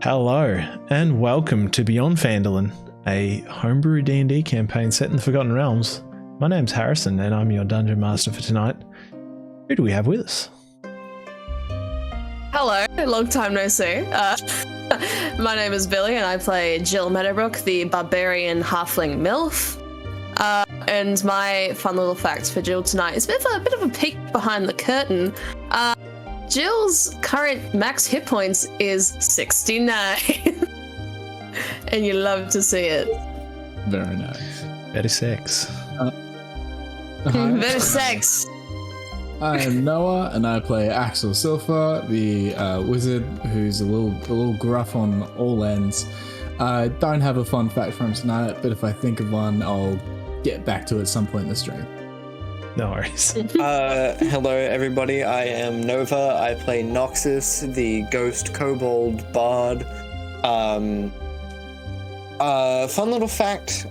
Hello, and welcome to Beyond Phandalin, a homebrew D&D campaign set in the Forgotten Realms. My name's Harrison, and I'm your Dungeon Master for tonight. Who do we have with us? Hello, long time no see. My name is Billy, and I play Jill Meadowbrook, the barbarian halfling MILF. And my fun little fact for Jill tonight is a bit of a peek behind the curtain. Jill's current max hit points is 69. And you love to see it. Very nice. Better sex. Better sex. I am Noah, and I play Axel Silver, the wizard who's a little gruff on all ends. I don't have a fun fact for him tonight, but if I think of one, I'll get back to it at some point in the stream. No worries. Hello everybody, I am Nova. I play Noxus, the ghost kobold bard. Fun little fact,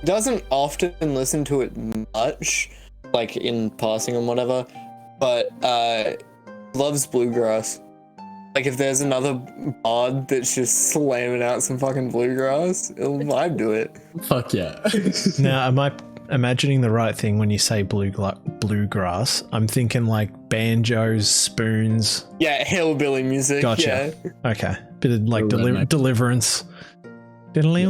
doesn't often listen to it much, like in passing and whatever, but loves bluegrass. Like if there's another bard that's just slamming out some fucking bluegrass, it'll vibe to it. Fuck yeah. Now, am I imagining the right thing when you say bluegrass? I'm thinking like banjos, spoons. Yeah, hillbilly music. Gotcha. Yeah. Okay. Bit of like deliverance. Very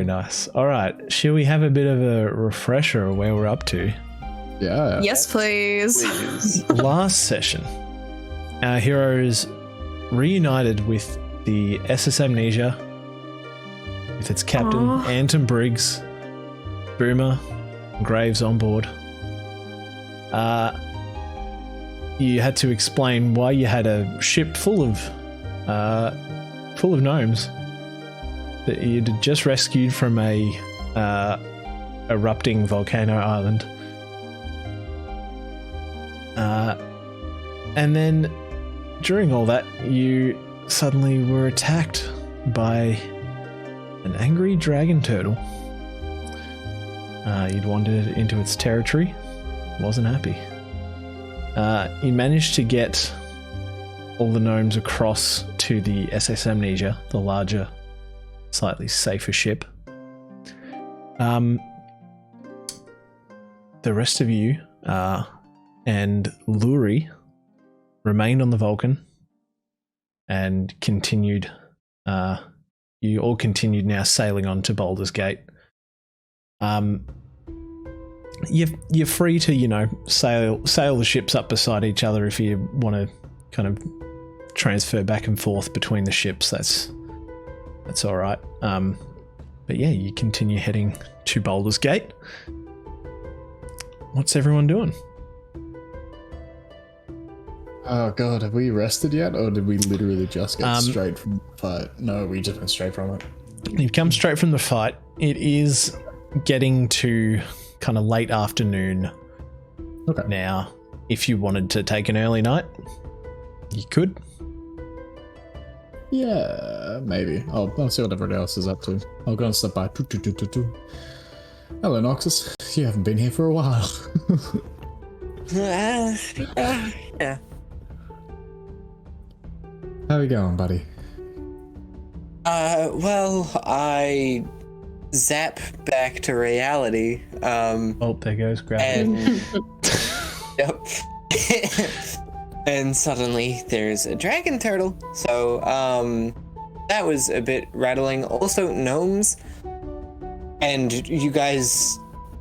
nice. All right. Shall we have a bit of a refresher of where we're up to? Yeah. Yes, please. Last session, our heroes reunited with the SS Amnesia, with its captain, Anton Briggs, Boomer, and Graves on board. You had to explain why you had a ship full of gnomes that you'd just rescued from a erupting volcano island. And then during all that, you suddenly were attacked by an angry dragon turtle. You'd wandered into its territory, wasn't happy. You managed to get all the gnomes across to the SS Amnesia, the larger, slightly safer ship. The rest of you and Luri remained on the Vulcan and continued. You all continued now sailing on to Baldur's Gate. You're free to, sail the ships up beside each other if you want to kind of transfer back and forth between the ships. That's all right. But yeah, you continue heading to Baldur's Gate. What's everyone doing? Oh god, have we rested yet, or did we literally just get straight from the fight? No, we just went straight from it. You've come straight from the fight. It is getting to kind of late afternoon now. If you wanted to take an early night, you could. Yeah, maybe. I'll see what everybody else is up to. I'll go and step by. Hello, Noxus. You haven't been here for a while. Yeah. How are you going, buddy? Well, I zap back to reality. Oh, there goes gravity. And, yep. And suddenly there's a dragon turtle. So, that was a bit rattling. Also, gnomes. And you guys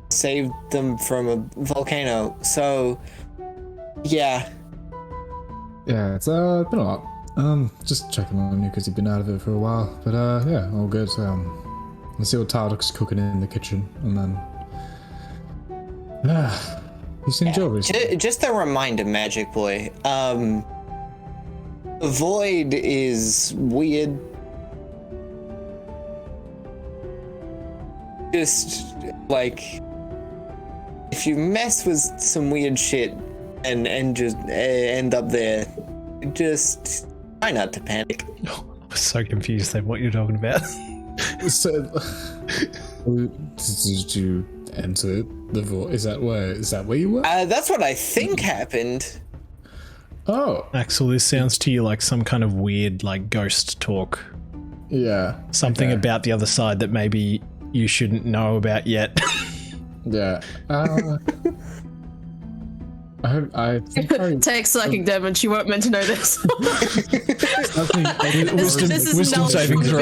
saved them from a volcano. So, yeah. Yeah, it's been a lot. Just checking on you because you've been out of it for a while. But yeah, all good. Let's see what Tarduk's cooking in the kitchen, and then you seen Joe recently? Just a reminder, Magic Boy. Void is weird. Just like if you mess with some weird shit and just end up there, just try not to panic. I was so confused then what you're talking about. So, did you enter the vault. Is that where you were? That's what I think happened. Oh, Axel, this sounds to you like some kind of weird, like, ghost talk. yeah. Something okay. about the other side that maybe you shouldn't know about yet. Yeah. I think Take psychic damage. You weren't meant to know this. Wisdom this is saving throw.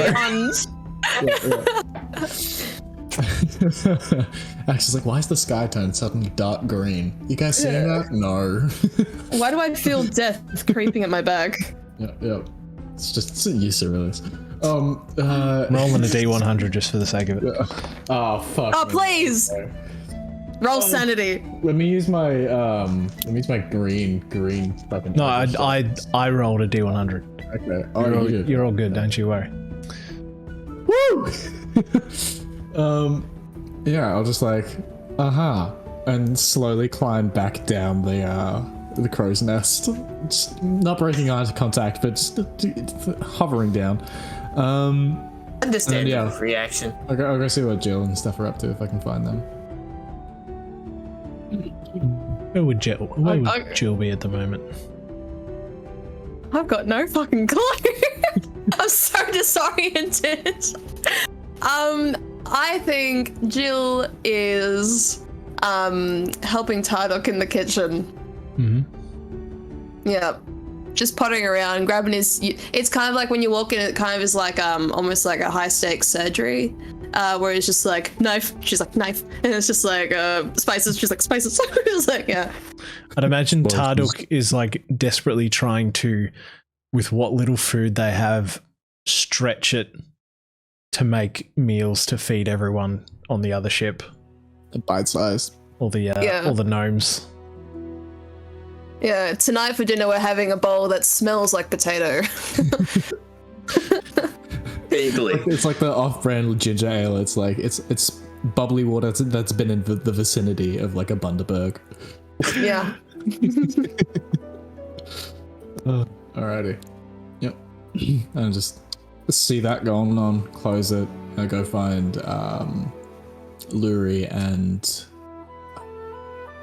Axel's like, why is the sky turned suddenly dark green? You guys seeing that? No. Why do I feel death creeping at my back? Yeah. It's used to this. Rolling a D100 just for the sake of it. Oh fuck. Oh, please! Roll sanity. Let me use my green weapon. No, I rolled a D100. Okay. Oh, You're all good, don't you worry. Woo! Yeah, I'll just like, and slowly climb back down the crow's nest. Just not breaking eye contact, but just hovering down. Understandable reaction. I'll go see what Jill and stuff are up to if I can find them. Where would Jill be at the moment? I've got no fucking clue. I'm so disoriented. I think Jill is helping Tardok in the kitchen. Mm-hmm. Yeah. Just pottering around, grabbing his... It's kind of like when you walk in, it kind of is like almost like a high-stakes surgery, where it's just like, knife, she's like, knife, and it's just like, spices, she's like, spices. It's like, yeah. I'd imagine Tarduk is like desperately trying to, with what little food they have, stretch it to make meals to feed everyone on the other ship. The bite size. All the gnomes. Yeah, tonight for dinner we're having a bowl that smells like potato. Vaguely. It's like the off-brand ginger ale. It's like it's bubbly water that's been in the vicinity of like a Bundaberg. Yeah. Alrighty. Yep. And just see that going on. Close it. I go find Luri and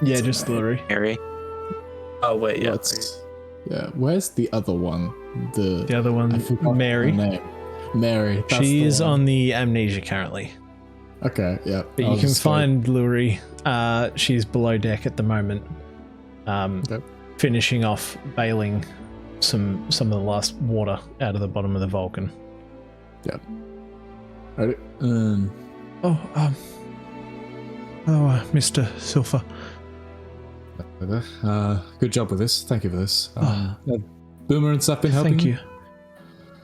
just Luri. Harry. Oh wait, yeah. Where's the other one? The other one, Mary. Mary. She's on the amnesia currently. Okay, yeah. But you can find Luri. She's below deck at the moment. Finishing off bailing some of the last water out of the bottom of the Vulcan. Yep. Ready? Mr. Silver. Good job with this. Thank you for this. Boomer and stuff been helping. Thank you.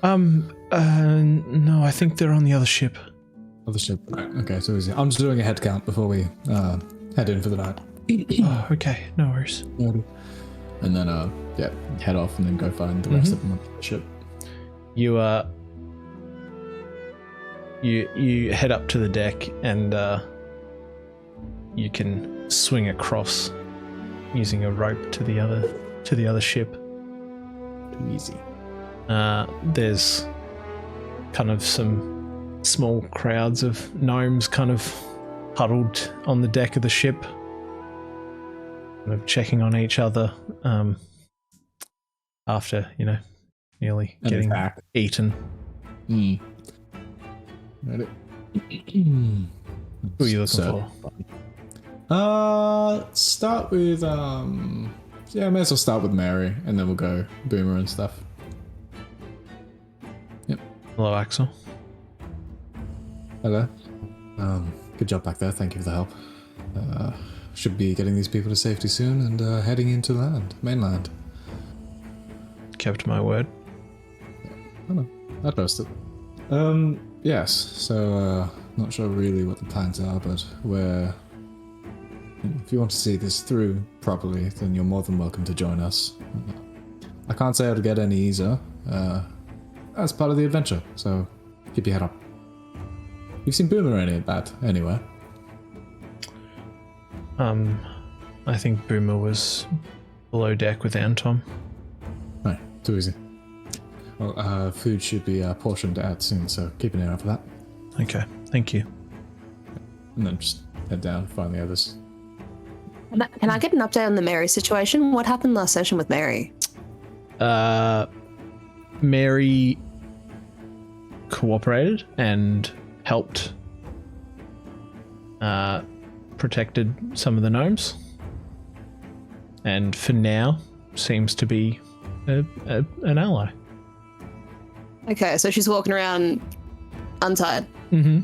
No, I think they're on the other ship. Other ship. Right. Okay, so easy. I'm just doing a head count before we head in for the night. Okay, no worries. And then head off and then go find the rest of them on the ship. You head up to the deck and you can swing across using a rope to the other ship. Easy. There's kind of some small crowds of gnomes kind of huddled on the deck of the ship, kind of checking on each other after, nearly getting eaten. Ready? Who are you looking for? Start with may as well start with Mary, and then we'll go Boomer and stuff. Yep. Hello, Axel. Hello. Good job back there. Thank you for the help. Should be getting these people to safety soon and heading into mainland. Kept my word. I trust it. Yes. So, not sure really what the plans are, but if you want to see this through properly, then you're more than welcome to join us. I can't say it'll get any easier. That's part of the adventure, so keep your head up. You've seen Boomer anywhere? I think Boomer was below deck with Anton. Right, too easy. Well, food should be portioned out soon, so keep an eye out for that. Okay, thank you. And then just head down, find the others. Can I get an update on the Mary situation? What happened last session with Mary? Mary cooperated and helped, protected some of the gnomes, and for now seems to be an ally. Okay, so she's walking around untied. Mm-hmm.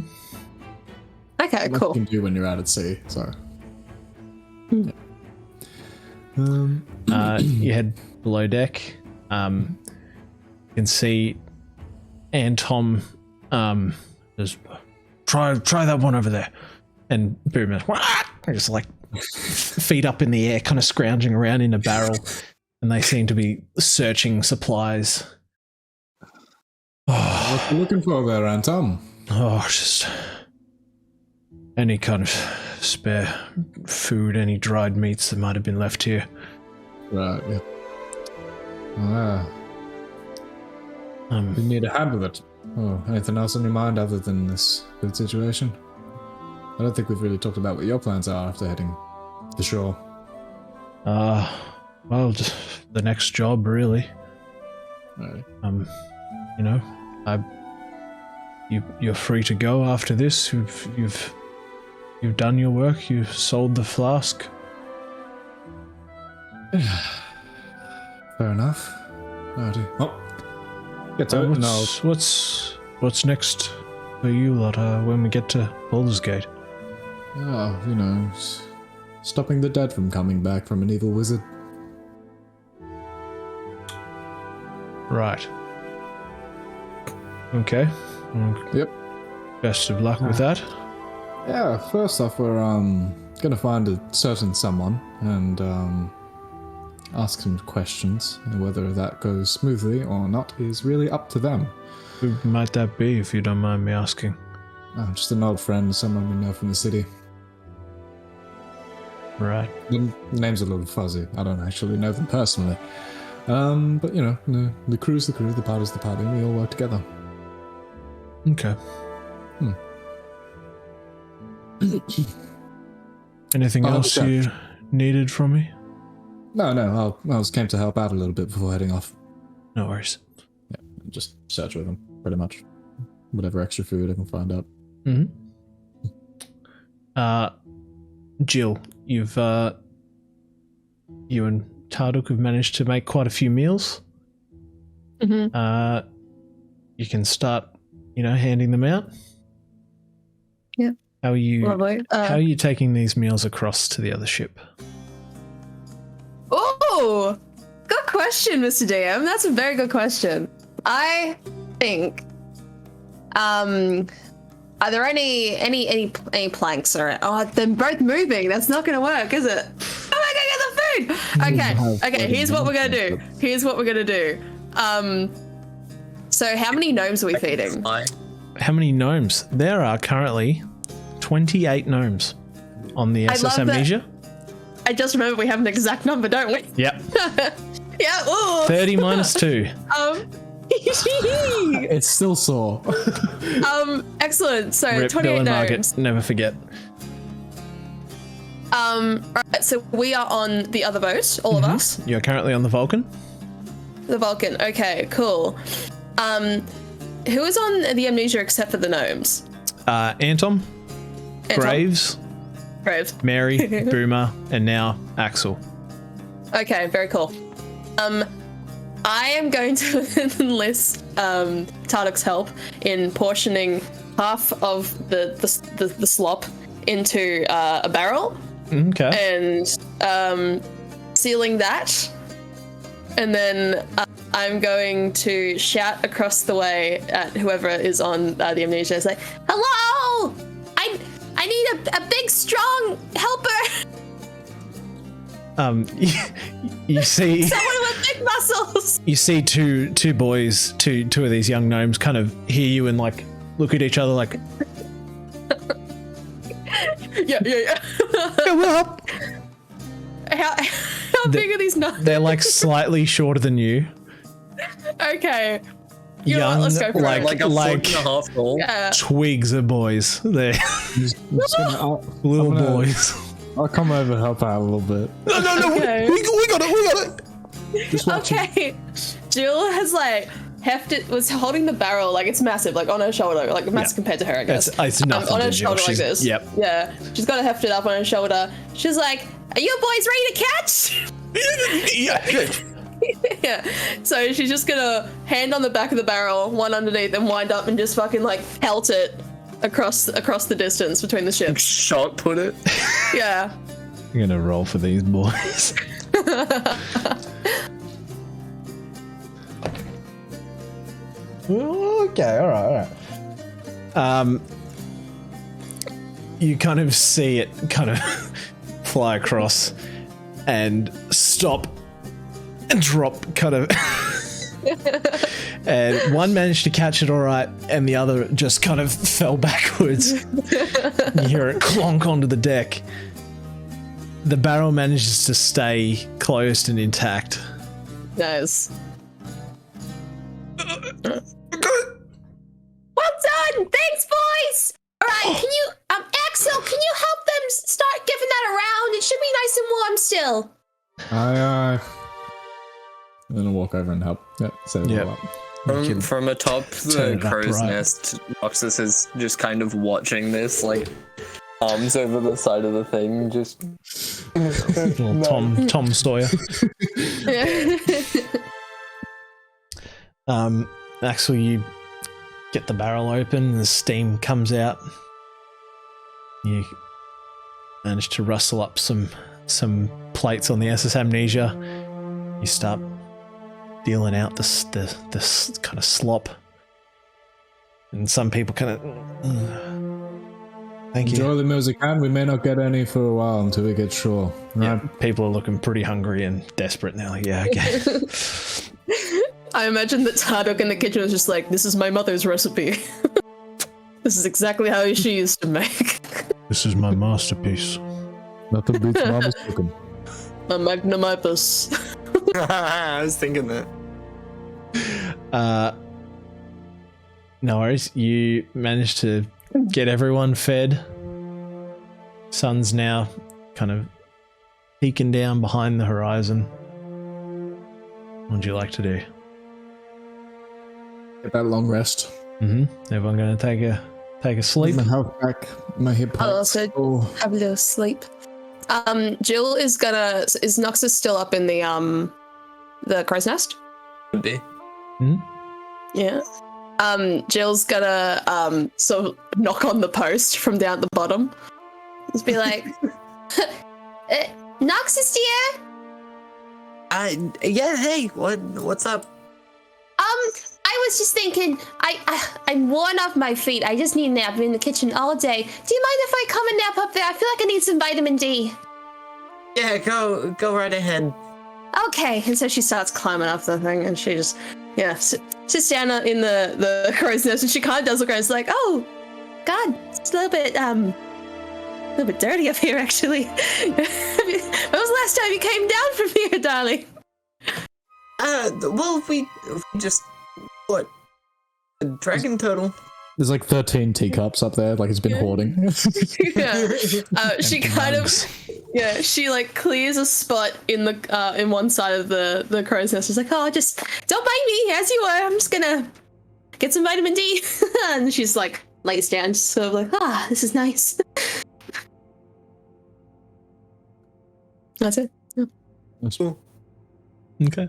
Okay, What cool. you can do when you're out at sea. So. You head below deck. You can see and Tom just try that one over there, and boom, just like feet up in the air, kind of scrounging around in a barrel, and they seem to be searching supplies. What you looking for there, Anton? Oh, just any kind of spare food, any dried meats that might have been left here. Right, yeah. We need a hand with it. Oh, anything else on your mind other than this good situation? I don't think we've really talked about what your plans are after heading to shore. Well, just the next job, really. Right. You know, you're free to go after this. You've done your work. You've sold the flask. Fair enough. Righty. Oh, get to it. No. What's next for you lot when we get to Baldur's Gate? Oh, you know, stopping the dead from coming back from an evil wizard. Right. Okay. Yep. Best of luck with that. Yeah, first off, we're gonna find a certain someone and ask some questions. And whether that goes smoothly or not is really up to them. Who might that be, if you don't mind me asking? Just an old friend, someone we know from the city. Right. The name's a little fuzzy. I don't actually know them personally. But you know, the crew's the crew, the party's the party. We all work together. Okay. Anything else you needed from me? No. I just came to help out a little bit before heading off. No worries. Yeah, just search with them, pretty much. Whatever extra food I can find out. Mm-hmm. Jill, you and Tarduk have managed to make quite a few meals. Mm-hmm. You can start, handing them out. Yeah. How are you? Lovely. How are you taking these meals across to the other ship? Oh, good question, Mr. DM. That's a very good question. I think, are there any planks or? Oh, they're both moving. That's not going to work, is it? Oh my God, get the food. Okay. Here's what we're gonna do. So how many gnomes are we feeding? How many gnomes? There are currently 28 gnomes on the SS Amnesia. I just remember we have an exact number, don't we? Yep. Yeah. Ooh. 30 minus 2. It's still sore. Excellent. So Rip 28 Bill and gnomes. Market, never forget. Right, so we are on the other boat, all of us. You're currently on the Vulcan. The Vulcan. Okay, cool. Who is on the Amnesia except for the gnomes? Anton, Graves, Mary, Boomer, and now Axel. Okay, very cool. I am going to enlist Tarduk's help in portioning half of the slop into a barrel. Okay. And sealing that. And then I'm going to shout across the way at whoever is on the Amnesia. It's like, hello! I need a big, strong helper! You see Someone with big muscles! You see two boys, two of these young gnomes kind of hear you and like look at each other like, Yeah. "Hey, what up?" How big are these gnomes? They're like slightly shorter than you. Okay. You know what, young, let's go for it. Like a foot and a half tall. Yeah. twigs of boys. They're little boys. I'll come over and help out a little bit. No, Okay. we got it. Just watching. Okay. Jill has like was holding the barrel like it's massive, like on her shoulder, like massive compared to her, I guess. It's nothing on to her Jill. shoulder like this. Yep. Yeah. She's got to heft it up on her shoulder. She's like, "Are you boys ready to catch?" Yeah, good. Yeah. So she's just gonna hand on the back of the barrel, one underneath, and wind up and just fucking like pelt it across the distance between the ships. Shot put it. Yeah. I'm gonna roll for these boys. Okay, all right. You kind of see it kind of fly across and stop and drop, kind of. And one managed to catch it all right, and the other just kind of fell backwards. You hear it clonk onto the deck. The barrel manages to stay closed and intact. Nice. Well done! Thanks, boys! Alright, can you, Axel, can you help them start giving that around? It should be nice and warm still. I'm gonna walk over and help. Yep, set it all up. From atop turn the it up crow's right. nest, Roxas is just kind of watching this, like arms over the side of the thing, just Little Tom Sawyer. Axel, you get the barrel open and the steam comes out. You manage to rustle up some plates on the SS Amnesia. You start dealing out this kind of slop. And some people kind of... Thank you. Enjoy the meals you can. We may not get any for a while until we get shore. Right? Yeah, people are looking pretty hungry and desperate now. Yeah, okay. I imagine that Tarduk in the kitchen was just like, this is my mother's recipe. This is exactly how she used to make. This is my masterpiece. Nothing beats mama's cooking. My magnum opus. I was thinking that. No worries. You managed to get everyone fed. Sun's now kind of peeking down behind the horizon. What would you like to do? Get that long rest. Everyone going to take a sleep? My health back. My hip I'll hurts. also Oh, have a little sleep. Jill is Noxus still up in the crow's nest? Could be. Yeah. Jill's gonna sort of knock on the post from down at the bottom. Just be like, Noxus dear? Yeah, hey, what's up? I was just thinking, I'm worn off my feet. I just need a nap. I've been in the kitchen all day. Do you mind if I come and nap up there? I feel like I need some vitamin D. Yeah, go right ahead. Okay. And so she starts climbing up the thing, and she just, sits down in the crow's nest, and she kind of does look around. It's like, oh, God, it's a little bit dirty up here, actually. When was the last time you came down from here, darling? Well, we just what? A dragon turtle. there's like 13 teacups up there, like it's been hoarding. Yeah. She kind of, she like clears a spot in the in one side of the crow's nest. She's like, oh, just don't bite me as you are. I'm just gonna get some vitamin D. And she's like lays down, just sort of like, this is nice. That's it. Yeah. That's cool. Okay.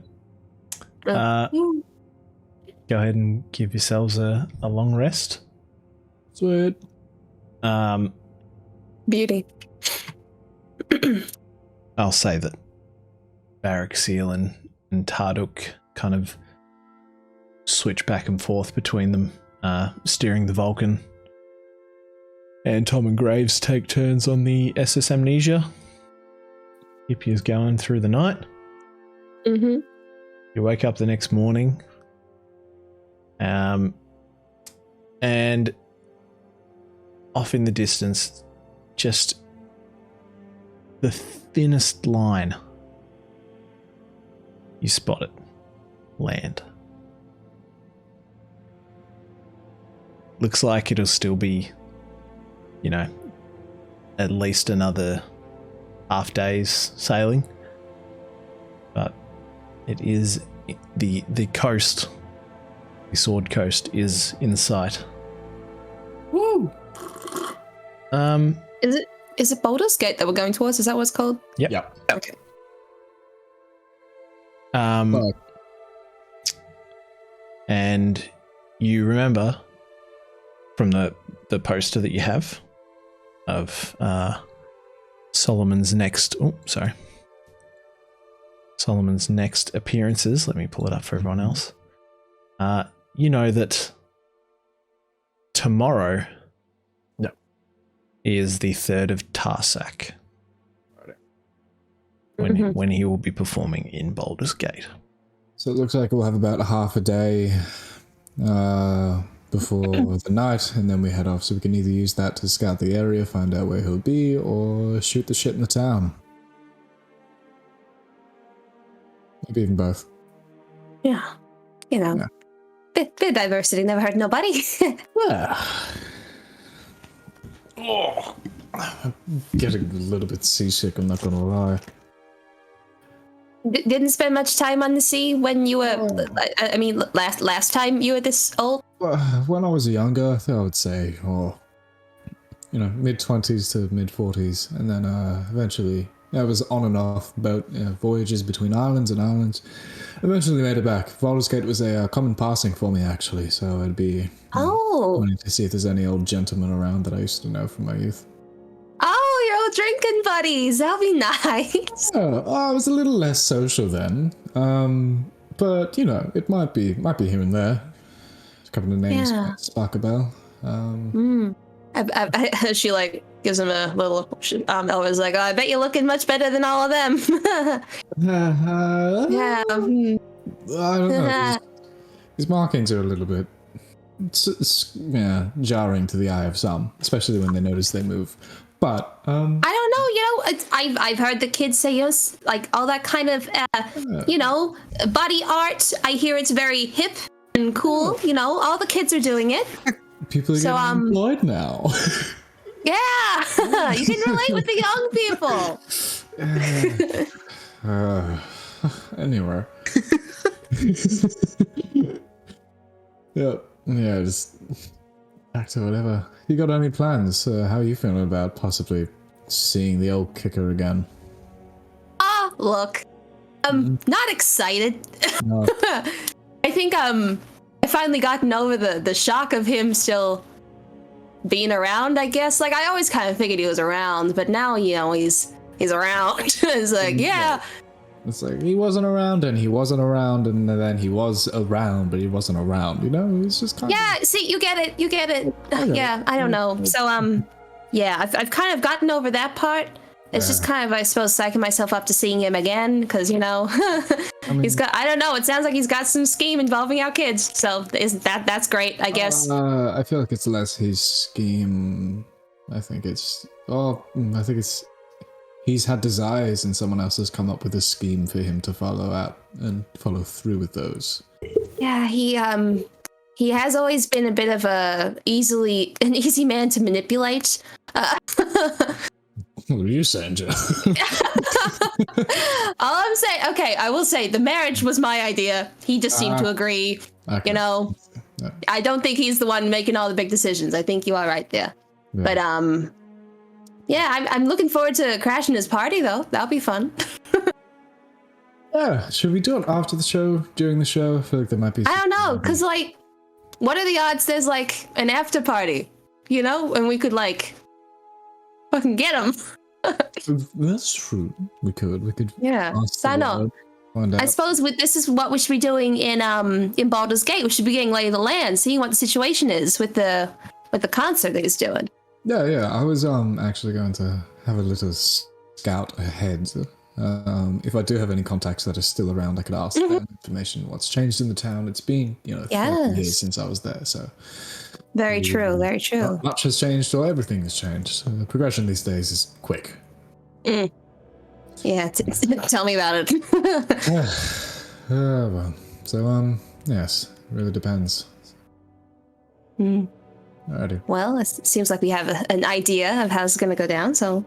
Go ahead and give yourselves a long rest. Sweet. Beauty. I'll say that Baraxiel and Tarduk kind of switch back and forth between them, steering the Vulcan. And Tom and Graves take turns on the SS Amnesia. Keep you going through the night. Mm-hmm. You wake up the next morning. And off in the distance, just the thinnest line, you spot it. Land. looks like it'll still be, at least another half day's sailing. But it is the coast, the Sword Coast is in sight. Woo! Is it Baldur's Gate that we're going towards? Is that what it's called? Yep. Okay. And you remember from the poster that you have of Solomon's next appearances. Let me pull it up for everyone else. You know that tomorrow is the 3rd of Tarsak. When he will be performing in Baldur's Gate. So it looks like we'll have about half a day before the night, and then we head off. So we can either use that to scout the area, find out where he'll be, or shoot the shit in the town. Maybe even both. Yeah. Bit of diversity never hurt nobody. Yeah. Oh, I'm getting a little bit seasick, I'm not gonna lie. Didn't spend much time on the sea when you were, last time you were this old? When I was younger, I think I would say, mid-20s to mid-40s. And then eventually, I was on and off boat voyages between islands and islands. Eventually made it back. Baldur's Gate was a common passing for me, actually. So I'd be wanting to see if there's any old gentlemen around that I used to know from my youth. Oh, your old drinking buddies. That'll be nice. I was a little less social then. But, it might be here and there. A couple of names spark a bell. She gives him a little. Elva's like, I bet you're looking much better than all of them. I don't know. His markings are a little bit, jarring to the eye of some, especially when they notice they move. But I don't know. I've heard the kids say all that kind of body art. I hear it's very hip and cool. All the kids are doing it. People are getting employed now. Yeah, you can relate with the young people. Anyway. Yeah, just back to whatever. You got any plans? How are you feeling about possibly seeing the old kicker again? Look, I'm not excited. No. I think I finally gotten over the shock of him still being around, I guess. I always kind of figured he was around, but now, he's around. It's like, yeah. It's like, he wasn't around, and he wasn't around, and then he was around, but he wasn't around, It's just kind of... Yeah, see, you get it. Yeah, I don't know. So, I've kind of gotten over that part. It's just kind of, I suppose, psyching myself up to seeing him again, because, he's got, I don't know, it sounds like he's got some scheme involving our kids, so that's great, I guess. I feel like it's less his scheme. I think it's he's had desires and someone else has come up with a scheme for him to follow out and follow through with those. Yeah, he has always been a bit of an easy man to manipulate. What are you saying, Joe? All I'm saying, okay, I will say the marriage was my idea. He just seemed to agree. Okay. I don't think he's the one making all the big decisions. I think you are right there. Yeah. But I'm looking forward to crashing his party though. That'll be fun. Yeah, should we do it after the show? During the show? I feel like there might be. I don't know, because what are the odds? There's an after party, and we could fucking get him. That's true. We could. Yeah. So I know. I suppose this is what we should be doing in Baldur's Gate. We should be getting lay of the land, seeing what the situation is with the concert that he's doing. Yeah. I was actually going to have a little scout ahead. If I do have any contacts that are still around, I could ask them information. What's changed in the town? It's been 30 years since I was there, so. Very true. Very true. Not much has changed, or everything has changed. So the progression these days is quick. Yeah, tell me about it. Well, so yes, it really depends. Alrighty. Well, it seems like we have an idea of how it's going to go down. So,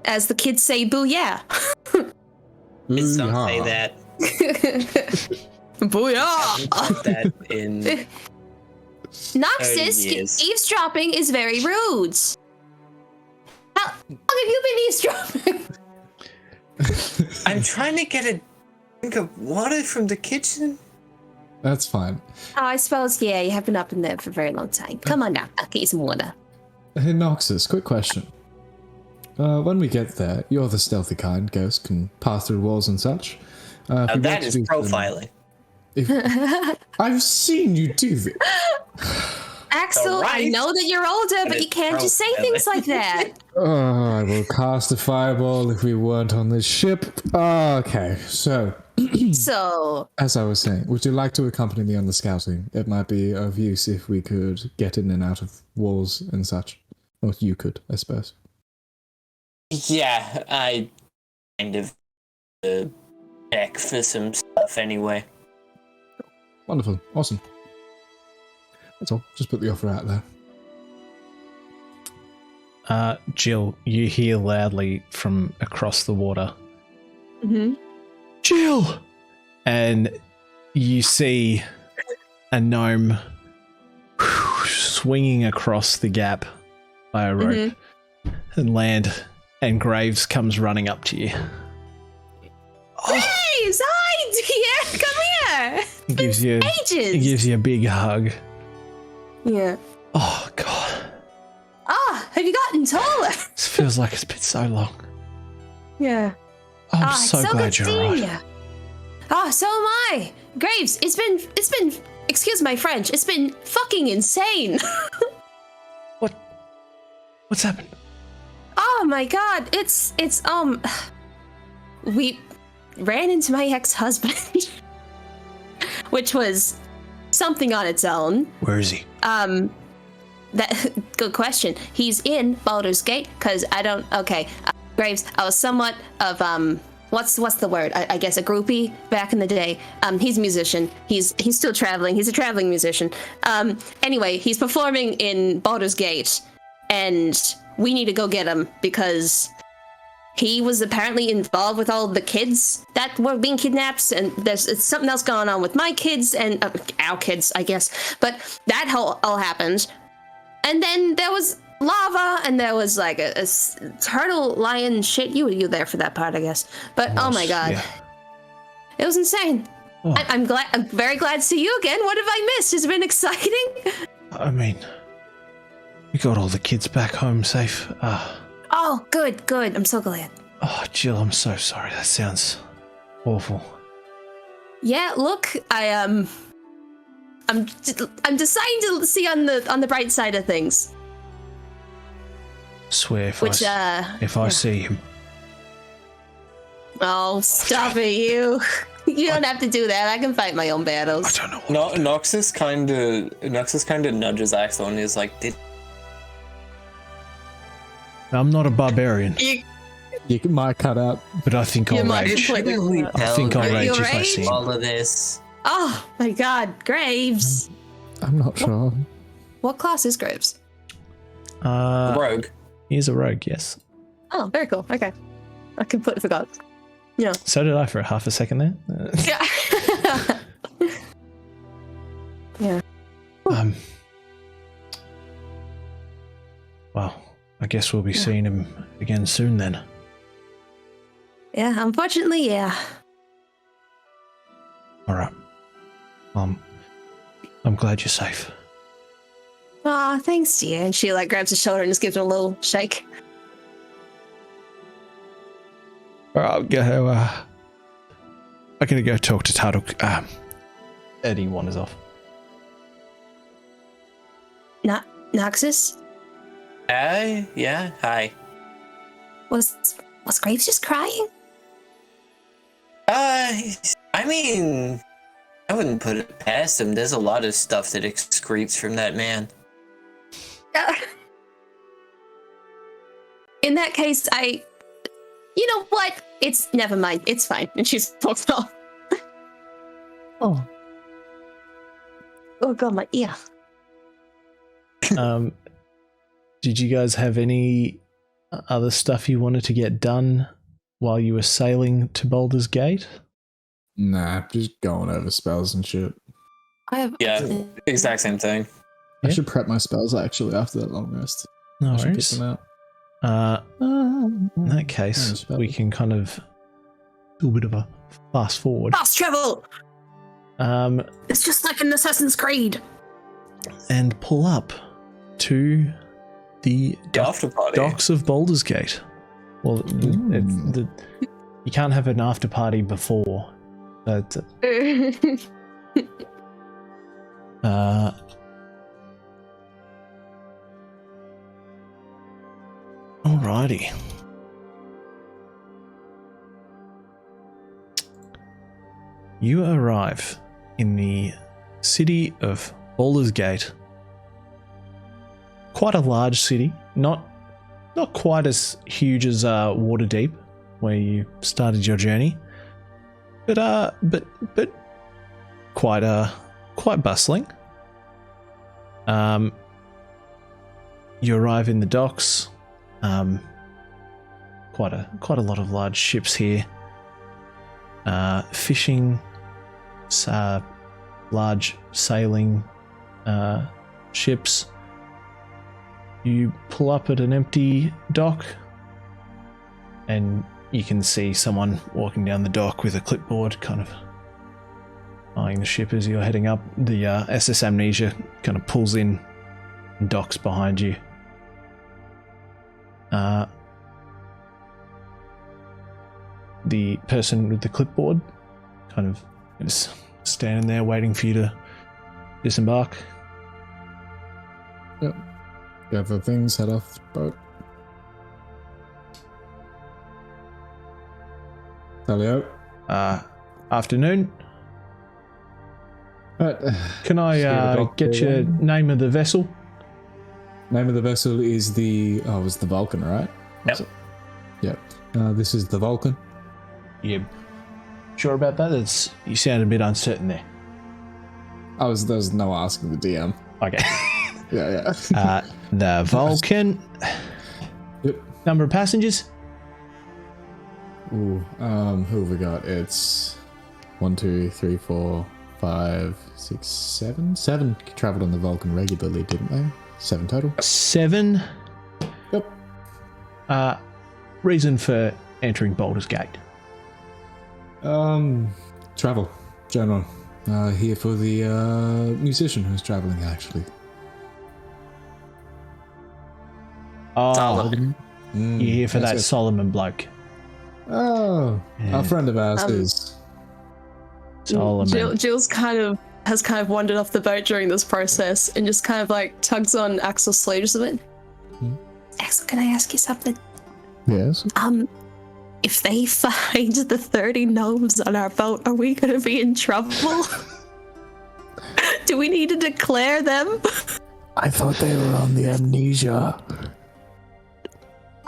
as the kids say, booyah. Please don't say that. Booyah. Put that in. Noxus, years. eavesdropping is very rude. How long have you been eavesdropping? I'm trying to get a drink of water from the kitchen. That's fine. Oh, I suppose, yeah, you have been up in there for a very long time. Come on now, I'll get you some water. Hey, Noxus, quick question. When we get there, you're the stealthy kind. Ghosts can pass through walls and such. Now that is profiling. I've seen you do this. Axel, I know that you're older, but you can't just say things like that. Oh, I will cast a fireball if we weren't on this ship. Okay, so... So... As I was saying, would you like to accompany me on the scouting? It might be of use if we could get in and out of walls and such. Or you could, I suppose. Yeah, I kind of check for some stuff anyway. Wonderful. Awesome. That's all. Just put the offer out there. Jill, you hear loudly from across the water. Mm-hmm. Jill! And you see a gnome swinging across the gap by a rope and land, and Graves comes running up to you. Graves! Hi, dear! Come here! He gives you Ages! he gives you a big hug. Yeah. Oh, God. Ah, have you gotten taller? This feels like it's been so long. Yeah. I'm so it's so glad good you're seeing alright. you. Ah, so am I. Graves, it's been, excuse my French, it's been fucking insane. What's happened? Oh my god, it's we ran into my ex-husband, which was something on its own. Where is he? That good question. He's in Baldur's Gate because Graves, I was somewhat of what's the word? I guess a groupie back in the day. He's a musician. He's still traveling. He's a traveling musician. Anyway, he's performing in Baldur's Gate, and we need to go get him because he was apparently involved with all the kids that were being kidnapped, and there's something else going on with my kids and our kids, I guess. But that all happened. And then there was lava, and there was like a turtle lion shit. You were there for that part, I guess. But oh my god, yeah. It was insane. Oh. I'm very glad to see you again. What have I missed? Has it been exciting? I mean, we got all the kids back home safe. Oh, good. I'm so glad. Oh, Jill, I'm so sorry. That sounds awful. Yeah, look, I'm deciding to see on the bright side of things. Swear if Which I see him. Oh, stop it, you. You don't have to do that. I can fight my own battles. I don't know what Noxus kind of nudges Axel and is like, I'm not a barbarian, You might cut out. but I think I'll might rage. completely- I think I'll Are rage you if I rage? see him. All of this. Oh my god, Graves. I'm not sure. What class is Graves? rogue. He's a rogue, yes. Oh, very cool. Okay. I completely forgot. Yeah. So did I for half a second there. Yeah. Yeah. Well, I guess we'll be seeing him again soon then. Yeah, unfortunately, yeah. All right. I'm glad you're safe. Aw, thanks, dear. And she like grabs his shoulder and just gives him a little shake. All right, I'm gonna go talk to Tarduk. Eddie wanders off. Noxus? Yeah, hi. Was Graves just crying? I mean, I wouldn't put it past him. There's a lot of stuff that excretes from that man. In that case, you know what? Never mind. It's fine. And she's walks off. Oh. Oh god, my ear. Did you guys have any other stuff you wanted to get done while you were sailing to Baldur's Gate? Nah, just going over spells and shit. I have Exact same thing. I Yeah. should prep my spells actually after that long rest. No I should pick worries. them out. In that case, we can kind of do a bit of a fast forward. fast travel. It's just like in Assassin's Creed. And pull up to the After party. docks of Baldur's Gate. Well, you can't have an after party before. But, alrighty. You arrive in the city of Baldur's Gate. Quite a large city, not quite as huge as Waterdeep, where you started your journey, but quite bustling. You arrive in the docks. Quite a lot of large ships here. Fishing, large sailing ships. You pull up at an empty dock, and you can see someone walking down the dock with a clipboard, kind of eyeing the ship as you're heading up. The SS Amnesia kind of pulls in and docks behind you. The person with the clipboard kind of is standing there waiting for you to disembark. Yep. Gather things, head off the boat. Hello. Afternoon. Can I dock get there, your name of the vessel? Name of the vessel is the it's the Vulcan, right? Yep. Yep. This is the Vulcan. You sure about that? You sound a bit uncertain there. There was no asking the DM. Okay. Yeah. The Vulcan. Yep. Number of passengers? Ooh, who have we got? It's 1, 2, 3, 4, 5, 6, 7. 7 traveled on the Vulcan regularly, didn't they? 7 total. 7. Yep. Reason for entering Baldur's Gate? Travel. General. Here for the musician who's traveling, actually. Oh, Solomon. you're here for that yes. Solomon bloke. Oh, Yeah. a friend of ours is. Solomon. Jill's has wandered off the boat during this process and just kind of like tugs on Axel's sleeve just a bit. Axel, can I ask you something? Yes. If they find the 30 gnomes on our boat, are we gonna be in trouble? Do we need to declare them? I thought they were on the Amnesia.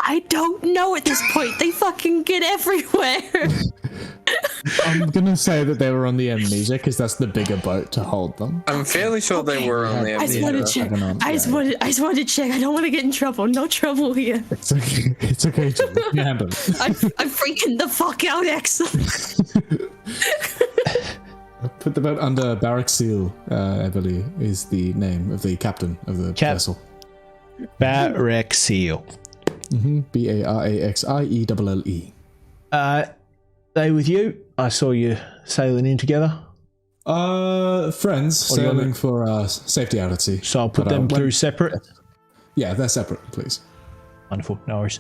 I don't know at this point. They fucking get everywhere. I'm gonna say that they were on the Amnesia because that's the bigger boat to hold them. I'm fairly sure they were on the I just want to check. I just wanted to check. I don't want to get in trouble. No trouble here. It's okay. It's okay, Jill. You can handle it. I'm freaking the fuck out, Axel. Put the boat under Barrack Seal, I believe, is the name of the captain of the vessel. Barrack Seal. Baraxielle. They with you? I saw you sailing in together. Friends sailing for safety out at sea. So I'll put them through separate. Yeah, they're separate, please. Wonderful, no worries.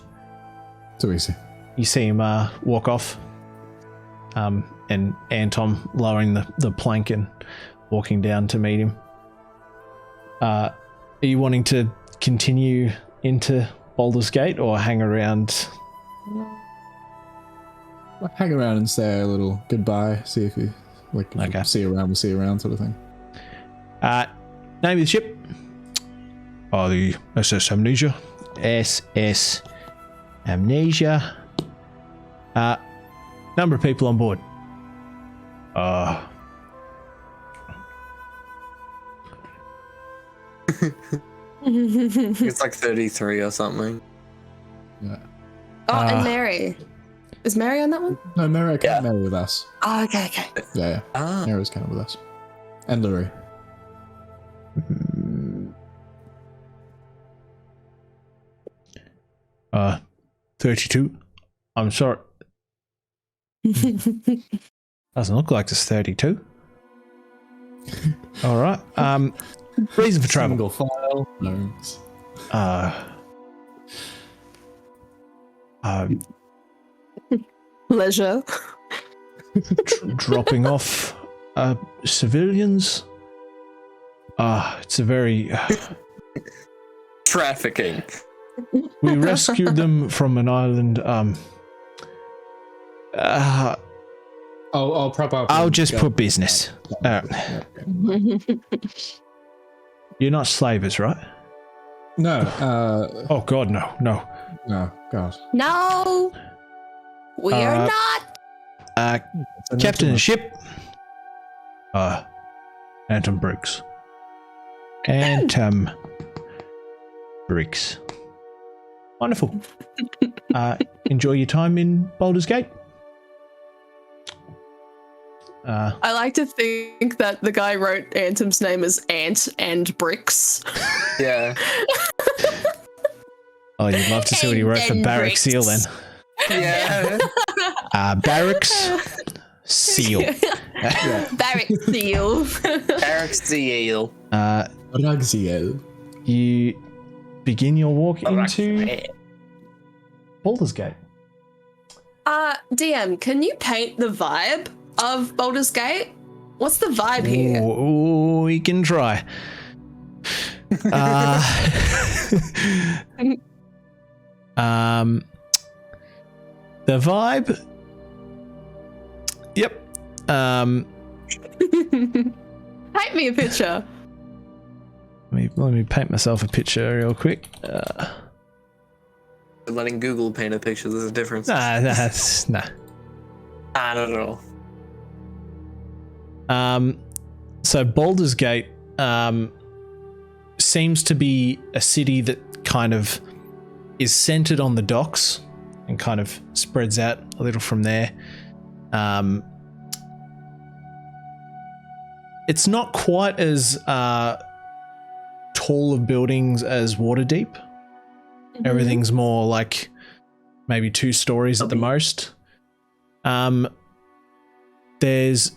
Too easy. You see him walk off. And Anton lowering the plank and walking down to meet him. Are you wanting to continue into Baldur's Gate or hang around? Hang around and say a little goodbye. See if you Okay. see you around. We'll see you around, sort of thing. Name of the ship? The SS Amnesia. SS Amnesia. Number of people on board. It's like 33 or something. Yeah. Oh, and Mary. Is Mary on that one? No, Mary can't marry with us. Oh, okay. Yeah. Ah. Mary's kind of with us. And Lurie. 32. I'm sorry. Doesn't look like it's 32. All right. Reason for travel. Single file. Gnomes. Leisure. Dropping off civilians. It's a very. Trafficking. We rescued them from an island. I'll prop up. I'll and just go. put business. You're not slavers, right? No. Oh God, no. No. God. No, we are not. Captain of the ship. Anton Briggs. Anton Briggs. Wonderful. Enjoy your time in Baldur's Gate. I like to think that the guy wrote Antom's name as Ant and Bricks. Yeah. Oh, you'd love to see what he wrote for And Barrack Seal then. Yeah. Barracks Seal. Barrack Seal. Eric's the eel. Ragziel. You begin your walk into Baldur's Gate. DM, can you paint the vibe of Baldur's Gate? What's the vibe here? Ooh, we can try. The vibe. Yep. Paint me a picture. Let me paint myself a picture real quick. Letting Google paint a picture, there's a difference. Nah. I don't know. So Baldur's Gate seems to be a city that kind of is centered on the docks and kind of spreads out a little from there. It's not quite as tall of buildings as Waterdeep. Mm-hmm. Everything's more like maybe 2 stories at the most. There's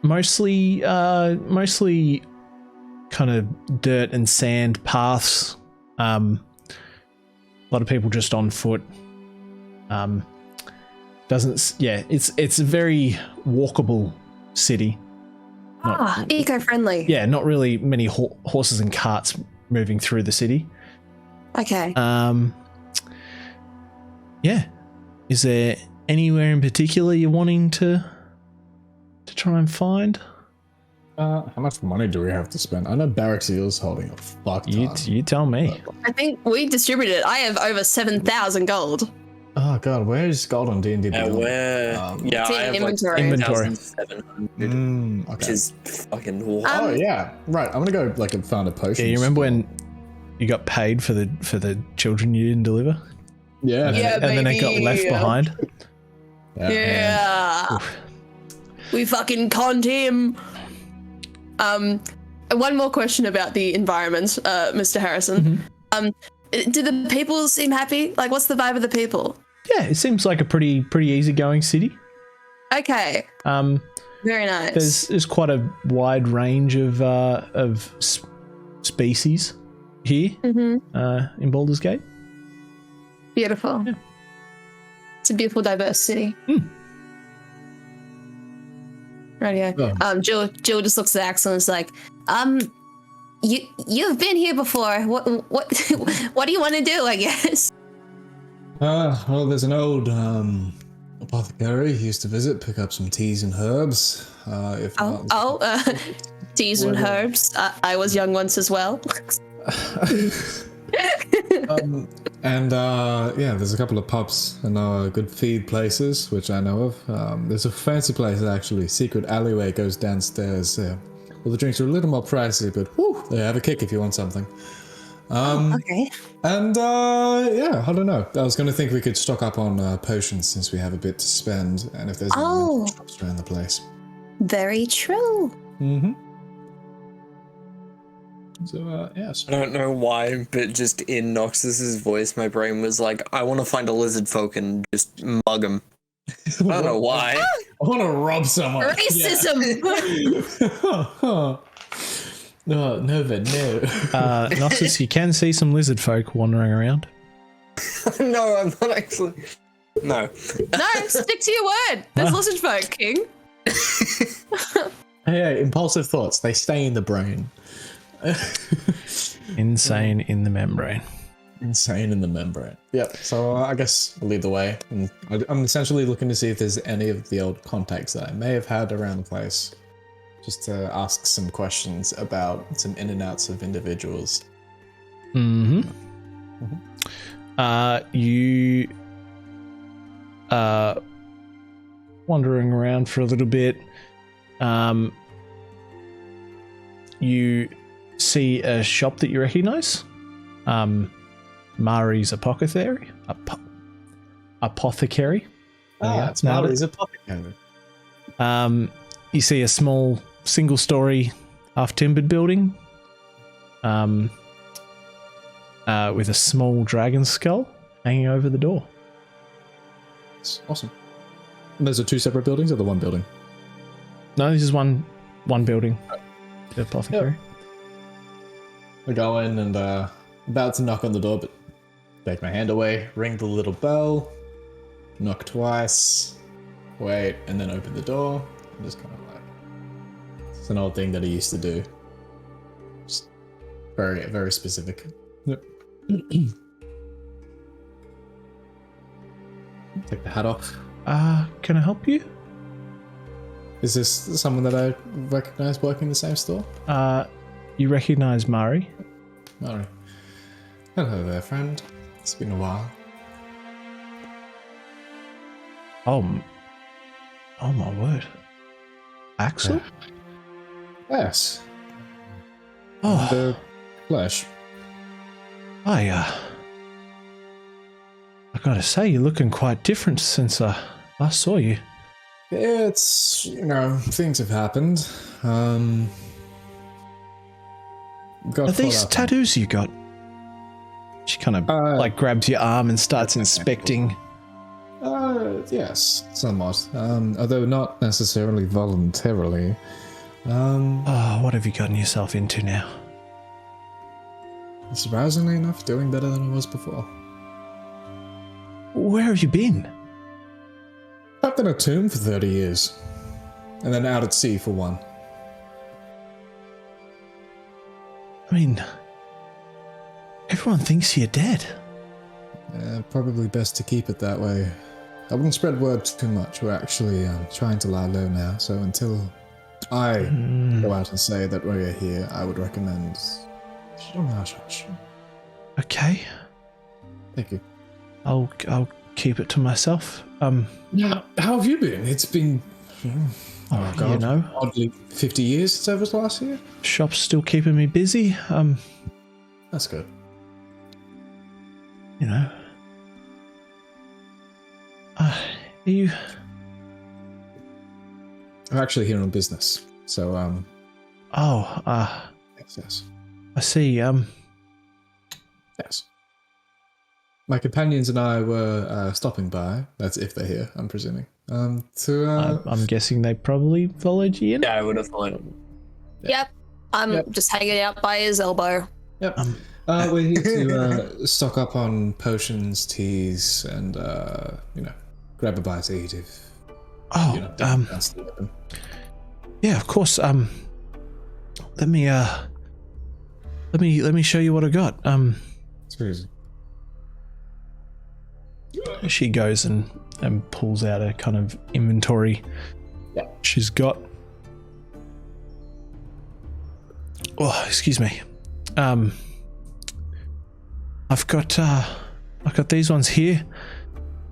mostly kind of dirt and sand paths. A lot of people just on foot. It's a very walkable city. Eco-friendly. Yeah, not really many horses and carts moving through the city. Okay. Yeah. Is there anywhere in particular you're wanting to try and find? How much money do we have to spend? I know Barrack Seal's holding a fuck ton. You tell me. I think we distributed it. I have over 7,000 gold. Oh god, where is gold on D&D? I have It's in inventory. Inventory. 700, Okay. which is fucking wild. Oh yeah, right. I'm gonna go like and find a potion. Yeah, you remember when you got paid for the children you didn't deliver? Yeah. And then it got left behind. Yeah. We fucking conned him. One more question about the environment, Mr. Harrison. Do the people seem happy? Like, what's the vibe of the people? Yeah, it seems like a pretty easygoing city. Okay. Very nice. There's quite a wide range of species here in Baldur's Gate. Beautiful. Yeah. It's a beautiful, diverse city. Radio. Oh. Jill just looks at Axel and is like, you've been here before. What what do you want to do? I guess. Well, there's an old apothecary he used to visit, pick up some teas and herbs. Teas and herbs. I was young once as well. There's a couple of pubs and good feed places, which I know of. There's a fancy place actually, secret alleyway goes downstairs. Well, the drinks are a little more pricey, but whew, they have a kick if you want something. Okay. And yeah, I don't know. I was going to think we could stock up on potions since we have a bit to spend, and if there's any shops around the place. Very true. Mm-hmm. So yes. I don't know why, but just in Noxus's voice, my brain was like, I want to find a lizard folk and just mug him. I don't know why. I want to rob someone. Racism. No, Noxus, you can see some lizard folk wandering around. No, I'm not actually. No. No, stick to your word. There's lizard folk, King. Hey, impulsive thoughts, they stay in the brain. Insane in the membrane. Insane in the membrane. Yep. So I guess I'll lead the way. And I'm essentially looking to see if there's any of the old contacts that I may have had around the place, just to ask some questions about some in and outs of individuals. Mm-hmm. You wandering around for a little bit. You see a shop that you recognize. Mari's Apothecary. Apothecary. It's Mari's Apothecary. You see a small single-story, half-timbered building with a small dragon skull hanging over the door. That's awesome. And those are two separate buildings or the one building? No, this is one building. The apothecary. Yep. I go in and about to knock on the door, but take my hand away, ring the little bell, knock twice, wait, and then open the door. I'm just kind of like, it's an old thing that I used to do. Just very, very specific. Yep. Take the hat off. Can I help you? Is this someone that I recognize working in the same store? You recognize Mari? Mari. Hello there, friend. It's been a while. Oh my word. Axel? Yes. Oh, The flesh. I gotta say, you're looking quite different since I last saw you. Yeah, it's, things have happened. Got Are these caught up in- tattoos you got? She kind of grabs your arm and starts inspecting. Yes, somewhat. Although not necessarily voluntarily. What have you gotten yourself into now? Surprisingly enough, doing better than I was before. Where have you been? Trapped in a tomb for 30 years. And then out at sea for one. I mean, everyone thinks you're dead. Probably best to keep it that way. I wouldn't spread word too much. We're actually trying to lie low now, so until I go out and say that we're here, I would recommend... Hush. Okay, Thank you. I'll keep it to myself. Yeah, how have you been? It's been... Oh, God. Oddly 50 years since I was last here? Shop's still keeping me busy. That's good. Are you... I'm actually here on business, so, yes. I see, Yes. My companions and I were stopping by, that's if they're here, I'm presuming, I'm guessing they probably followed you in? Yeah, I would have thought. Yep. I'm just hanging out by his elbow. Yep. We're here to stock up on teas, and, grab a bite to eat if... that's the weapon. Yeah, of course. Let me show you what I got. It's very easy. She goes and pulls out a kind of inventory. Yeah. She's got. Oh, excuse me. I've got these ones here.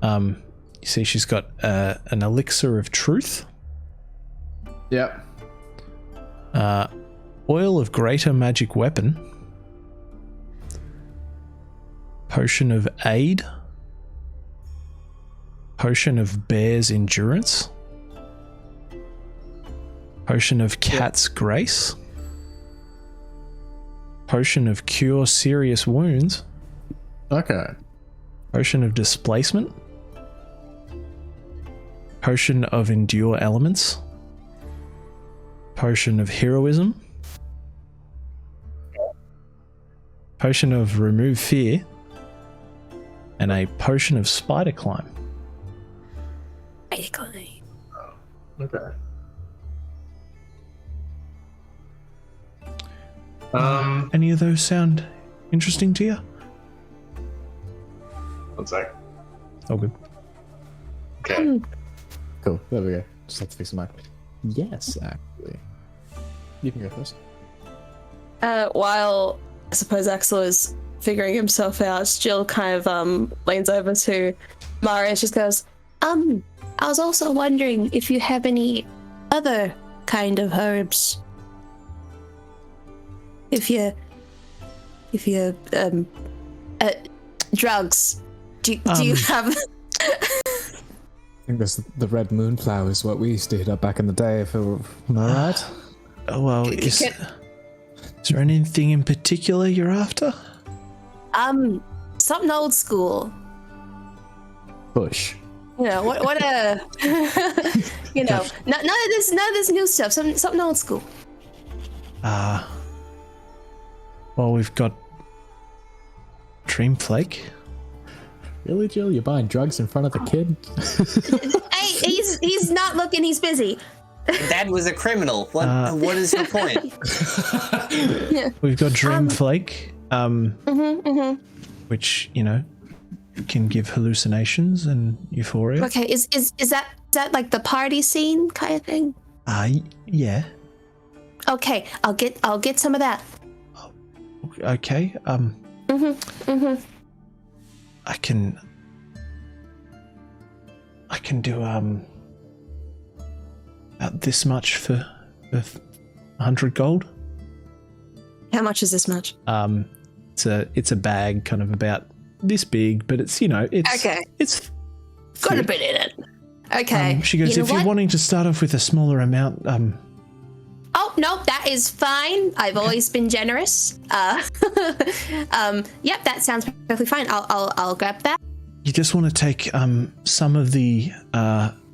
You see, she's got an elixir of truth. Yep. Oil of greater magic weapon. potion of aid, potion of bear's endurance, potion of cat's grace, potion of cure serious wounds, Okay. potion of displacement, potion of endure elements, potion of heroism, potion of remove fear, and a potion of spider climb. Basically. Okay. Any of those sound interesting to you? One sec. Oh, good. Okay. Cool. There we go. Just have to fix the mic. Yes, actually. You can go first. While I suppose Axel is figuring himself out, Jill kind of leans over to Mara and just goes, I was also wondering if you have any other kind of herbs. If you drugs. Do you have I think that's the red moonflower is what we used to hit up back in the day, if am I right? Oh, well, is there anything in particular you're after? something old school? Bush. You know, what a you know, none of this new stuff, something old school. Well, we've got Dreamflake. Really, Jill? You're buying drugs in front of the kid? Hey, he's not looking, he's busy. Dad was a criminal. What is the point? We've got Dreamflake, which, you know, can give hallucinations and euphoria. Okay, is that like the party scene kind of thing? Yeah. Okay, I'll get some of that. Okay. I can do about this much for 100 gold. How much is this much? It's a bag kind of about this big, but it's, you know, it's okay. It's got a bit in it. Okay. She goes, if you're wanting to start off with a smaller amount, oh no, that is fine. I've always been generous. Yep, that sounds perfectly fine. I'll grab that. you just want to take some of the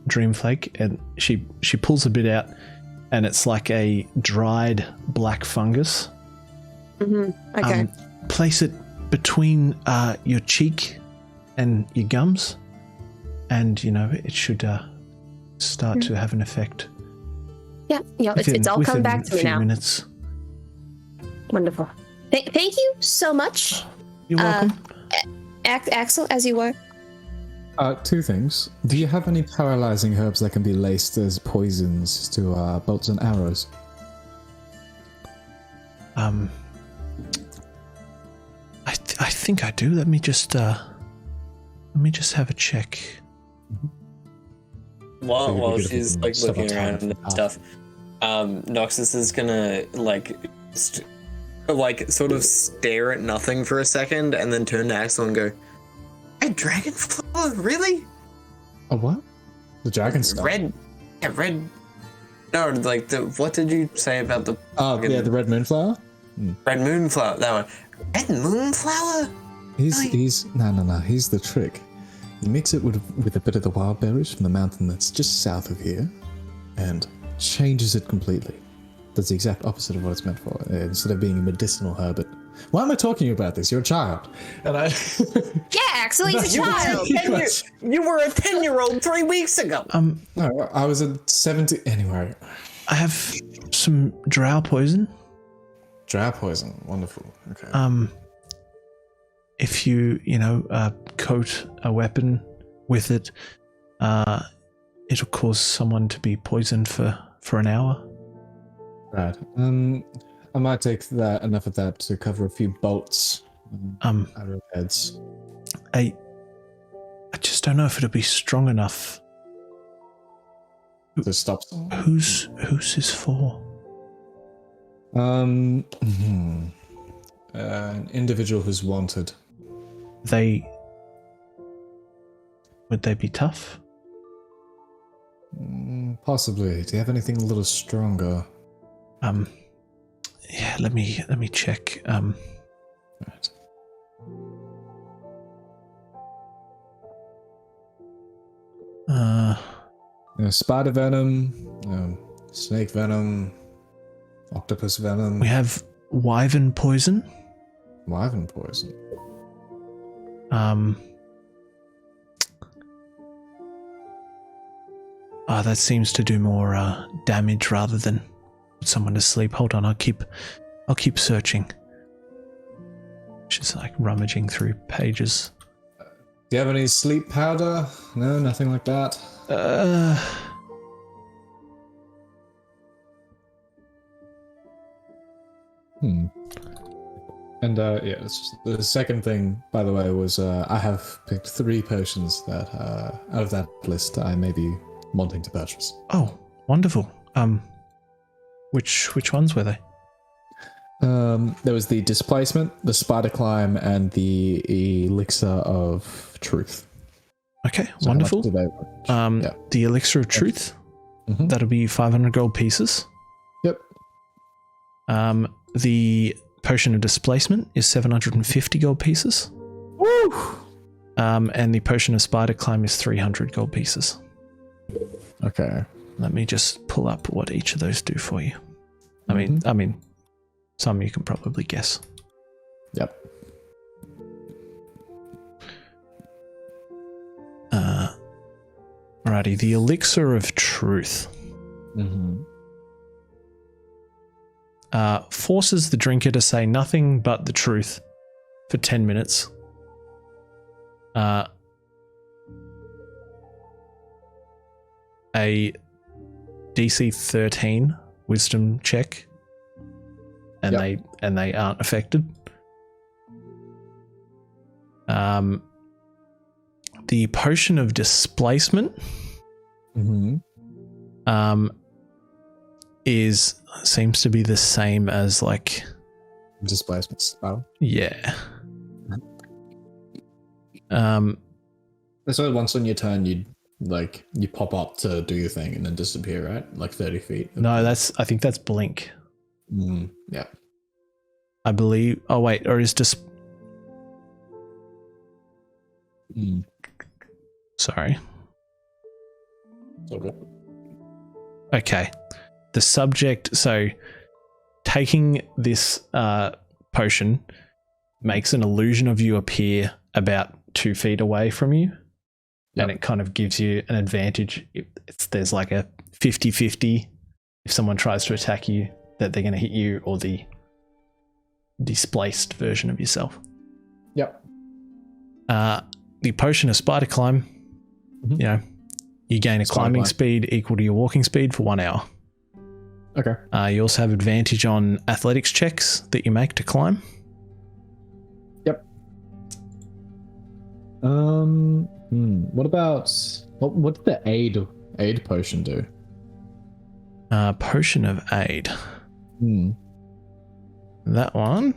Dreamflake, and she pulls a bit out, and it's like a dried black fungus. Okay. Place it between your cheek and your gums, and you know it should start to have an effect. Yeah, it's all come back to me now. Minutes. Wonderful. Thank you so much. You're welcome. Axel, as you were. Two things. Do you have any paralyzing herbs that can be laced as poisons to bolts and arrows? I think I do. Let me just have a check. While she's like looking around and stuff, Noxus is gonna sort of stare at nothing for a second, and then turn to Axel and go, "A dragon flower, really? A what? The dragon stuff? Red. No, like what did you say about the? Oh yeah, the red moonflower. Red moonflower. That one. Red moonflower. He's no. He's the trick. You mix it with a bit of the wild berries from the mountain that's just south of here, and changes it completely. That's the exact opposite of what it's meant for. Instead of being a medicinal herb, why am I talking about this? You're a child, and I. Yeah, Axel, he's a child. You were a 10-year-old 3 weeks ago. No, I was a 70. Anyway, I have some drow poison. Drow poison, wonderful. Okay. If you coat a weapon with it, it'll cause someone to be poisoned for an hour. Right. I might take enough of that to cover a few bolts. Arrowheads. I just don't know if it'll be strong enough. To stop someone? Who's this for? An individual who's wanted. would they be tough? Possibly. Do you have anything a little stronger? Yeah, let me check. Right. Spider venom, snake venom, octopus venom. We have wyvern poison. Wyvern poison. That seems to do more damage rather than put someone to sleep. Hold on, I'll keep searching. She's like rummaging through pages. Do you have any sleep powder? No, nothing like that. And the second thing, by the way, was I have picked 3 potions that out of that list I may be wanting to purchase. Oh, wonderful. Which ones were they? There was the displacement, the spider climb, and the elixir of truth. Okay, So wonderful. how much do they The elixir of truth. Mhm. That'll be 500 gold pieces. Yep. The potion of displacement is 750 gold pieces. Woo! And the potion of spider climb is 300 gold pieces. Okay. Let me just pull up what each of those do for you. I mean, some you can probably guess. Yep. Alrighty, the elixir of truth. Mm-hmm. Forces the drinker to say nothing but the truth for 10 minutes. A DC 13 wisdom check, and they aren't affected. The potion of displacement seems to be the same as like Displacement spell. yeah. So once on your turn, you pop up to do your thing and then disappear, right? Like 30 feet. No, I think that's blink. Yeah. I believe. Oh wait, or is Sorry. Okay. Okay. The subject. So, taking this potion makes an illusion of you appear about 2 feet away from you. And it kind of gives you an advantage. There's like a 50-50 if someone tries to attack you, that they're going to hit you or the displaced version of yourself. Yep. The potion of spider climb, you gain a climbing speed equal to your walking speed for 1 hour. Okay. You also have advantage on athletics checks that you make to climb. Yep. What about what did the aid potion do? Potion of aid. That one.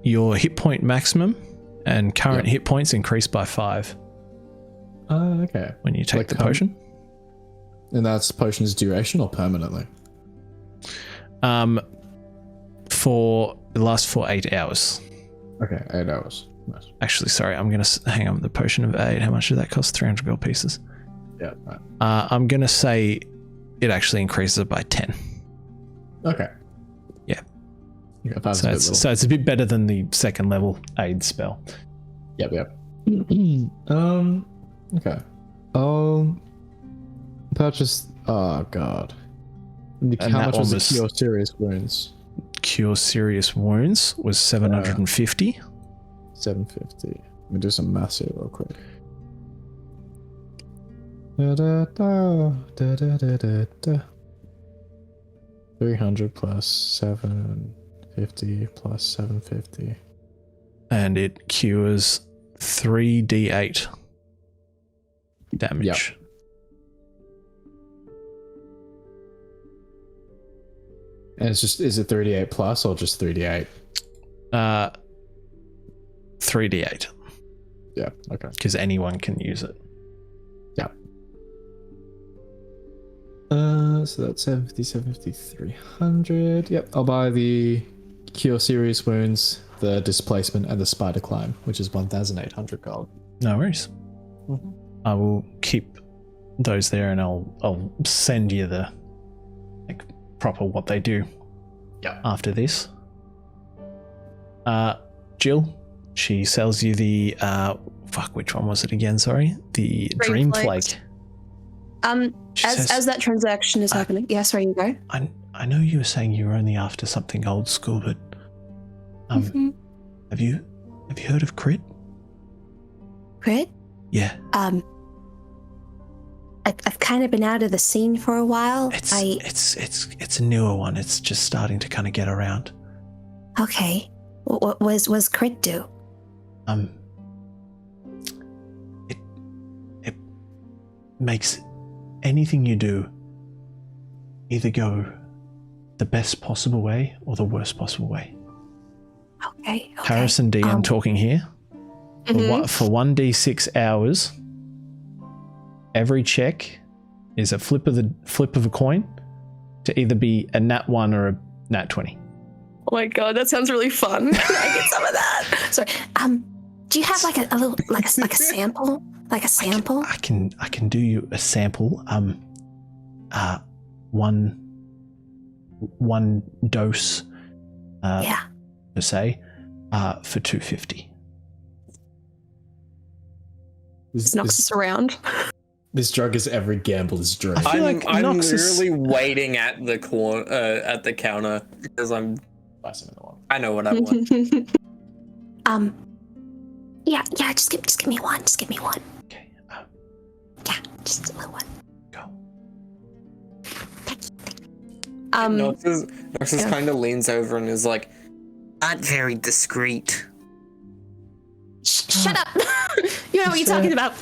Your hit point maximum and current hit points increase by 5. Okay. When you take the potion. And that's potion's duration or permanently? It lasts for 8 hours. Okay, 8 hours. Nice. Actually, sorry, I'm going to hang on. The potion of aid. How much did that cost? 300 gold pieces. Yeah. Right. I'm going to say it actually increases it by 10. Okay. Yeah. So it's a bit better than the second level aid spell. Yep. Okay. Purchase. Oh god. How much was it? Cure serious wounds. Cure serious wounds was 750. 750. Let me do some maths here real quick. 300 plus 750 plus 750. And it cures 3d8 damage. Yep. And is it 38 plus or just 3d8? 3d8, Yeah, okay. because anyone can use it. Yeah. So that's 750, 300. Yep, I'll buy the Cure Serious Wounds, the Displacement, and the Spider Climb, which is 1,800 gold. No worries. I will keep those there, and I'll send you the proper what they do. Yeah. After this. Jill, she sells you the which one was it again? Sorry, the Dream Flake. She says, As that transaction is happening, yeah. Sorry, you go. I know you were saying you were only after something old school, but have you heard of Crit? Crit? Yeah. I've kind of been out of the scene for a while. It's a newer one. It's just starting to kind of get around. Okay. What was Crit do? It makes anything you do either go the best possible way or the worst possible way. Okay. Harrison DM talking here. For 1d6 hours, every check is a flip of a coin to either be a nat 1 or a nat 20. Oh my god, that sounds really fun. Can I get some of that? Sorry. Do you have like a little like a sample? Like a sample? I can do you a sample. One dose. Yeah. Per se, for 250. This knocks us around. This drug is every gambler's dream. I'm literally waiting at the counter because I know what I want. Yeah. Just give me one. Just give me one. Okay. Yeah, just a little one. Go. Noxus kind of leans over and is like, Not very discreet. Shut up! You know what you're talking about.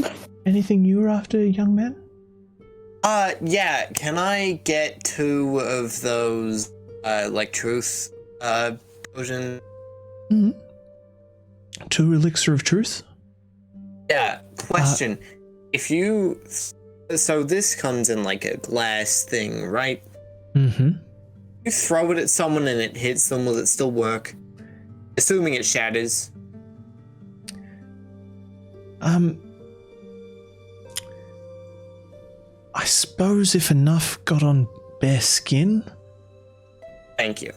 Anything you were after, young man? yeah, can I get 2 of those, truth, potion? Mm-hmm. 2 elixir of truth? Yeah, question. So this comes in like a glass thing, right? Mm-hmm. You throw it at someone and it hits them, will it still work? Assuming it shatters. I suppose if enough got on bare skin, Thank you.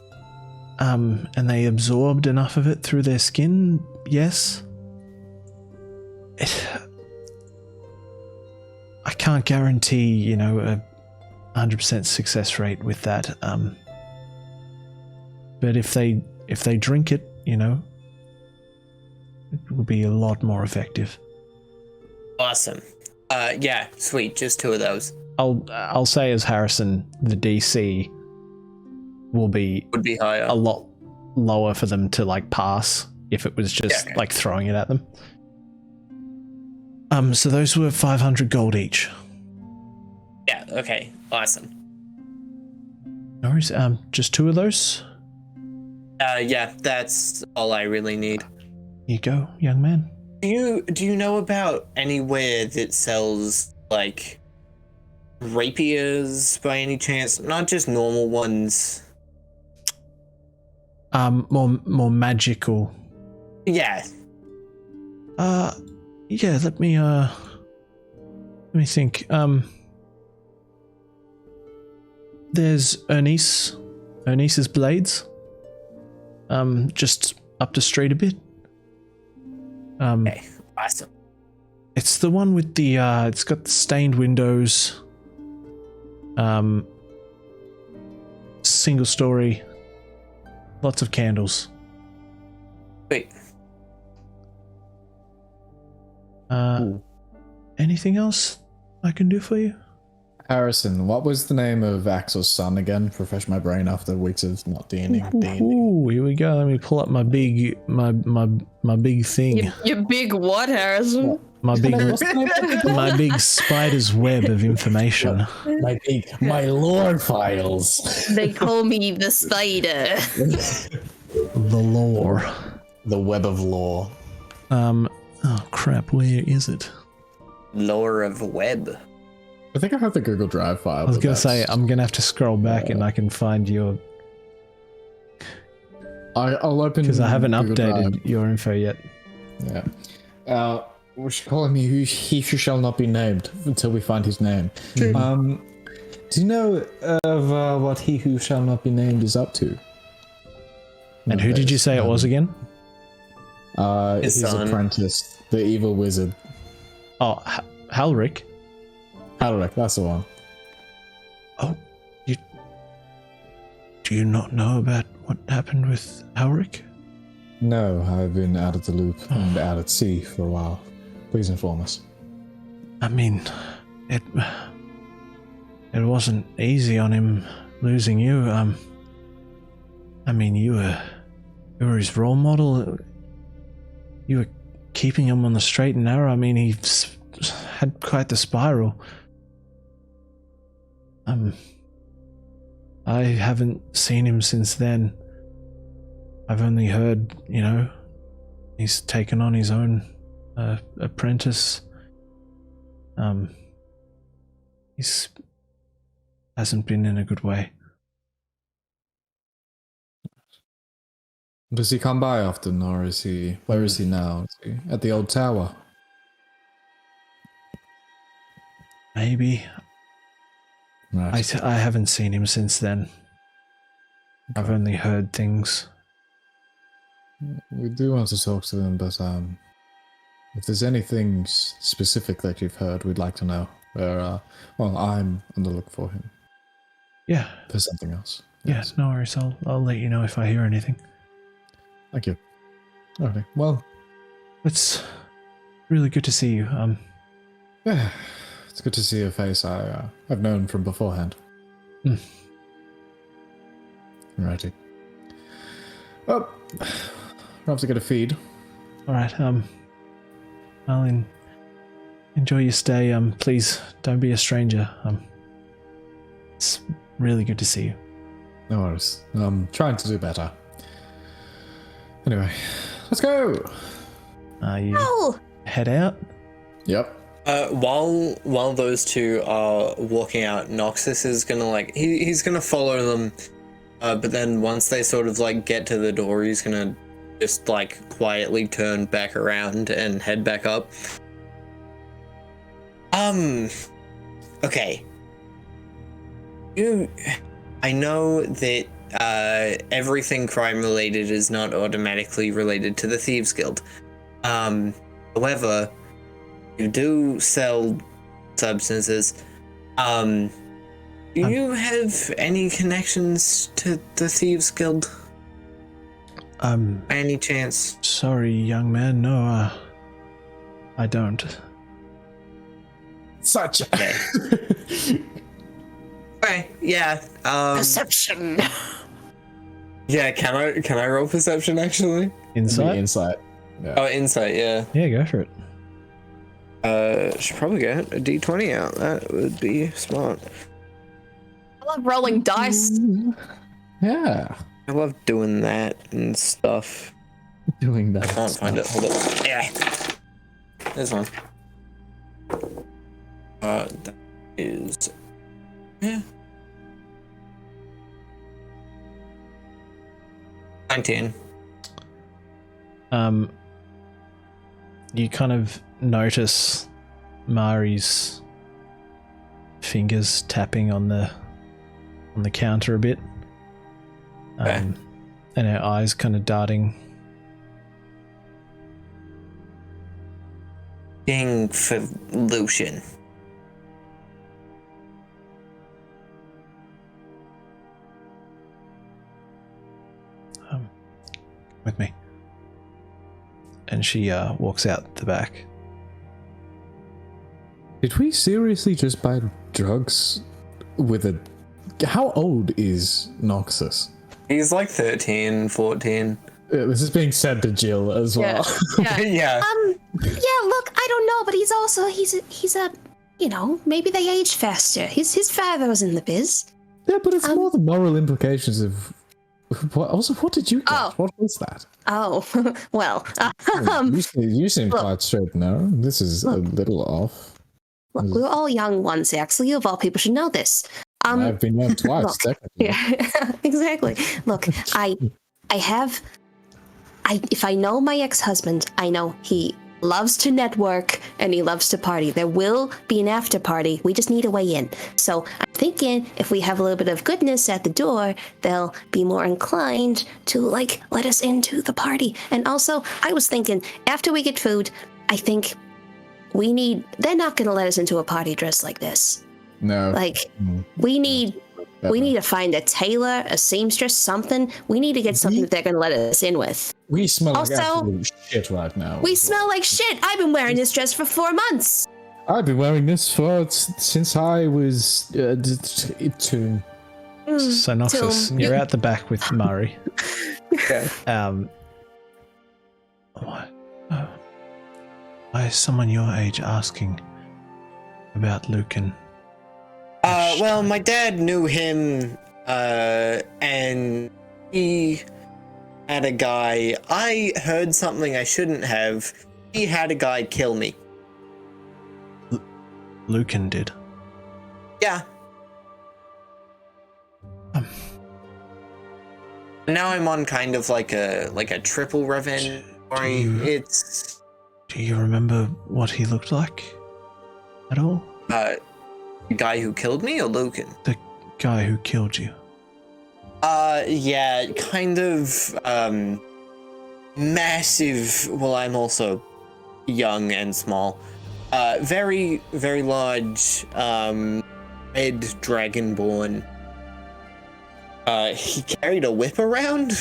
and they absorbed enough of it through their skin, yes. I can't guarantee, a 100% success rate with that. But if they drink it, it will be a lot more effective. Awesome. Yeah, sweet. Just 2 of those. I'll say as Harrison, the DC would be higher. a lot lower for them to pass if it was just throwing it at them. So those were 500 gold each. Yeah. Okay. Awesome. No worries. Just 2 of those. Yeah, that's all I really need. Here you go, young man. Do you know about anywhere that sells rapiers by any chance? Not just normal ones. More magical. Yeah. Yeah. Let me think. There's Ernie's blades. Just up the street a bit. Okay. Awesome. It's the one with the it's got the stained windows. Single story. Lots of candles. Wait. Anything else I can do for you? Harrison, what was the name of Axel's son again? Refresh my brain after weeks of not D&D. Ooh, here we go. Let me pull up my big big thing. Your big what, Harrison? My big spider's web of information. My lore files. They call me the spider. The lore. The web of lore. Oh crap, where is it? Lore of web. I think I have the Google Drive file. I was gonna say I'm gonna have to scroll back and I can find your, I'll open because I haven't Google updated Drive. your info yet. Yeah. We should call him he who shall not be named until we find his name. Do you know of what he who shall not be named is up to? And who did you say it was again? His apprentice, the evil wizard. Oh, Halric. Alric, that's the one. Oh, do you not know about what happened with Halric? No, I've been out of the loop and out at sea for a while. Please inform us. I mean, it wasn't easy on him losing you. I mean, you were his role model. You were keeping him on the straight and narrow. I mean, he had quite the spiral. I haven't seen him since then. I've only heard, he's taken on his own apprentice. He's hasn't been in a good way. Does he come by often, or is he? Where is he now? Is he at the old tower? Maybe. Right. I haven't seen him since then. I've only heard things. We do want to talk to them, but if there's anything specific that you've heard, we'd like to know. I'm on the look for him. Yeah. For something else. Yeah, Yes. no worries. I'll let you know if I hear anything. Thank you. Okay. Well, It's really good to see you. yeah, it's good to see your face. I've known from beforehand. Righty. Well, I'll have to get a feed. All right. I'll enjoy your stay. Please don't be a stranger. It's really good to see you. No worries. I'm trying to do better. Anyway, let's go. You Oh, head out. Yep. While those two are walking out, Noxus is gonna he's gonna follow them, but then once they sort of get to the door, he's gonna just quietly turn back around and head back up. Okay. I know that everything crime related is not automatically related to the Thieves Guild. However, you do sell substances. Do you have any connections to the Thieves Guild? By any chance? Sorry, young man. No, I don't. Such. Okay. Okay, yeah. perception. Yeah, can I roll perception actually? Insight. Insight. Yeah. Oh, insight, yeah. Yeah, go for it. Should probably get a D20 out. That would be smart. I love rolling dice. Yeah. I love doing that and stuff. Doing that. I can't find it. Hold up. Yeah. There's one. That is. Yeah. 19. You kind of notice Mari's fingers tapping on the counter a bit, Okay. and her eyes kind of darting. King for Lucian. With me. And she walks out the back. Did we seriously just buy drugs with a... How old is Noxus? He's like 13, 14. This is being said to Jill as well. Yeah. Yeah. Yeah, look, I don't know, but he's a you know, maybe they age faster. His father was in the biz. Yeah, but it's more the moral implications of... What did you get? Oh. What was that? Oh, well, You seem look. quite straight now. This is a little off. look, we were all young once, actually. Of all people should know this. I've been young twice, look, technically. yeah, exactly. Look, if I know my ex-husband, I know he loves to network and he loves to party. There will be an after party. We just need a way in. So I'm thinking if we have a little bit of goodness at the door, they'll be more inclined to like let us into the party. And also, I was thinking after we get food, I think they're not going to let us into a party dressed like this. No. Like we need to find a tailor, a seamstress, something. We need to get something that they're going to let us in with. We smell like Also, absolute shit right now. We smell like shit. I've been wearing this dress for 4 months. I've been wearing this since I was 2. So Noxus, you're out the back with Murray. Okay. Why is someone your age asking about Lucan? Well, my dad knew him, and he had a guy. I heard something I shouldn't have. He had a guy kill me. Lucan did. Yeah. Now I'm on kind of like a triple revenge story. Do you remember what he looked like at all? The guy who killed me or Lucan? The guy who killed you. Yeah, kind of, massive. Well, I'm also young and small. Very, very large, red dragonborn. He carried a whip around,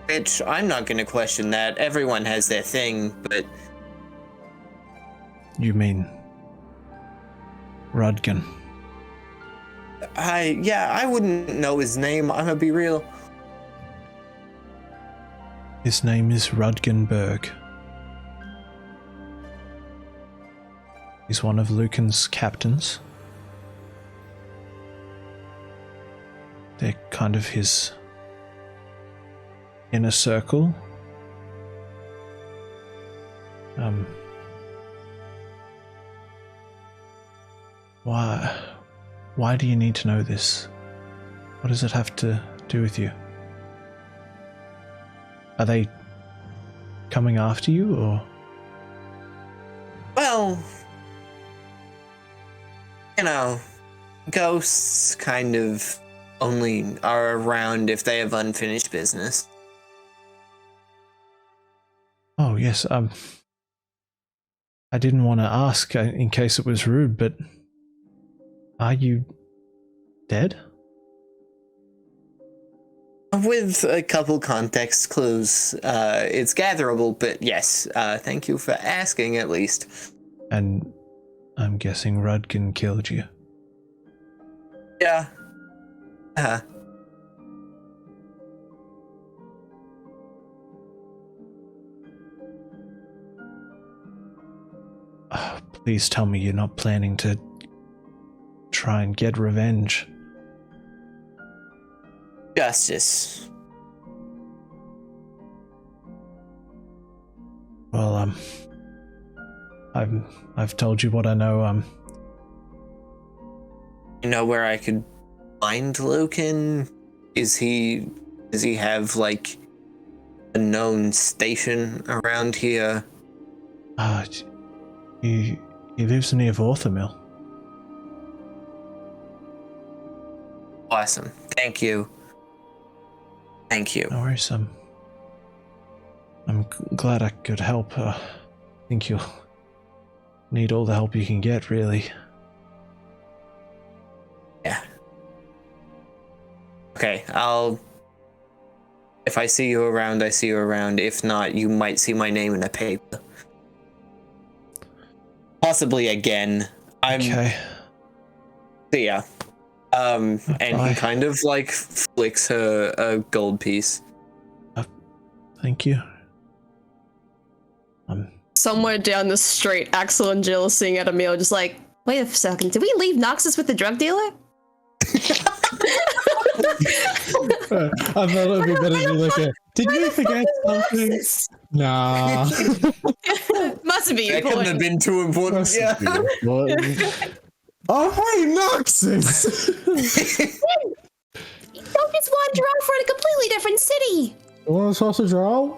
which I'm not gonna question that. Everyone has their thing, but... You mean Rudgan? I wouldn't know his name, I'm gonna be real. His name is Rudgan Berg. He's one of Lucan's captains. They're kind of his inner circle. Why do you need to know this? What does it have to do with you? Are they coming after you, or? Well, you know, ghosts kind of only are around if they have unfinished business. Oh, yes, I didn't want to ask in case it was rude, but are you dead? With a couple context clues, it's gatherable, but yes, thank you for asking at least. And I'm guessing Rudgan killed you. Yeah. Oh, please tell me you're not planning to try and get revenge. Justice. Well, I've told you what I know. You know where I could find Lucan? Does he have like a known station around here? He lives near Vorthamil. Awesome. Thank you. Thank you. No worries. I'm glad I could help. I think you'll need all the help you can get, really. Yeah. Okay, if I see you around, I see you around. If not, you might see my name in a paper. Possibly again. Okay. So yeah. And Bye. he kind of like flicks her a gold piece. Thank you. Somewhere down the street, Axel and Jill are sitting at a meal, just like, wait a second, did we leave Noxus with the drug dealer? I thought it would be better to look at. Did you forget something? Nah. Mustn't be That couldn't have important. been too important. Yeah. Oh, hey, Noxus! Don't just wander off for a completely different city. You want a sausage roll?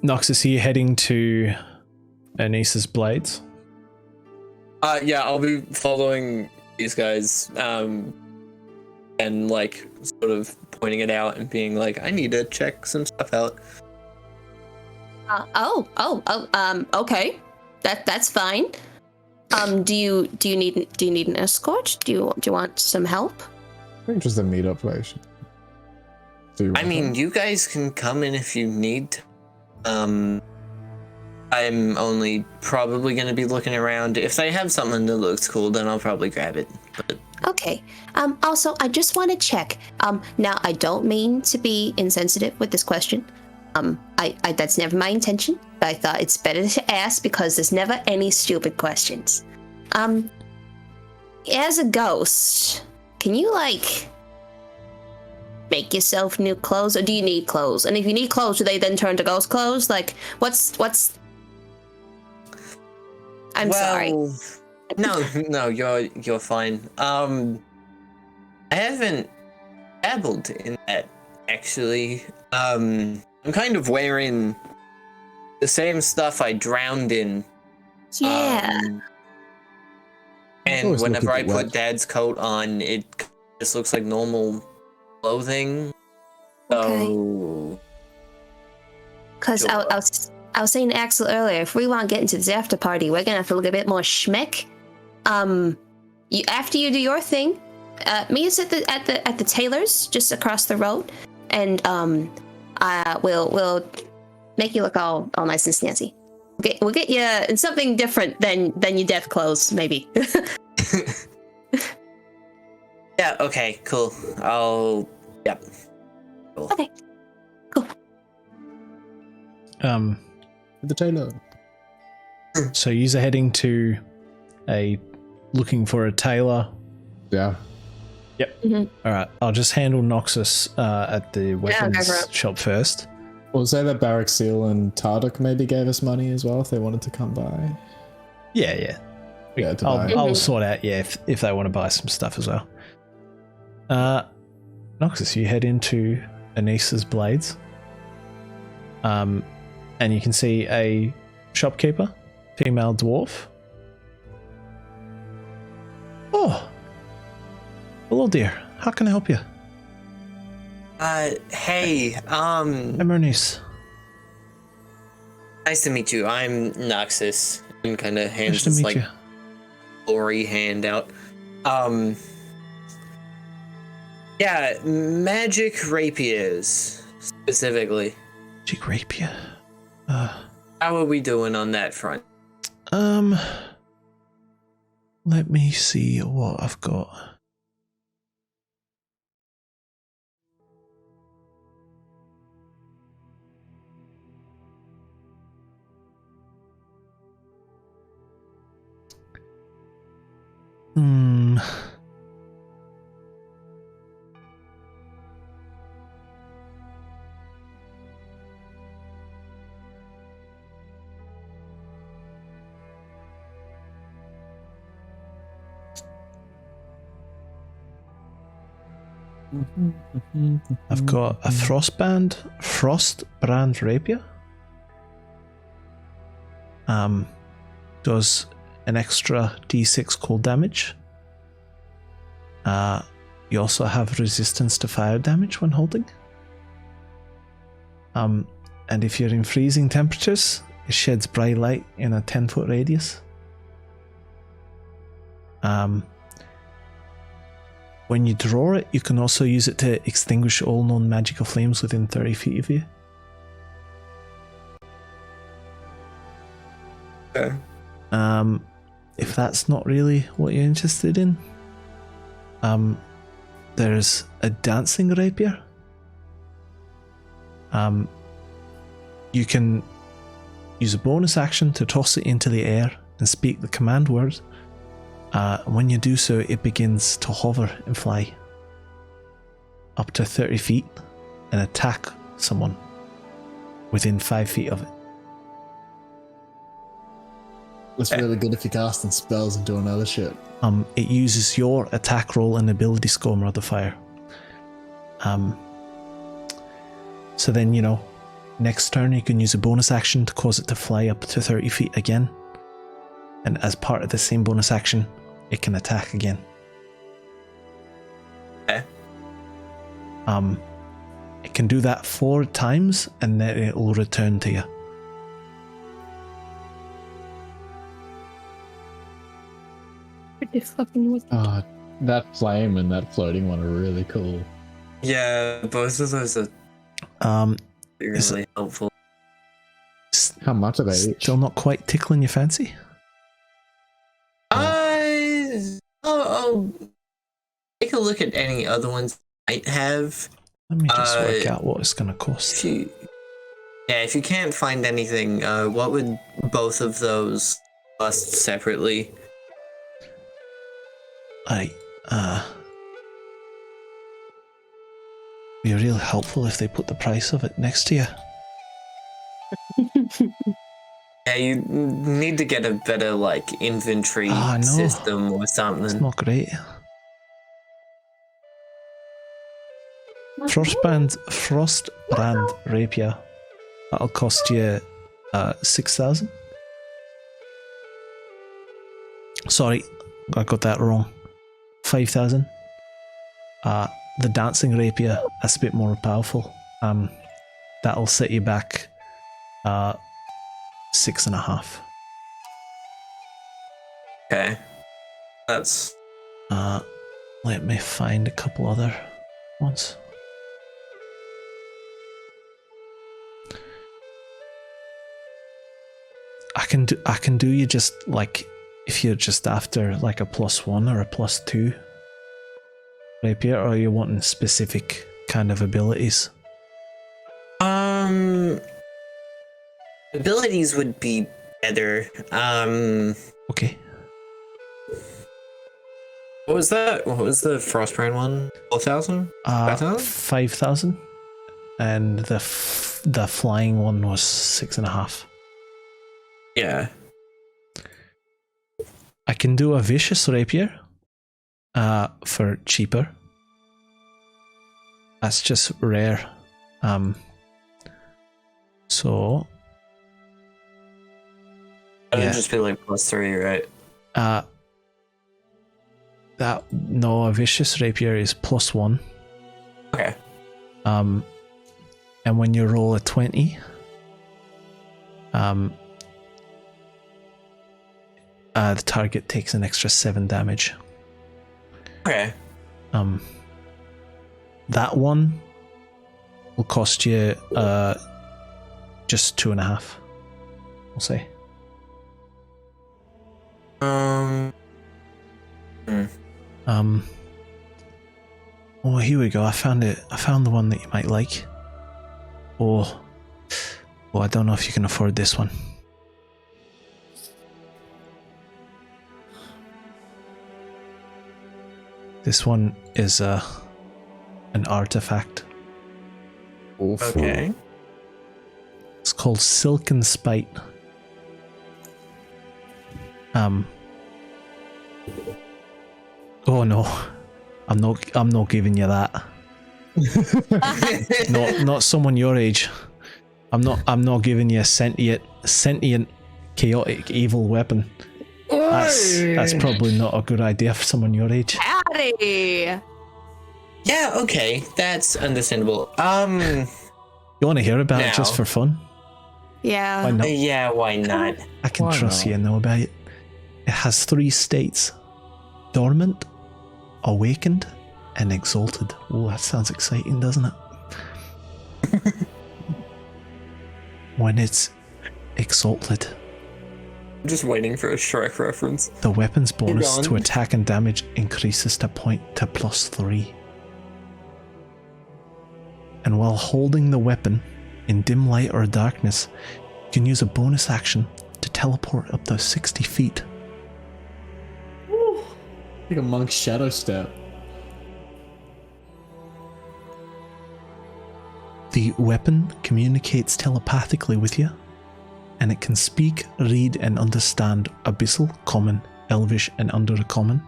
Noxus, are you heading to Anisa's Blades? Yeah, I'll be following these guys, and like sort of pointing it out and being like, I need to check some stuff out. Okay. That's fine. Do you need an escort? Do you want some help? I think just a meetup place. I mean, you guys can come in if you need to. I'm only probably going to be looking around. If they have something that looks cool, then I'll probably grab it. But Okay. Also, I just want to check. Now, I don't mean to be insensitive with this question. I that's never my intention. But I thought it's better to ask because there's never any stupid questions. As a ghost, can you like make yourself new clothes, or do you need clothes? And if you need clothes, do they then turn to ghost clothes? Like, what's? I'm sorry. No, you're fine. I haven't dabbled in that actually. I'm kind of wearing the same stuff I drowned in. Yeah. And always whenever I looking put wet. Dad's coat on, it just looks like normal clothing. So Because Sure. I was saying to Axel earlier, if we want to get into this after party, we're gonna have to look a bit more schmick. After you do your thing, meet us at the tailor's just across the road, and we'll make you look all nice and snazzy. We'll get you in something different than your death clothes, maybe. yeah, okay, cool. Yep. Cool. Okay, cool. The tailor. So you're heading to looking for a tailor. Yeah. All right, I'll just handle Noxus at the weapons go for it. shop first. We'll say that Barrack Seal and Tarduk maybe gave us money as well if they wanted to come by. Yeah. Yeah, to buy. I'll sort out, if they want to buy some stuff as well. Noxus, you head into Anisa's Blades. And you can see a shopkeeper, female dwarf. Oh, hello dear. How can I help you? Hey, I'm Ernest. nice to meet you. I'm Noxus. And kind of hands Nice to this meet like you. glory hand out. Yeah, magic rapiers specifically. Magic rapier. How are we doing on that front? Let me see what I've got. I've got a frostbrand rapier. Does an extra d6 cold damage. You also have resistance to fire damage when holding. And if you're in freezing temperatures, it sheds bright light in a 10-foot radius. When you draw it, you can also use it to extinguish all known magical flames within 30 feet of you. Okay. If if that's not really what you're interested in, there's a dancing rapier. You can use a bonus action to toss it into the air and speak the command word. When you do so, it begins to hover and fly up to 30 feet and attack someone within 5 feet of it. It's really good if you're casting spells and doing other shit. It uses your attack roll and ability score modifier. So then, next turn you can use a bonus action to cause it to fly up to 30 feet again. And as part of the same bonus action, it can attack again. Okay. It can do that 4 times and then it will return to you. Pretty fucking wicked. That flame and that floating one are really cool. Yeah, both of those are really helpful. How much are they each? Still not quite tickling your fancy? I'll take a look at any other ones I might have. Let me just work out what it's going to cost. If you can't find anything, what would both of those cost separately? Be real helpful if they put the price of it next to you. Yeah, you need to get a better inventory system or something. It's not great. Frostbrand rapier. That'll cost you 6,000. Sorry, I got that wrong. 5,000. The dancing rapier, that's a bit more powerful. That'll set you back 6.5. Okay. That's... Let me find a couple other ones. I can do you just if you're just after a +1 or a +2 rapier, or are you wanting specific kind of abilities? Abilities would be better. Okay. What was that? What was the Frostbrand one? 4,000? 5,000. And the flying one was 6.5. Yeah. I can do a vicious rapier for cheaper. That's just rare. So It would just be +3, right? No, a vicious rapier is +1. Okay. And when you roll a 20, the target takes an extra 7 damage. Okay. That one will cost you just 2.5. We'll say. Oh, here we go. I found it. I found the one that you might like. Oh, I don't know if you can afford this one. This one is an artifact. Awful. Okay. It's called Silken Spite. Oh no, I'm not giving you that. not someone your age. I'm not giving you a sentient, chaotic, evil weapon. That's probably not a good idea for someone your age. Howdy! Yeah, okay. That's understandable. You want to hear about it just for fun? Yeah. Why not? Yeah, why not? I can trust you to know about it. It has 3 states: dormant, awakened, and exalted. Oh, that sounds exciting, doesn't it? When it's exalted, just waiting for a Shrek reference. The weapon's bonus to going. attack and damage increases to +3. And while holding the weapon in dim light or darkness, you can use a bonus action to teleport up to 60 feet. Like a monk's shadow step. The weapon communicates telepathically with you, and it can speak, read, and understand Abyssal, Common, Elvish, and Undercommon.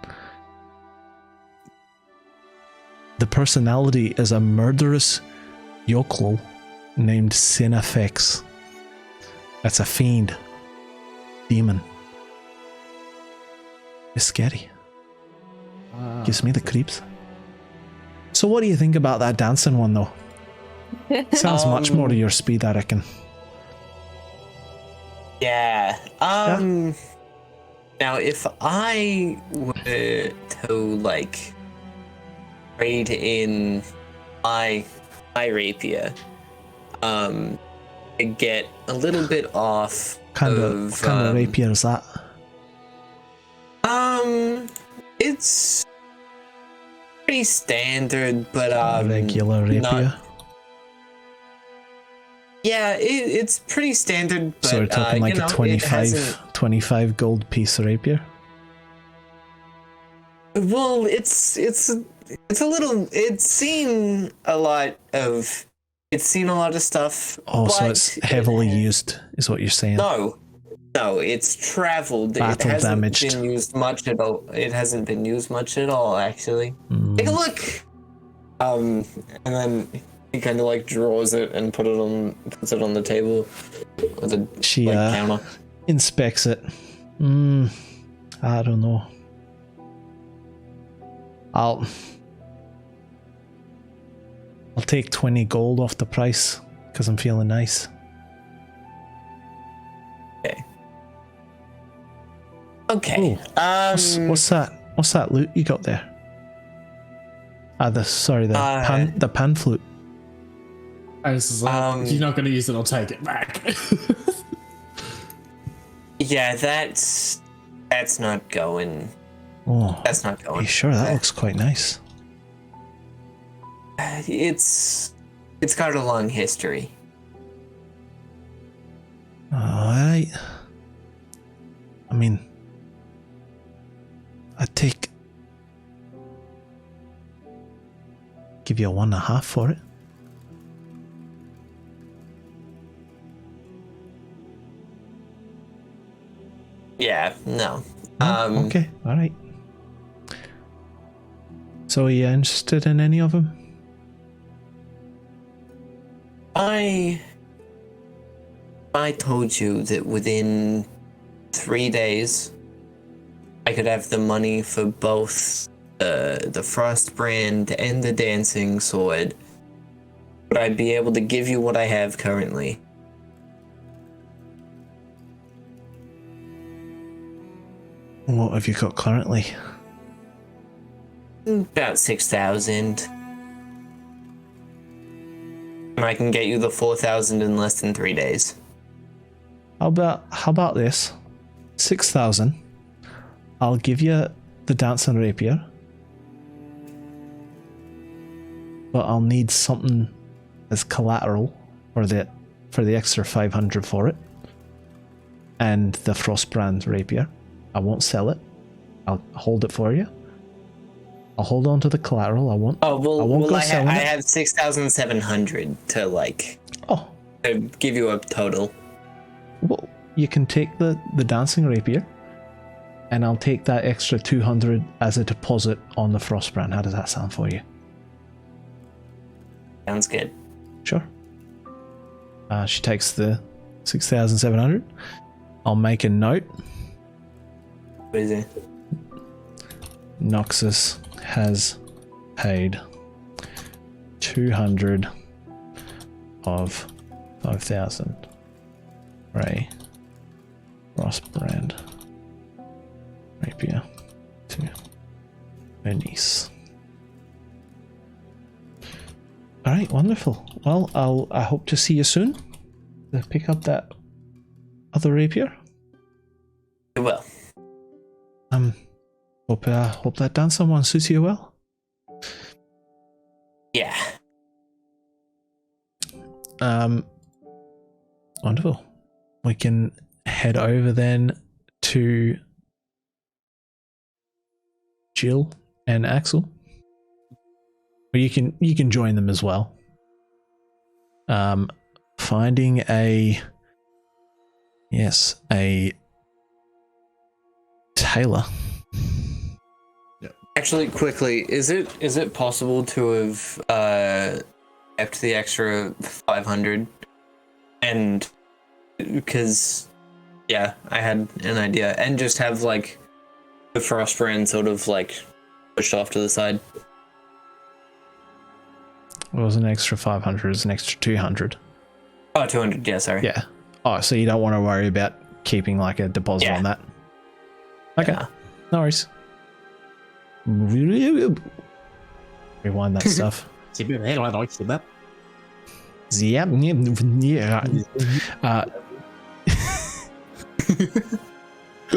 The personality is a murderous yokel named Sinafex. That's a fiend. Demon. It's scary. Gives me the creeps. So what do you think about that dancing one, though? Sounds much more to your speed, I reckon. Yeah. Now, if I were to like trade in my rapier, to get a little bit off What kind of rapier is that? It's pretty standard, but Regular rapier. Yeah, it's pretty standard, but So we're talking like a 25 gold piece rapier? Well, it's a little. It's seen a lot of stuff. Oh, so but it's heavily used, is what you're saying? No, it's traveled. Battle it hasn't damaged. been used much at all. It hasn't been used much at all, actually. Take a look. And then he kind of like draws it and puts it on the table with a She counter. inspects it. I don't know. I'll take 20 gold off the price because I'm feeling nice. Okay. What's that loot you got there? The pan flute. I was like, if you're not going to use it, I'll take it back. Yeah, that's not going. Oh, That's not going. are you sure that looks quite nice? It's got a long history. Alright. I mean, I'd give you a 1.5 for it. Yeah, no. Okay, alright. So are you interested in any of them? I told you that within 3 days I could have the money for both the Frost brand and the dancing sword, but I'd be able to give you what I have currently. What have you got currently? About 6,000. And I can get you the 4,000 in less than 3 days. How about this? 6,000. I'll give you the dancing rapier, but I'll need something as collateral for the extra 500 for it, and the Frostbrand rapier. I won't sell it. I'll hold it for you. I'll hold on to the collateral. I won't go selling I it. have 6,700 to to give you a total. Well, you can take the dancing rapier, and I'll take that extra 200 as a deposit on the Frostbrand. How does that sound for you? Sounds good. Sure. She takes the 6,700. I'll make a note. What is it? Noxus has paid 200 of 5,000 Ray Frostbrand rapier to her niece. Alright, wonderful. Well, I hope to see you soon to pick up that other rapier. It will. Hope that done someone suits you well. Yeah. Wonderful. We can head over then to Jill and Axel. Or you can join them as well. Finding a tailor. Actually, quickly, is it possible to have kept the extra 500? And because I had an idea, and just have like the frost brand sort of like pushed off to the side. It was an extra 500, it was an extra 200. Oh, 200, yeah, sorry. Yeah. Oh, so you don't want to worry about keeping like a deposit on that? Okay. Yeah. No worries. Rewind that stuff. Yeah.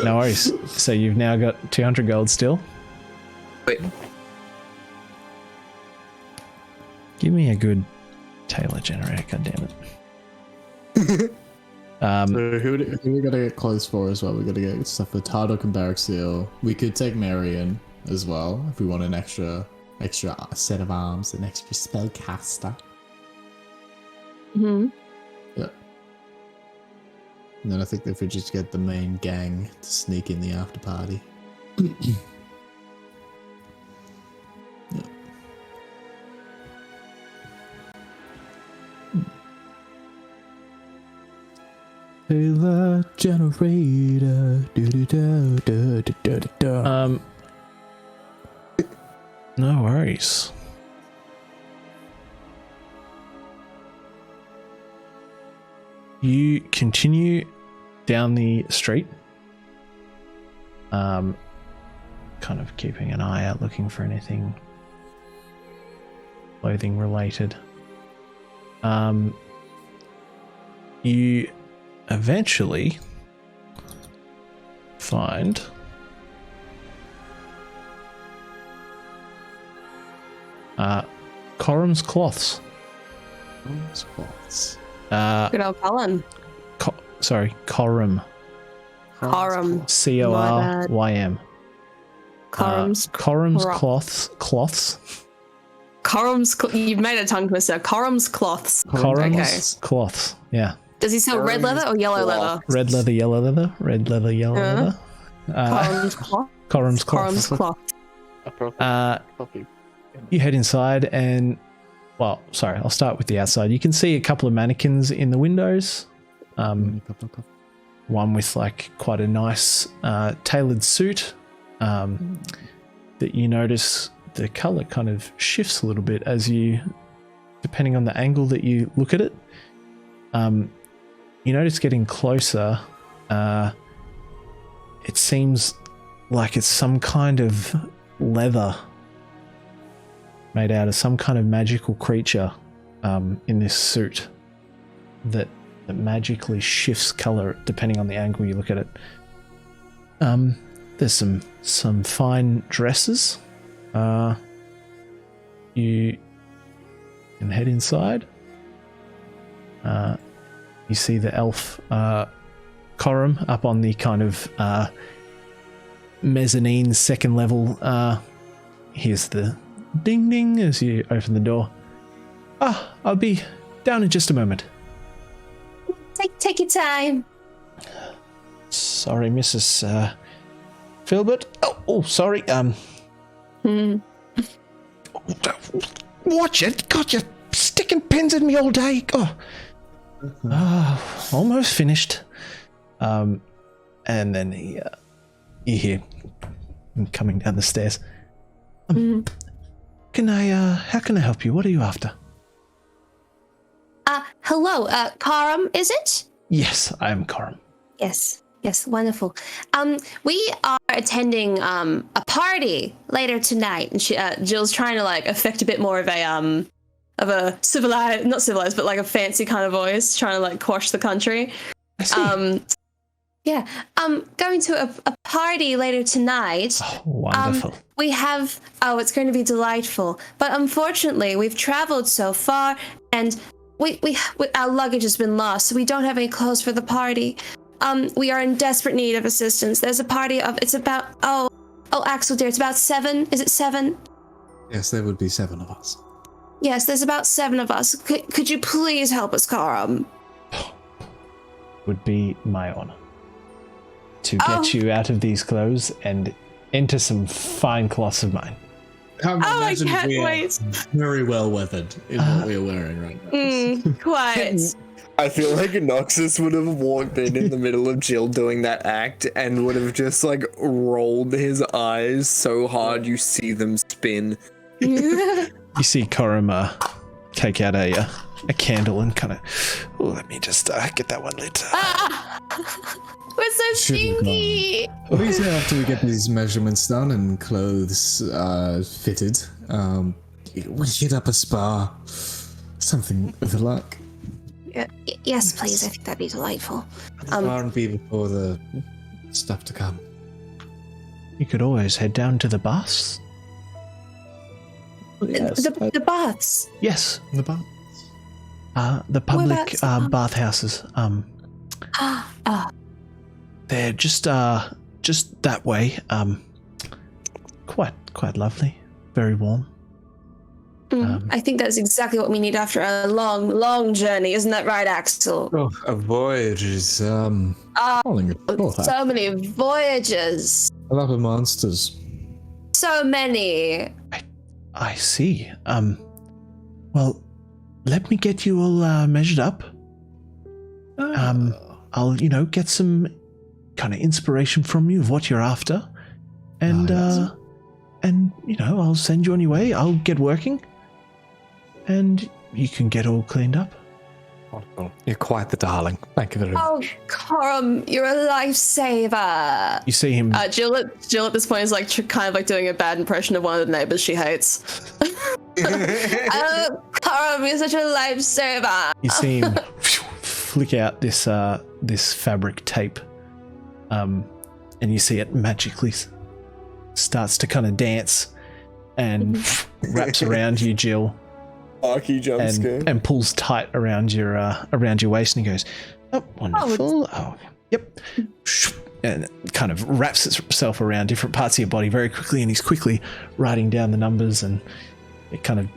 No worries. So you've now got 200 gold still. Wait. Give me a good tailor generator, goddammit. So who we gotta get clothes for as well? We gotta get stuff for Tardok and Barrack Seal. We could take Marion as well if we want an extra set of arms, an extra spellcaster. Mm-hmm. Yeah. And then I think if we just get the main gang to sneak in the after party. Yeah. Tailor generator. No worries. You continue down the street, kind of keeping an eye out, looking for anything clothing related. You eventually find Coram's cloths. Good old Colin. Coram. Coram. Corym. Coram's cloths. You've made a tongue twister. Coram's cloths. Coram's cloths. Yeah. Does he sell red leather or yellow leather? Red leather, yellow leather. Red leather, yellow leather. Coram's cloth. Coram's Coram's cloth. cloth. You head inside and, well, sorry, I'll start with the outside. You can see a couple of mannequins in the windows. One with like quite a nice tailored suit that you notice the color kind of shifts a little bit as you, depending on the angle that you look at it. You notice getting closer, it seems like it's some kind of leather made out of some kind of magical creature in this suit that magically shifts color depending on the angle you look at it. There's some fine dresses. You can head inside. You see the elf Coram up on the kind of mezzanine second level. Here's the ding ding as you open the door. I'll be down in just a moment. Take your time. Sorry, Mrs. Filbert. Oh, sorry. Watch it. God, you're sticking pins in me all day. Almost finished. And then you hear him coming down the stairs. How can I help you? What are you after? Hello, Coram, is it? Yes, I am Coram. Yes, wonderful. We are attending a party later tonight, and Jill's trying to like affect a bit more of a not civilized, but like a fancy kind of voice, trying to like quash the country. I see. Yeah, going to a party later tonight. Oh, wonderful. It's going to be delightful. But unfortunately, we've traveled so far, and we our luggage has been lost, so we don't have any clothes for the party. We are in desperate need of assistance. There's a party of, it's about, Axel dear, it's about 7. Is it 7? Yes, there would be 7 of us. Yes, there's about 7 of us. Could you please help us, Karam? Would be my honor to get you out of these clothes and into some fine cloths of mine. I can't wait. Very well weathered in what we are wearing right now. Quite. I feel like Noxus would have walked in the middle of Jill doing that act and would have just like rolled his eyes so hard you see them spin. You see Corum take out a candle and kind of, let me just get that one lit. We're so stinky. What do you say after we get these measurements done and clothes fitted? We hit up a spa. Something with the luck. Yes, please. I think that'd be delightful. R&B before the stuff to come. You could always head down to the baths. Yes, The baths. Yes, the bar. the public Whereabouts? bathhouses. They're just that way. Quite lovely. Very warm. I think that's exactly what we need after a long, long journey. Isn't that right, Axel? Oh, a voyage is calling it forth. So many voyages. A lot of monsters. So many. I see. Well, let me get you all measured up. I'll, get some kind of inspiration from you of what you're after. And, I'll send you on your way. I'll get working. And you can get all cleaned up. Wonderful. You're quite the darling. Thank you very much. Oh, Corum, you're a lifesaver. You see him. Jill at this point is like kind of like doing a bad impression of one of the neighbors she hates. Oh, Corum, you're such a lifesaver. You see him flick out this fabric tape, and you see it magically starts to kind of dance and wraps around you, Jill. Arky jump scare. And pulls tight around your waist, and he goes, "Oh, wonderful! Oh, yep." And it kind of wraps itself around different parts of your body very quickly, and he's quickly writing down the numbers, and it kind of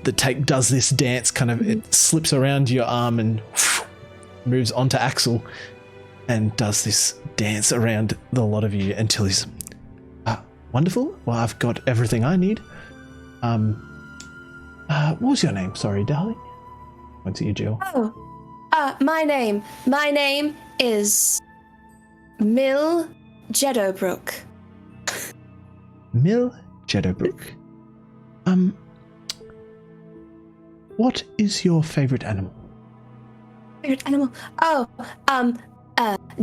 the tape does this dance, kind of it slips around your arm and moves onto Axel, and does this dance around the lot of you until he's wonderful. Well, I've got everything I need. What was your name? Sorry, darling. Went to you, Jill. My name is Mill Jedobrook. Mill Jedobrook. What is your favorite animal? Favorite animal?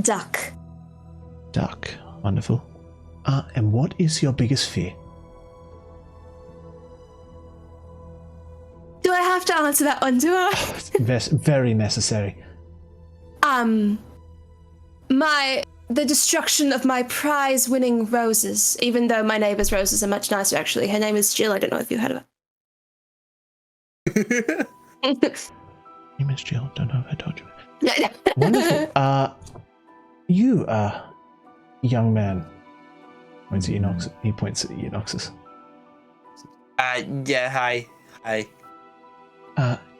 Duck. Duck. Wonderful. And what is your biggest fear? Do I have to answer that one, do I? Very necessary. The destruction of my prize-winning roses, even though my neighbor's roses are much nicer, actually. Her name is Jill. I don't know if you heard of her. Name is Jill. Don't know if I told you. Wonderful. You, young man. Points at you, Noxus. He points at you, Noxus. Yeah, hi.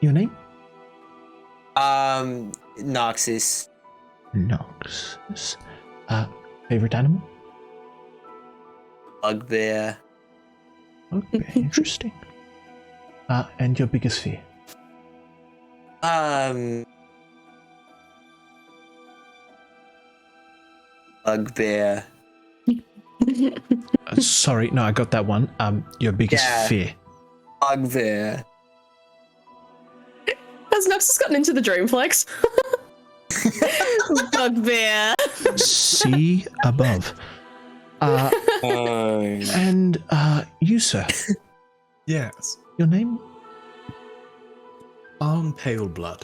Your name? Noxus. Noxus. Favorite animal? Bugbear. Okay, interesting. And your biggest fear? Bugbear. Sorry, no, I got that one. Your biggest fear? Bugbear. Has Noxus gotten into the Dreamflex? Bugbear. See above. And you, sir. Yes. Your name? Pale Blood.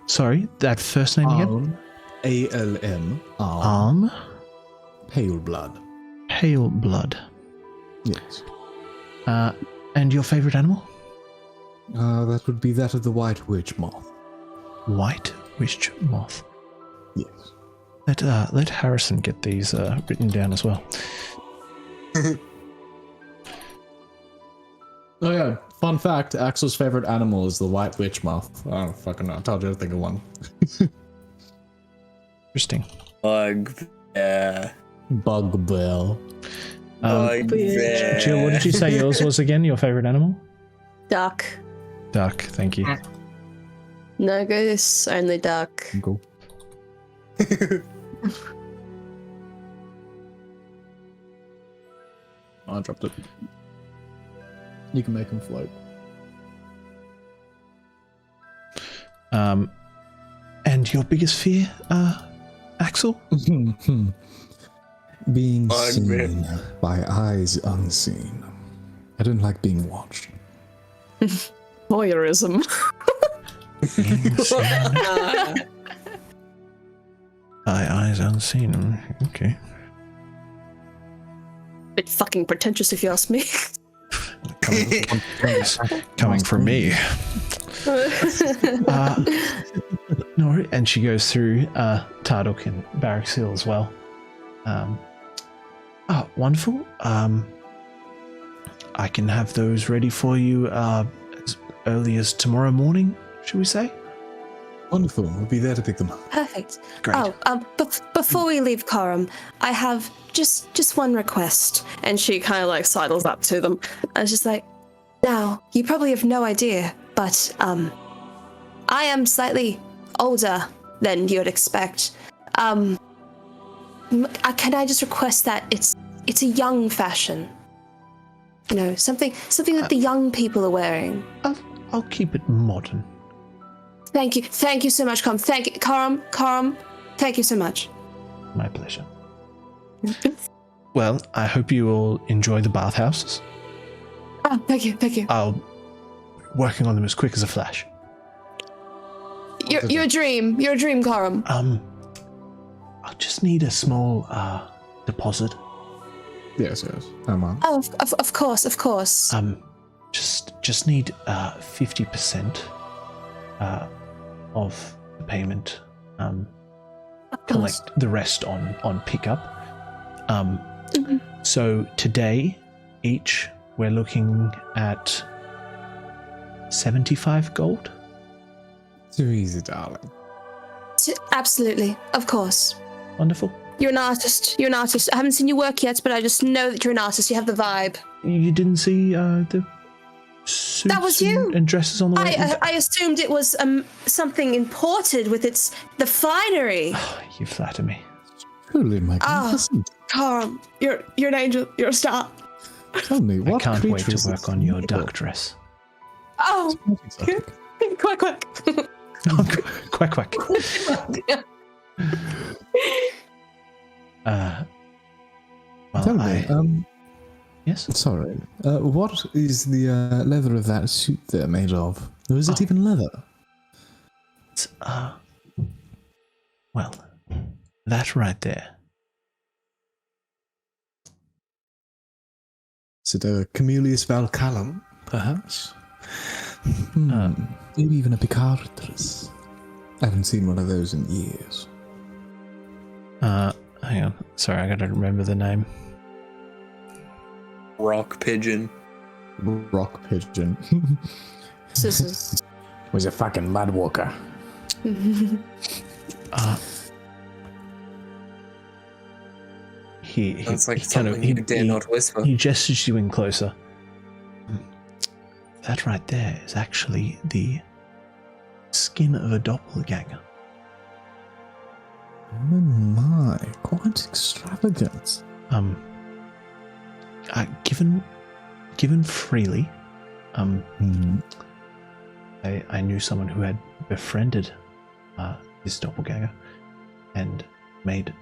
Sorry, that first name again? ALM. Arm. Pale blood. Pale blood. Yes. And your favorite animal? That would be that of the white witch moth. White witch moth. Yes. Let Harrison get these written down as well. Oh yeah, fun fact, Axel's favorite animal is the white witch moth. I don't fucking know. I told you to think of one. Interesting. Bugbear. Bugbear. Bugbear. Jill, what did you say yours was again? Your favorite animal? Duck. Duck. Thank you. No goose, only duck. Cool. I dropped it. You can make him float. And your biggest fear, Axel? Being Bugbear. seen by eyes unseen. I don't like being watched. Voyeurism. By eyes unseen. Okay. Bit fucking pretentious if you ask me. Coming from me. No, and she goes through Tarduk and Barracks Hill as well. Wonderful. I can have those ready for you as early as tomorrow morning, should we say? Wonderful. We'll be there to pick them up. Perfect. Great. Before we leave Coram, I have just one request. And she kind of like sidles up to them. I was just like, now, you probably have no idea, but I am slightly older than you'd expect. Can I just request that it's a young fashion? You know, something that the young people are wearing. I'll keep it modern. Thank you so much, Coram. Thank you, Coram. Thank you so much. My pleasure. Well, I hope you all enjoy the bathhouses. Oh, thank you. I'll working on them as quick as a flash. You're a dream, Coram. I'll just need a small deposit. Yes. Am I? Oh, of course. Just need 50% of the payment. Collect the rest on pickup. So today, each we're looking at 75 gold. Too easy, darling. Absolutely, of course. Wonderful. You're an artist. I haven't seen you work yet, but I just know that you're an artist. You have the vibe. You didn't see the suits That was you. and dresses on the way? I assumed it was something imported with the finery. You flatter me. Truly magnificent. Coram, you're an angel. You're a star. Tell me, I what can't wait creature to is work this? on your duck dress. Oh, Exotic. quack. Quack, quack. Well, Tell me, yes? sorry, what is the leather of that suit there made of? Or is it even leather? It's, well, that right there. Is it a Camellius Valcallum, perhaps? Maybe even a Picardress. I haven't seen one of those in years. Hang on. Sorry, I gotta remember the name. Rock pigeon. Rock pigeon. Scissors. Was a fucking mudwalker. That's like something you dare not whisper. He gestures you in closer. That right there is actually the skin of a doppelganger. Oh my, quite extravagant. Given freely, I knew someone who had befriended this doppelganger and made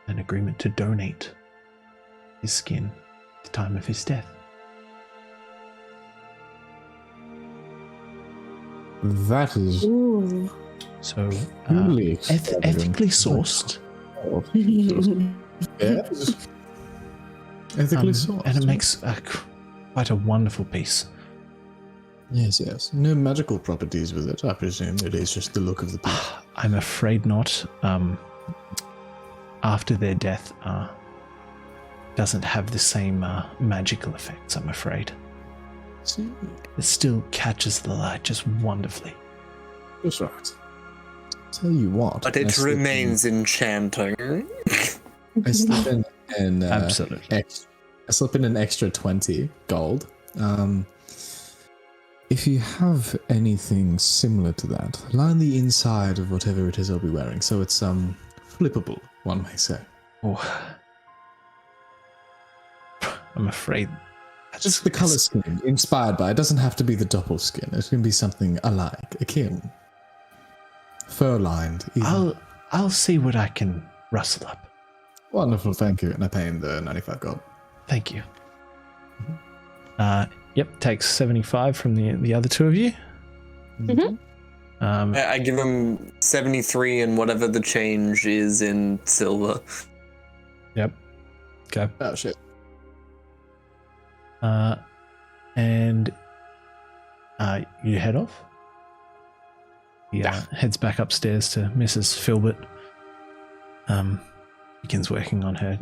an agreement to donate his skin at the time of his death. That is Ooh. So, Really ethically sourced. Yeah. Ethically sourced. And it makes quite a wonderful piece. Yes. No magical properties with it, I presume. It is just the look of the piece. I'm afraid not. After their death, doesn't have the same magical effects, I'm afraid. See, It still catches the light just wonderfully. that's right. Tell you what. But it remains enchanting. I slip in Absolutely. I slip in an extra 20 gold. If you have anything similar to that, line the inside of whatever it is I'll be wearing, so it's flippable, one may say. Oh. I'm afraid Just the color scheme, inspired by. It doesn't have to be the doppel skin. It can be something alike, akin, fur-lined. Even. I'll see what I can rustle up. Wonderful, thank you. And I pay him the 95 gold. Thank you. Yep, takes 75 from the other two of you. I give him 73 and whatever the change is in silver. Yep. Okay. Oh shit. And you head off. He heads back upstairs to Mrs. Filbert. Begins working on her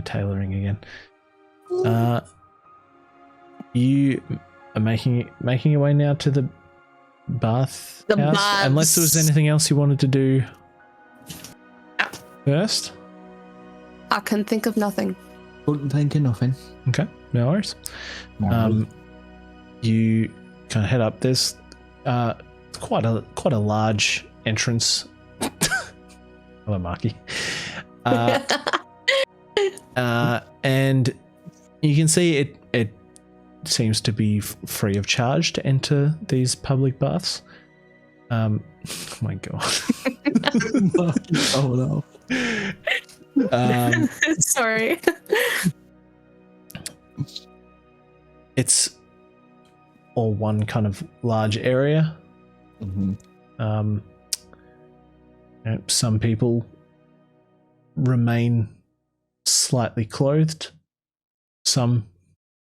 tailoring again. You are making your way now to the bath The house, baths. unless there was anything else you wanted to do first. I can think of nothing. Wouldn't think of nothing. Okay, no worries. You kind of head up. There's quite a large entrance. Hello, Marky. And you can see it seems to be free of charge to enter these public baths. Oh my god. Oh no. Sorry. It's all one kind of large area. Some people remain slightly clothed. Some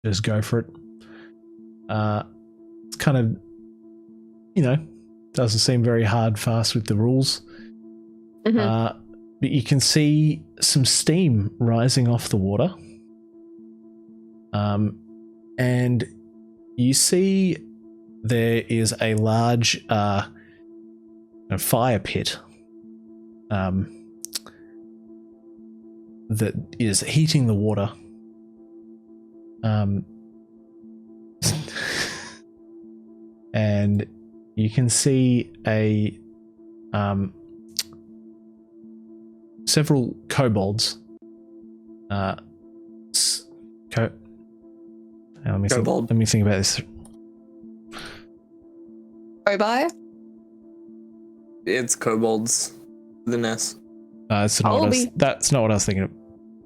just go for it. It's kind of, doesn't seem very hard, fast with the rules. But you can see some steam rising off the water. And you see there is a large fire pit that is heating the water. And you can see several kobolds. Let me think about this. Obi? It's kobolds. The nest. That's not what I was thinking of.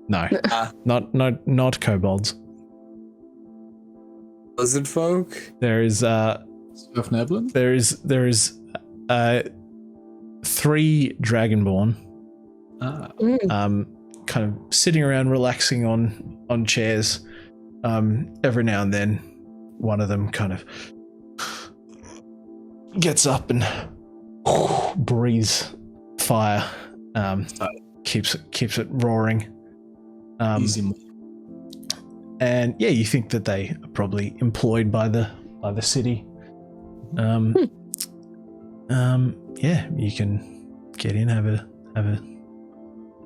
No, not kobolds. Lizard folk. There is Neblin? there is 3 dragonborn. Kind of sitting around relaxing on chairs. Every now and then one of them kind of gets up and breathes fire. Keeps it roaring. Easy. And yeah, you think that they are probably employed by the city. Yeah, you can get in, have a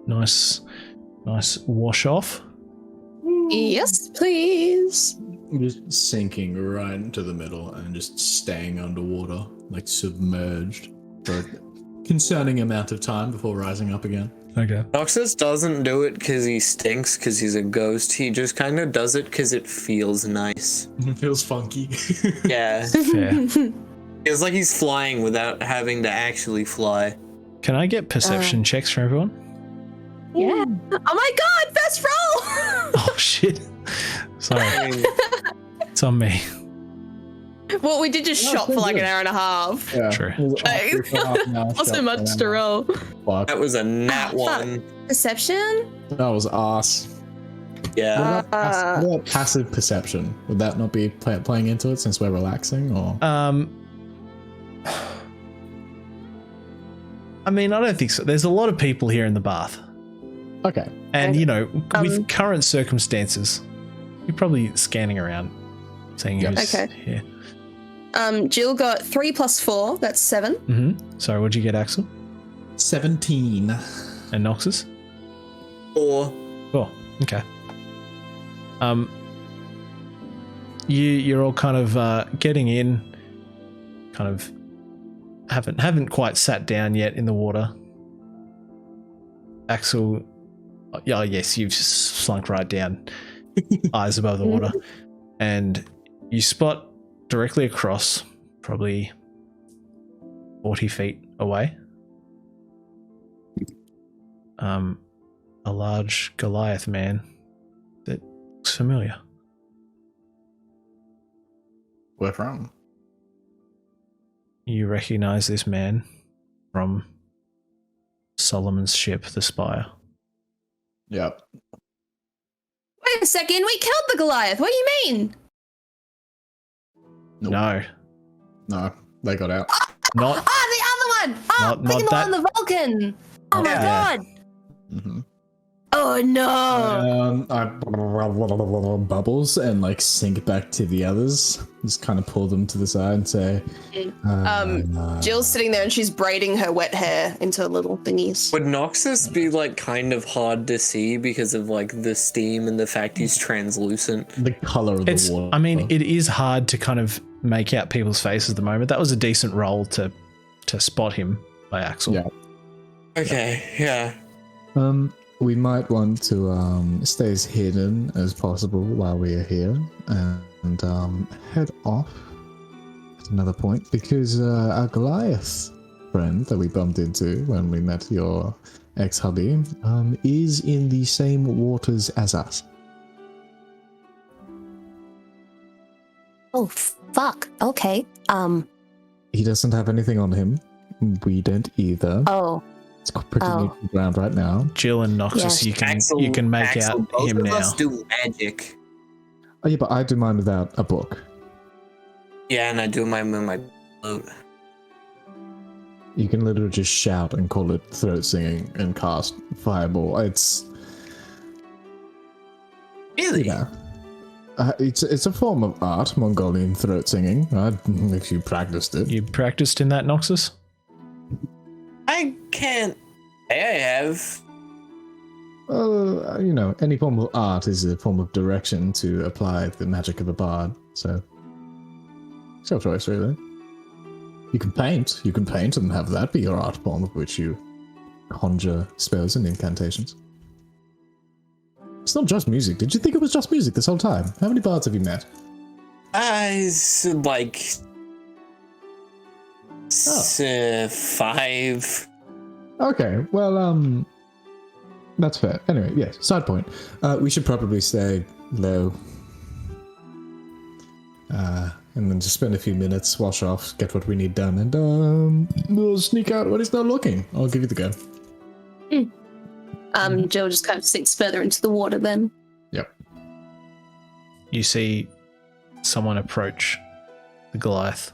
nice wash off. Yes, please. Just sinking right into the middle and just staying underwater, like submerged for a concerning amount of time before rising up again. Okay. Noxus doesn't do it because he stinks, because he's a ghost. He just kind of does it because it feels nice. It feels funky. Yeah. Fair. Feels like he's flying without having to actually fly. Can I get perception checks for everyone? Yeah. Oh my god, best roll! Oh shit. Sorry. It's on me. Well, we did just shop for like an hour and a half. Yeah. True. It was after for half an hour Not so shot, much and to then, roll. fuck. That was a nat fuck. one. Perception? That was arse. Yeah. What about passive perception? Would that not be playing into it since we're relaxing? Or I mean, I don't think so. There's a lot of people here in the bath. okay. And, you know, with current circumstances, you're probably scanning around, seeing who's Okay. here. Jill got 3 + 4. That's 7. Mm-hmm. Sorry, what'd you get, Axel? 17. And Noxus? Or Oh, okay. You're all kind of getting in, kind of haven't quite sat down yet in the water. Axel, oh yes, you've just slunk right down, eyes above the water, and you spot directly across, probably 40 feet away, a large Goliath man that looks familiar. Where from? You recognize this man from Solomon's ship, the Spire. Yep. Wait a second, we killed the Goliath. What do you mean? No, No, they got out. not The other one! Not Thinking the that- one on the Vulcan! Oh my Yeah. god! Mm-hmm. Oh no! I bubbles and like sink back to the others. Just kind of pull them to the side and say, Jill's sitting there and she's braiding her wet hair into little thingies. would Noxus be like kind of hard to see because of like the steam and the fact he's translucent? the color of it's the water. I mean, it is hard to kind of make out people's faces at the moment. That was a decent roll to spot him by Axel. Yeah. Okay, yeah. We might want to stay as hidden as possible while we are here and head off at another point because our Goliath friend that we bumped into when we met your ex-hubby is in the same waters as us. Oh, fuck. Okay. He doesn't have anything on him. We don't either. Oh. It's pretty Oh. neutral ground right now. Jill and Noxus, Yes. you can make Axel, out both him of now. us do magic. Oh yeah, but I do mine without a book. Yeah, and I do mine with my flute. You can literally just shout and call it throat singing and cast fireball. It's Really? yeah. It's a form of art, Mongolian throat singing. If you practiced it. You practiced in that, Noxus? I can't say I have. Any form of art is a form of direction to apply the magic of a bard. So, it's your choice, really. You can paint. You can paint and have that be your art form of which you conjure spells and incantations. It's not just music. Did you think it was just music this whole time? How many bards have you met? Like Oh. 5. Okay, well, that's fair. Anyway, yes, side point. We should probably stay low. And then just spend a few minutes, wash off, get what we need done, and we'll sneak out when he's not looking. I'll give you the go. Jill just kind of sinks further into the water then. Yep. You see someone approach the Goliath.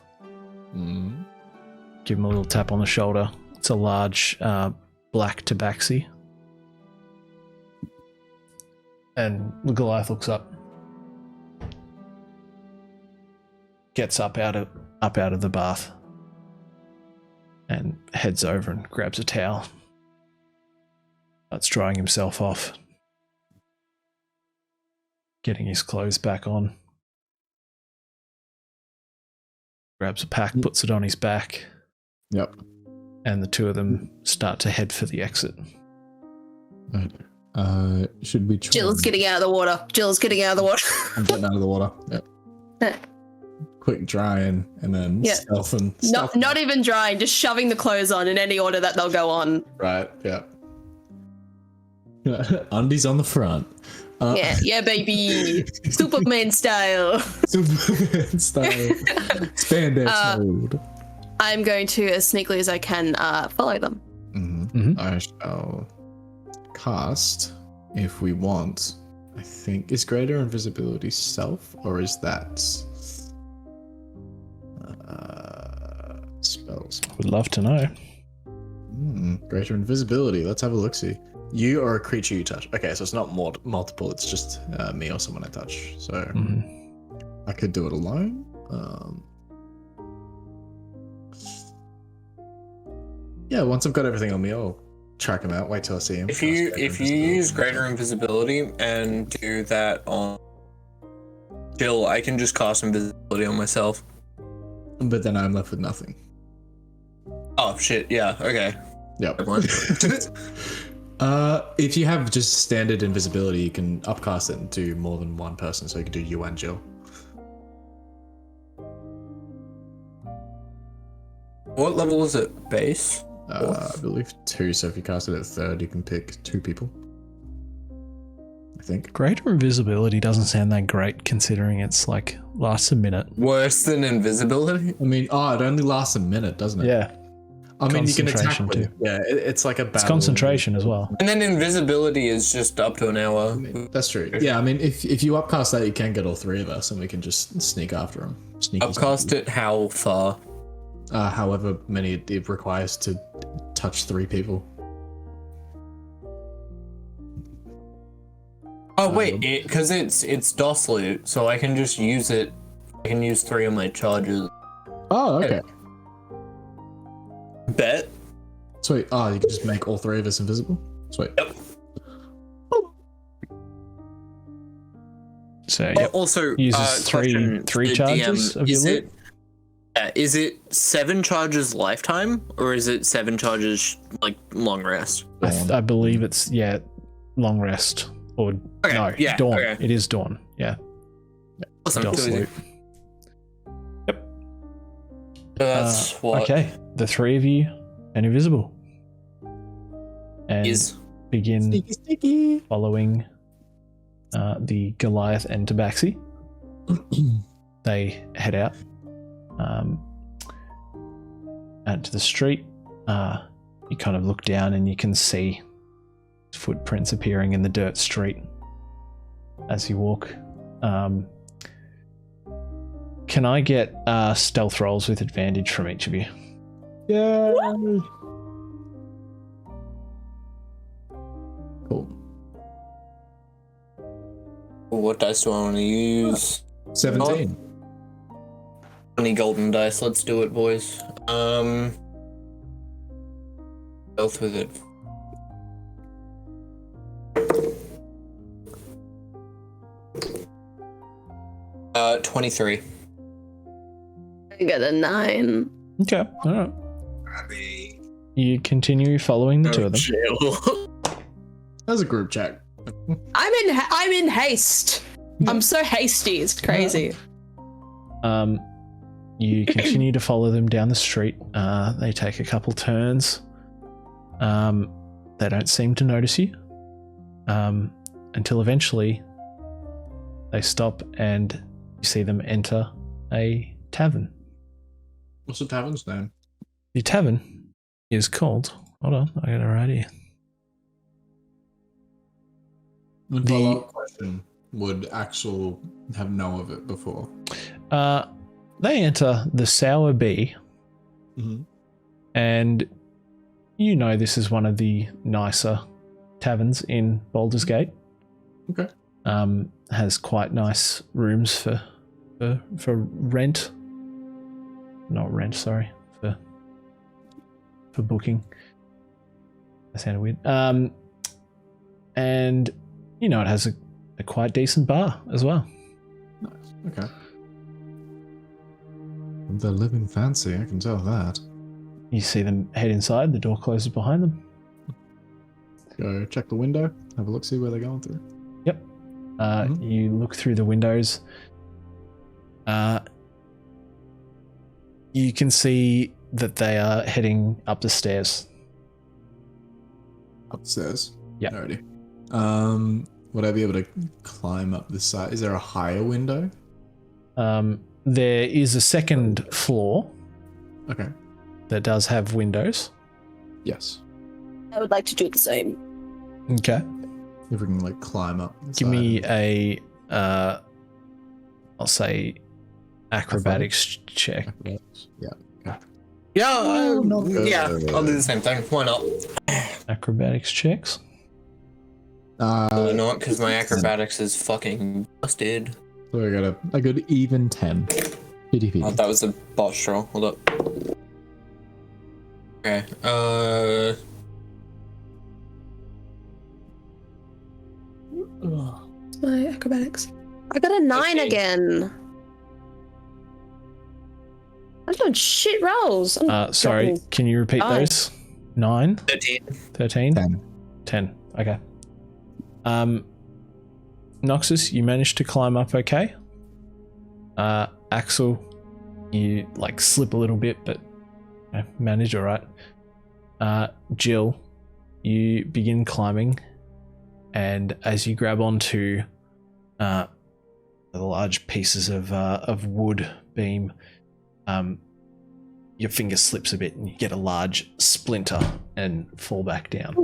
Mm. Give him a little tap on the shoulder. It's a large black tabaxi. And the Goliath looks up. Gets up out of the bath. And heads over and grabs a towel. Starts drying himself off. Getting his clothes back on. Grabs a pack, puts it on his back. Yep. And the two of them start to head for the exit. Right. Should we try? Jill's getting out of the water. Jill's getting out of the water. I'm getting out of the water. Yep. Quick drying and then Yeah. stealth and Not even drying, just shoving the clothes on in any order that they'll go on. Right, yeah. Undies on the front. Yeah, baby. Superman style. Superman style. Spandex mode. I'm going to, as sneakily as I can, follow them. I shall cast, if we want, I think, is greater invisibility self, or is that spells? Would love to know. Greater invisibility. Let's have a look-see. You are a creature you touch. Okay, so it's not multiple, it's just me or someone I touch. So I could do it alone. Yeah, once I've got everything on me, I'll track him out. Wait till I see him. If you use greater invisibility and do that on Jill, I can just cast invisibility on myself. But then I'm left with nothing. Oh shit! Yeah. Okay. Yep. Never mind. If you have just standard invisibility, you can upcast it and do more than one person. So you can do you and Jill. What level is it? Base? I believe 2. So if you cast it at 3rd, you can pick 2 people. I think. Greater invisibility doesn't sound that great considering it's like lasts a minute. Worse than invisibility? I mean, it only lasts a minute, doesn't it? Yeah. I mean, you can attack Concentration with too. it. Yeah, it's like a battle. It's concentration as well. And then invisibility is just up to an hour. I mean, that's true. Yeah, I mean, if you upcast that, you can get all 3 of us, and we can just sneak after him. Upcast it how far? However many it requires to touch 3 people. Oh wait, because it's DOS loot, so I can just use it. I can use 3 of my charges. Oh, okay. Bet. Sweet. Oh, you can just make all 3 of us invisible? Sweet. Yep. So yep. Also, Uses question, three the charges DM, of your loot. Is it 7 charges lifetime, or is it 7 charges like long rest? I believe it's long rest or Okay, no yeah, dawn. okay. It is dawn. Yeah. Awesome. DOS So loot. Yep. that's what Okay, the 3 of you and invisible, and is. begin Sticky. following the Goliath and Tabaxi. They head out to the street. You kind of look down and you can see footprints appearing in the dirt street as you walk. Can I get stealth rolls with advantage from each of you? Yeah. Cool. What dice do I want to use? 17. 20 golden dice. Let's do it, boys. Stealth with it. Uh, 23. I got a 9. Okay, all right. You continue following the 2 of them. That was a group chat. I'm in haste. I'm so hasty. It's crazy. You continue to follow them down the street. They take a couple turns. They don't seem to notice you until eventually they stop and you see them enter a tavern. What's the tavern's name? The tavern is called... Hold on, I got it right here. The follow-up question: would Axel have known of it before? They enter the Sour Bee, and you know this is one of the nicer taverns in Baldur's Gate. Okay. Has quite nice rooms for rent. Not rent, sorry, for booking. That sounded weird. And you know it has a quite decent bar as well. Nice. Okay. They're living fancy, I can tell that. You see them head inside, the door closes behind them. Go check the window, have a look, see where they're going through. Yep. You look through the windows. You can see that they are heading up the stairs. Upstairs. Yeah. Alrighty. Would I be able to climb up the side? Is there a higher window? There is a second floor Okay. that does have windows. Yes. I would like to do the same. Okay. If we can like climb up. The Give side. me a, I'll say, acrobatics check. Acrobatics. Yeah. Yeah, not good. yeah, I'll do the same thing. Why not? Acrobatics checks. Probably not, because my acrobatics is fucking busted. So I got a good even 10. PDP. Oh, that was a botch roll. Hold up. Okay. My acrobatics. I got a 9 Okay. again. I'm doing shit rolls. I'm Sorry, dropping- can you repeat Nine. those? 9? 13. 13? 10. 10. Okay. Noxus, you managed to climb up okay. Axel, you like slip a little bit, but manage all right. Jill, you begin climbing, and as you grab onto the large pieces of wood beam, your finger slips a bit, and you get a large splinter and fall back down.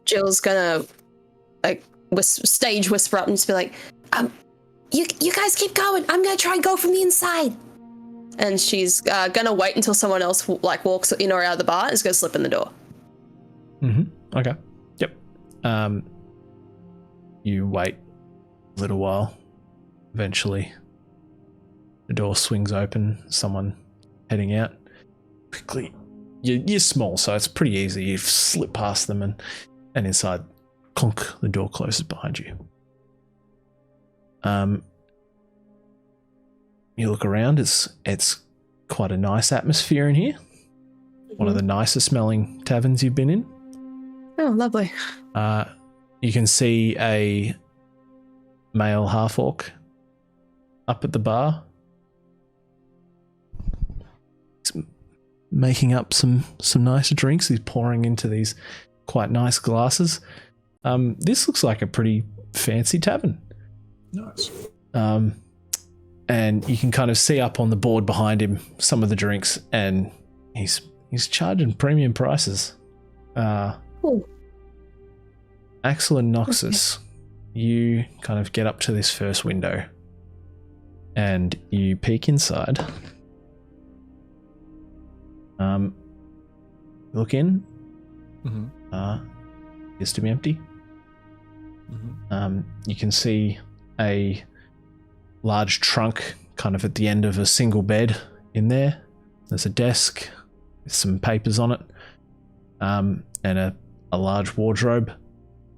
Jill's gonna like stage whisper up and just be like, you guys keep going. I'm gonna try and go from the inside. And she's gonna wait until someone else like walks in or out of the bar and is gonna slip in the door. Mm-hmm. Okay. Yep. You wait a little while. Eventually, the door swings open. Someone heading out. Quickly, you're small, so it's pretty easy. You slip past them and inside, clunk, the door closes behind you. You look around. It's quite a nice atmosphere in here. One of the nicest smelling taverns you've been in. Oh, lovely. You can see a male half-orc up at the bar. He's making up some nice drinks. He's pouring into these quite nice glasses. This looks like a pretty fancy tavern. Nice. And you can kind of see up on the board behind him some of the drinks, and he's charging premium prices. Cool. Axel and Noxus, you kind of get up to this first window and you peek inside. Look in. Mm-hmm. Appears to be empty. Mm-hmm. You can see a large trunk kind of at the end of a single bed in there. There's a desk with some papers on it, and a large wardrobe.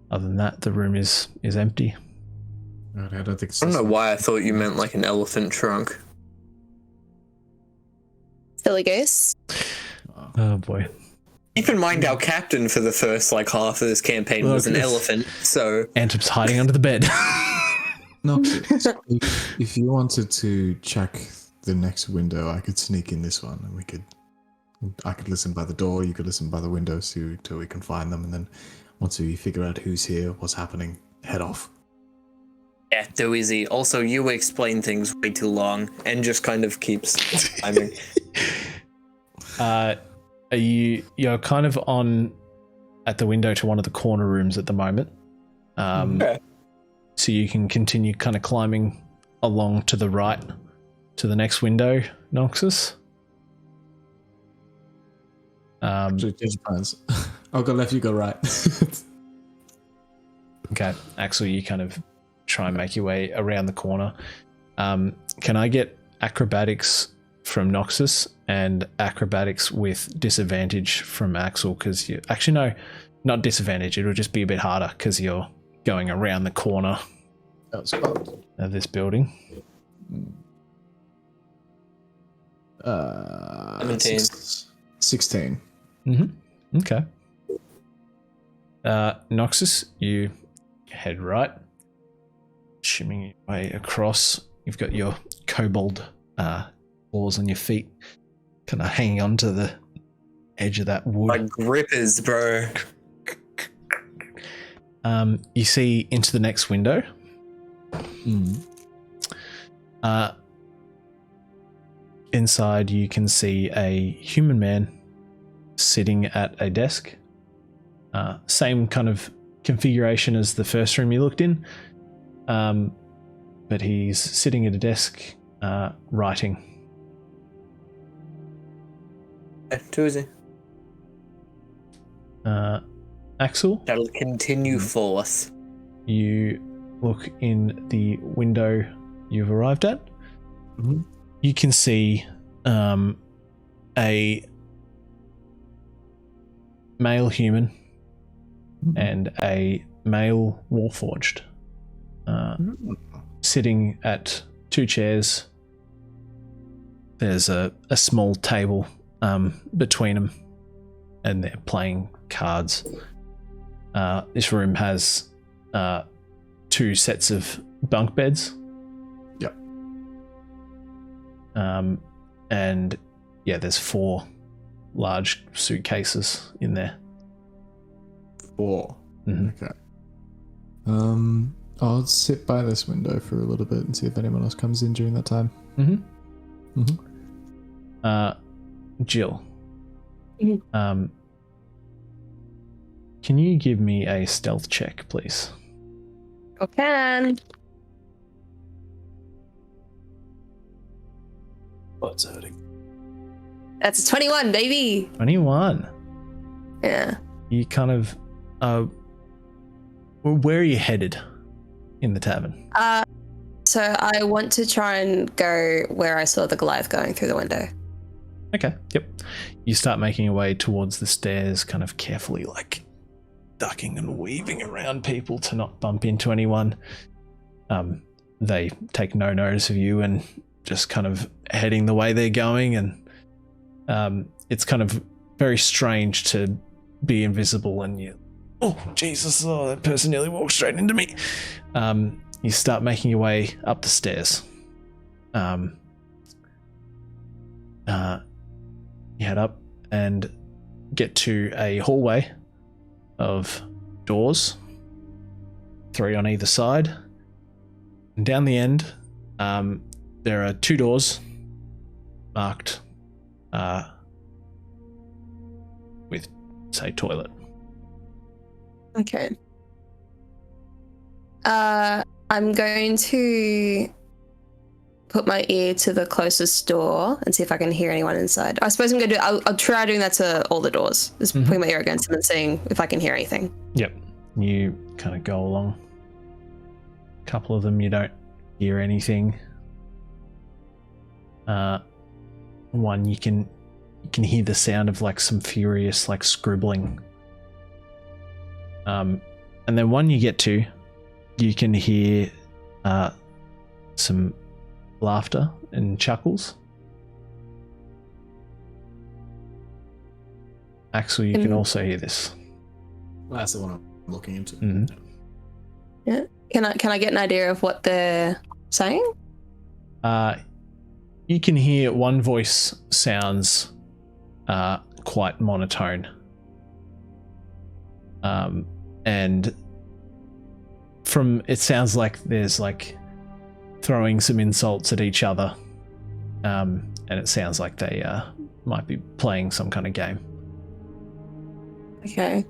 Other than that, the room is empty. Right, I don't think I don't know why I thought you meant like an elephant trunk. Silly goose. Oh boy. Keep in mind, our captain for the first like half of this campaign was an Look, elephant, so Antip's hiding under the bed. No, if you wanted to check the next window, I could sneak in this one, and I could listen by the door. You could listen by the windows till we can find them, and then once we figure out who's here, what's happening, head off. yeah, too easy. Also, you explain things way too long and just kind of keeps timing. You're kind of on at the window to one of the corner rooms at the moment. Okay. So you can continue kind of climbing along to the right to the next window, Noxus. Just plans. I'll go left, you go right. Okay, Axel, you kind of try and make your way around the corner. Can I get acrobatics from Noxus and acrobatics with disadvantage from Axel? Because you actually no, not disadvantage. It'll just be a bit harder because you're going around the corner That's fun. of this building. 17. 16. Mm-hmm. Okay. Noxus, you head right, shimming your way across. You've got your kobold claws on your feet, kind of hanging on to the edge of that wood. Like grippers, bro. You see into the next window. Inside, you can see a human man sitting at a desk. Same kind of configuration as the first room you looked in, but he's sitting at a desk writing. Too easy. Axel, That'll continue forth. you look in the window you've arrived at. You can see a male human and a male warforged sitting at two chairs. There's a small table between them, and they're playing cards. This room has two sets of bunk beds. Yep. And yeah, there's 4 large suitcases in there. 4. Mm-hmm. Okay. I'll sit by this window for a little bit and see if anyone else comes in during that time. Jill. Mm-hmm. Can you give me a stealth check, please? Can. What's hurting? That's a 21, baby. 21. Yeah. You kind of where are you headed in the tavern? So I want to try and go where I saw the Goliath going through the window. Okay, yep. You start making your way towards the stairs, kind of carefully, like ducking and weaving around people to not bump into anyone. They take no notice of you and just kind of heading the way they're going, and it's kind of very strange to be invisible and you, oh Jesus, oh, that person nearly walked straight into me. You start making your way up the stairs. You head up and get to a hallway of doors, 3 on either side. And down the end, there are 2 doors marked with, say, toilet. Okay. I'm going to put my ear to the closest door and see if I can hear anyone inside. I suppose I'm going to I'll try doing that to all the doors. Just putting my ear against them and seeing if I can hear anything. Yep. You kind of go along. A couple of them you don't hear anything. One you can hear the sound of like some furious like scribbling. And then one you get to, you can hear some laughter and chuckles. Axel, you can also hear this. That's the one I'm looking into. Mhm. Yeah. Can I get an idea of what they're saying? You can hear one voice sounds quite monotone. And from it sounds like there's like throwing some insults at each other. And it sounds like they might be playing some kind of game. Okay.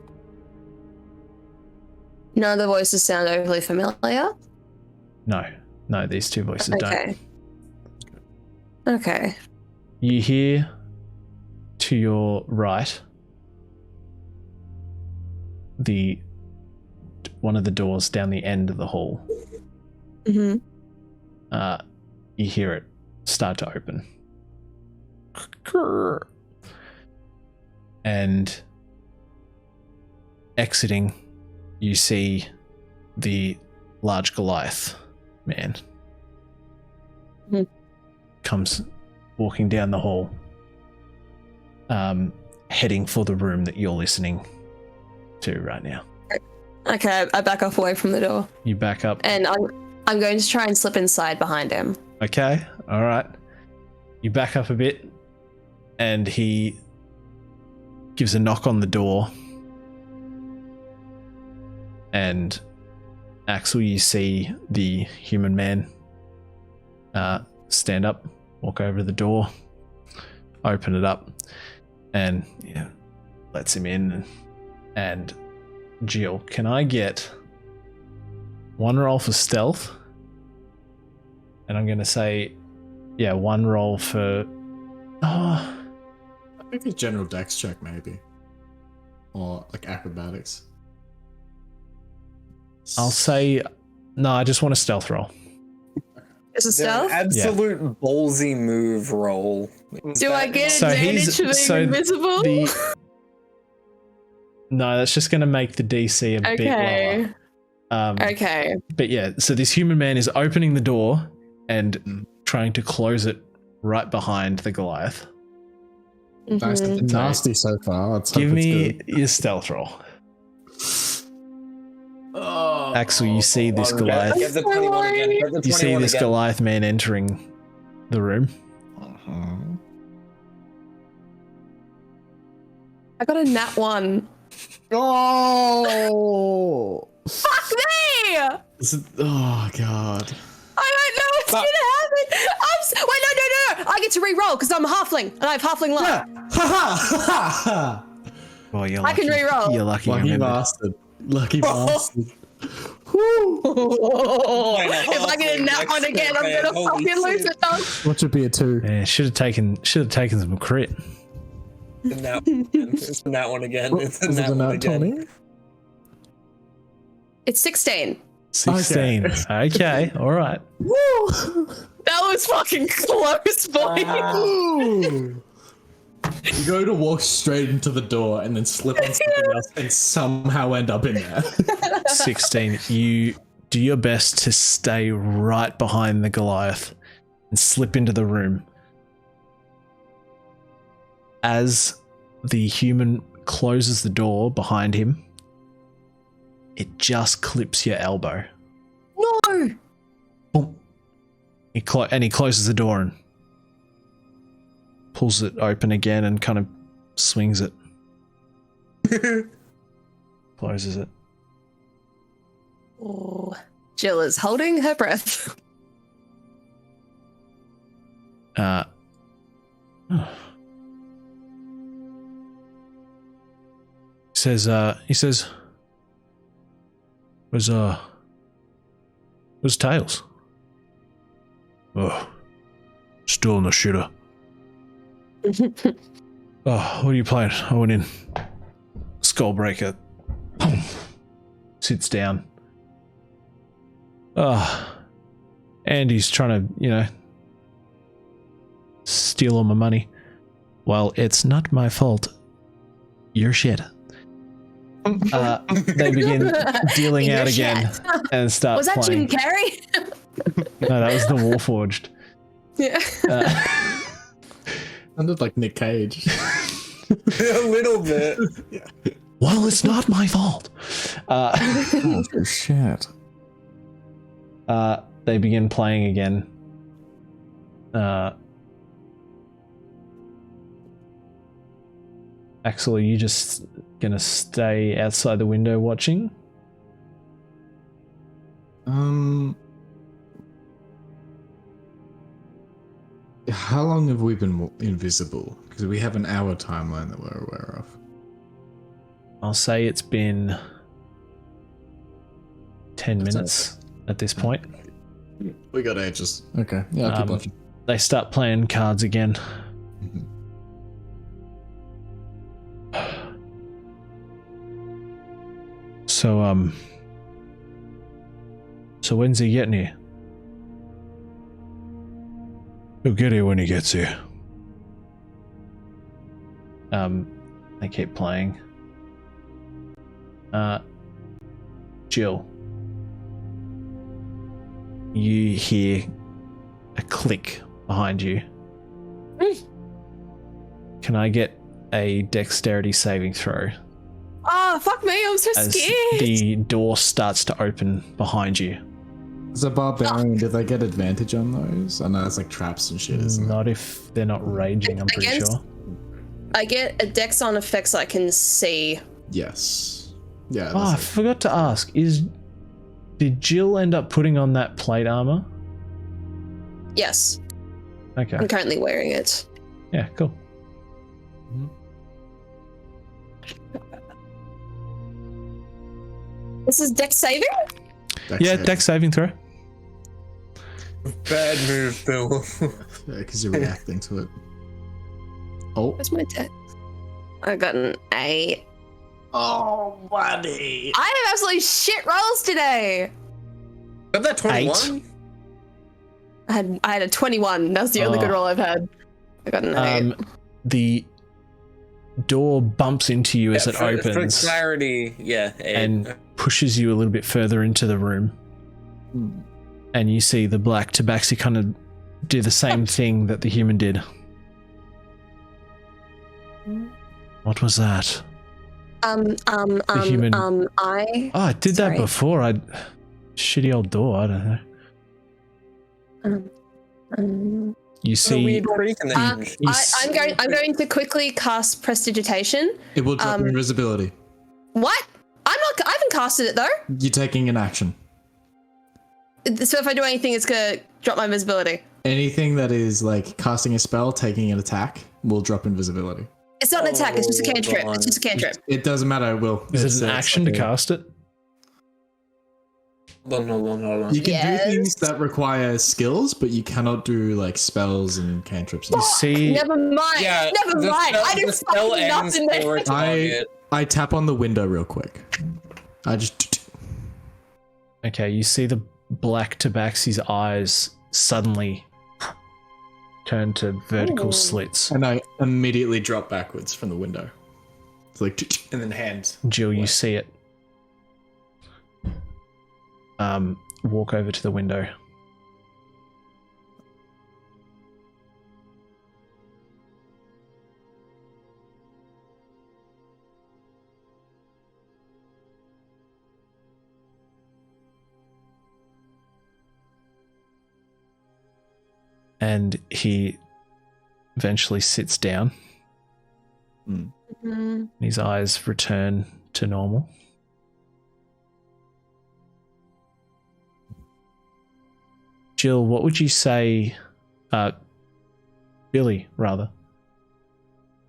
None of the voices sound overly familiar? No, these 2 voices don't. Okay. You hear to your right one of the doors down the end of the hall. Mm-hmm. You hear it start to open. And exiting, you see the large Goliath man. Mm-hmm. Comes walking down the hall, heading for the room that you're listening to right now. Okay, I back off away from the door. You back up. And I'm going to try and slip inside behind him. Okay, all right. You back up a bit, and he gives a knock on the door. And Axel, you see the human man stand up, walk over to the door, open it up, and lets him in. And Jill, can I get one roll for stealth? And I'm going to say, one roll for... I think a general dex check, maybe. Or, like, acrobatics. I'll say... No, I just want a stealth roll. Is it stealth? Absolute ballsy move roll. Do I get advantage for being invisible? No, that's just going to make the DC a bit lower. Okay. But yeah, so this human man is opening the door and trying to close it right behind the Goliath. Nice. Nasty so far. Let's Give hope me it's good. your stealth roll. Axel, you see this Goliath. Get the 21 again. Get the 21 You see this again. Goliath man entering the room. I got a nat 1. Oh! Fuck me! Oh, God. I don't know what's gonna happen. Wait, no. I get to re-roll because I'm a halfling and I have halfling luck. Well, you're I lucky. can re-roll. You're lucky. Lucky remember. bastard. Lucky bastard. If I get a nat 1 again, I'm gonna fucking lose it, dog. What should be a 2? Yeah, should have taken some crit. It's the nat one again. It's the Is it nat a one nat again. 20? It's 16. Okay, all right. That was fucking close, boy. You go to walk straight into the door and then slip on something else and somehow end up in there. 16. You do your best to stay right behind the Goliath and slip into the room. As the human closes the door behind him, it just clips your elbow. No. Boom. He closes the door and pulls it open again and kind of swings it. Closes it. Oh. Jill is holding her breath. He says, where's Tails? Oh, still in the shitter. Oh, what are you playing? I went in. Skullbreaker. Sits down. Oh, Andy's trying to, steal all my money. Well, it's not my fault. You're shit. They begin dealing out again and start Was that playing. Jim Carrey? No, that was the Warforged. Yeah. Sounded like Nick Cage. A little bit. Well, it's not my fault. Oh, shit. They begin playing again. Axel, are you just gonna stay outside the window watching? How long have we been invisible? Because we have an hour timeline that we're aware of. I'll say it's been 10 minutes at this point. We got ages. Okay. Yeah, I'll keep watching. They start playing cards again. So when's he getting here? He'll get here when he gets here. They keep playing. Jill, you hear a click behind you. Can I get a dexterity saving throw? Oh, fuck me, I'm so As scared. the door starts to open behind you. As a barbarian, did they get advantage on those? I know it's like traps and shit, isn't it? Not if they're not raging, I'm pretty Against- sure. I get a dex on effects I can see. Yes. Yeah. Oh, I that's it. forgot to ask. Did Jill end up putting on that plate armor? Yes, Okay. I'm currently wearing it. Yeah, cool. This is dex saving? Dex saving throw. Bad move, Bill. Because you're reacting to it. Oh. Where's my dex? I got an 8. Oh, buddy. I have absolutely shit rolls today. Got that 21? I had a 21. That's the only good roll I've had. I got an 8. The door bumps into you as it opens. For clarity, yeah. And pushes you a little bit further into the room. And you see the black tabaxi kind of do the same thing that the human did. What was that? Human- I. Oh, I did Sorry. that before. Shitty old door. I don't know. You see, weird creak in the I'm going to quickly cast Prestidigitation. It will drop your invisibility. What? I haven't casted it though. You're taking an action. So if I do anything, it's gonna drop my invisibility. Anything that is like casting a spell, taking an attack, will drop invisibility. It's not an attack. It's just a cantrip. It's just a cantrip. It doesn't matter. It will. is it an action to cast it? Hold on. You can do things that require skills, but you cannot do like spells and cantrips. You see, Never mind. Yeah, Never the mind. spell- I the didn't spell fucking ends nothing there. for a target. I tap on the window real quick. I just. okay, you see the black tabaxi's eyes suddenly turn to vertical slits. And I immediately drop backwards from the window. It's like, and then hands. Jill, you see it. Walk over to the window. And he eventually sits down. His eyes return to normal. Jill, what would you say, Billy, rather,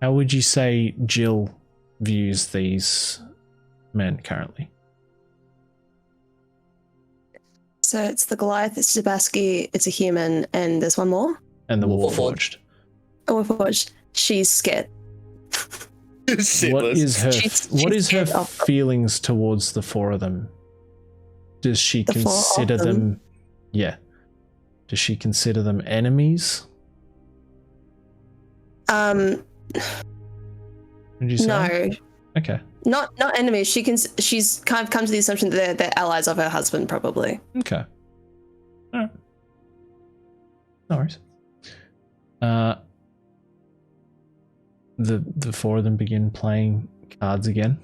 how would you say Jill views these men currently? So it's the Goliath, it's Zabaski, it's a human, and there's one more. And the Warforged. Oh, Warforged. She's scared. What is her scared of them. feelings towards the four of them? Does she The four of consider them? Yeah. Does she consider them enemies? No, Would you say? Okay. not enemies. She's kind of come to the assumption that they're allies of her husband, probably. Okay. All right. No worries. The four of them begin playing cards again.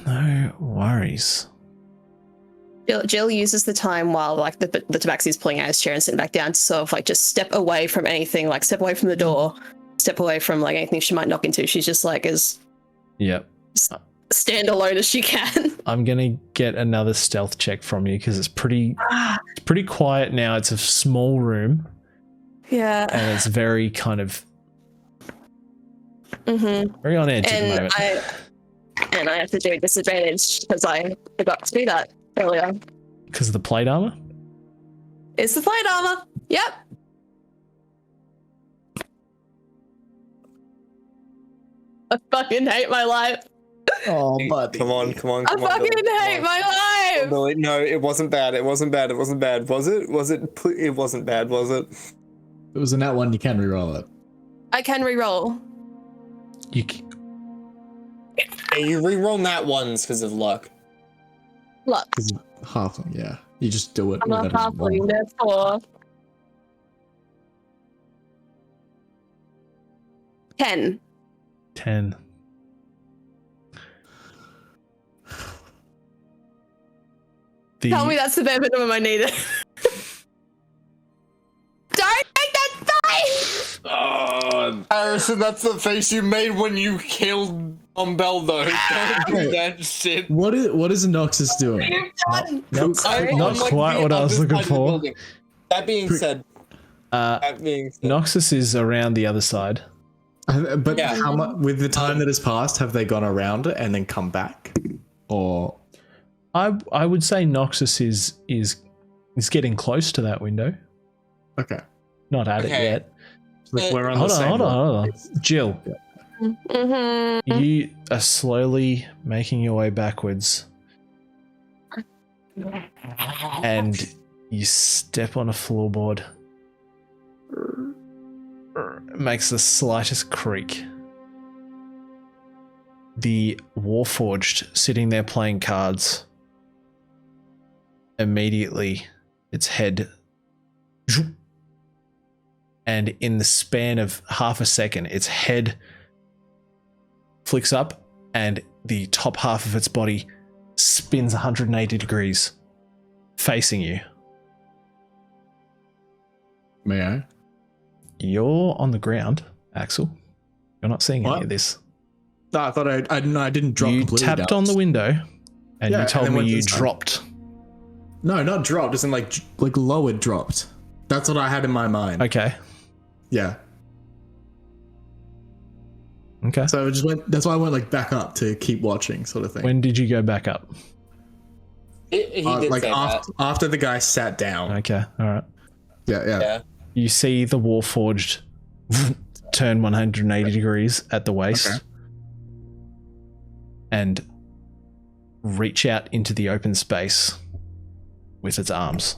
No worries. Jill uses the time while like the tabaxi's pulling out his chair and sitting back down to sort of like just step away from anything, like step away from the door, step away from like anything she might knock into. She's just like as Yep. standalone as she can. I'm gonna get another stealth check from you because it's pretty quiet now. It's a small room Yeah. and it's very kind of very on edge at the moment. And I have to do a disadvantage because I forgot to do that earlier. Because of the plate armor? It's the plate armor. Yep. I fucking hate my life. Oh, buddy. Come on. I fucking hate my life. Billy, no, it wasn't bad. Was it? It wasn't bad, was it? It was a nat one. You can reroll it. I can reroll. Hey, you reroll nat ones because of luck. Look, Because halfling, yeah. You just do it. I'm a without a halfling, roll. therefore 10. 10. Tell me that's the bare minimum I needed. Don't make that face! Oh, I so that's the face you made when you killed Baldur. Don't do that shit. What is Noxus doing? Not I'm like quite the what I was other looking side of the for. building. That being said, Noxus is around the other side. But Yeah. how much with the time that has passed, have they gone around it and then come back? Or I would say Noxus is getting close to that window. okay. Not at Okay. it yet. Like we're on Hold the on, same hold on, one. hold on. Jill, Mm-hmm. you are slowly making your way backwards. And you step on a floorboard. It makes the slightest creak. The Warforged sitting there playing cards. Immediately, its head. And in the span of half a second, its head flicks up and the top half of its body spins 180 degrees, facing you. May I? You're on the ground, Axel. You're not seeing any What? of this. No, I thought I didn't drop You completely tapped down. on the window and Yeah, you and told then me went you this side. dropped. No, not dropped. As in like lowered dropped. That's what I had in my mind. Okay. Yeah. Okay. So I just went. That's why I went like back up to keep watching, sort of thing. When did you go back up? he did like say that. after the guy sat down. Okay. All right. Yeah. Yeah. You see the Warforged turn 180 degrees at the waist Okay. and reach out into the open space with its arms.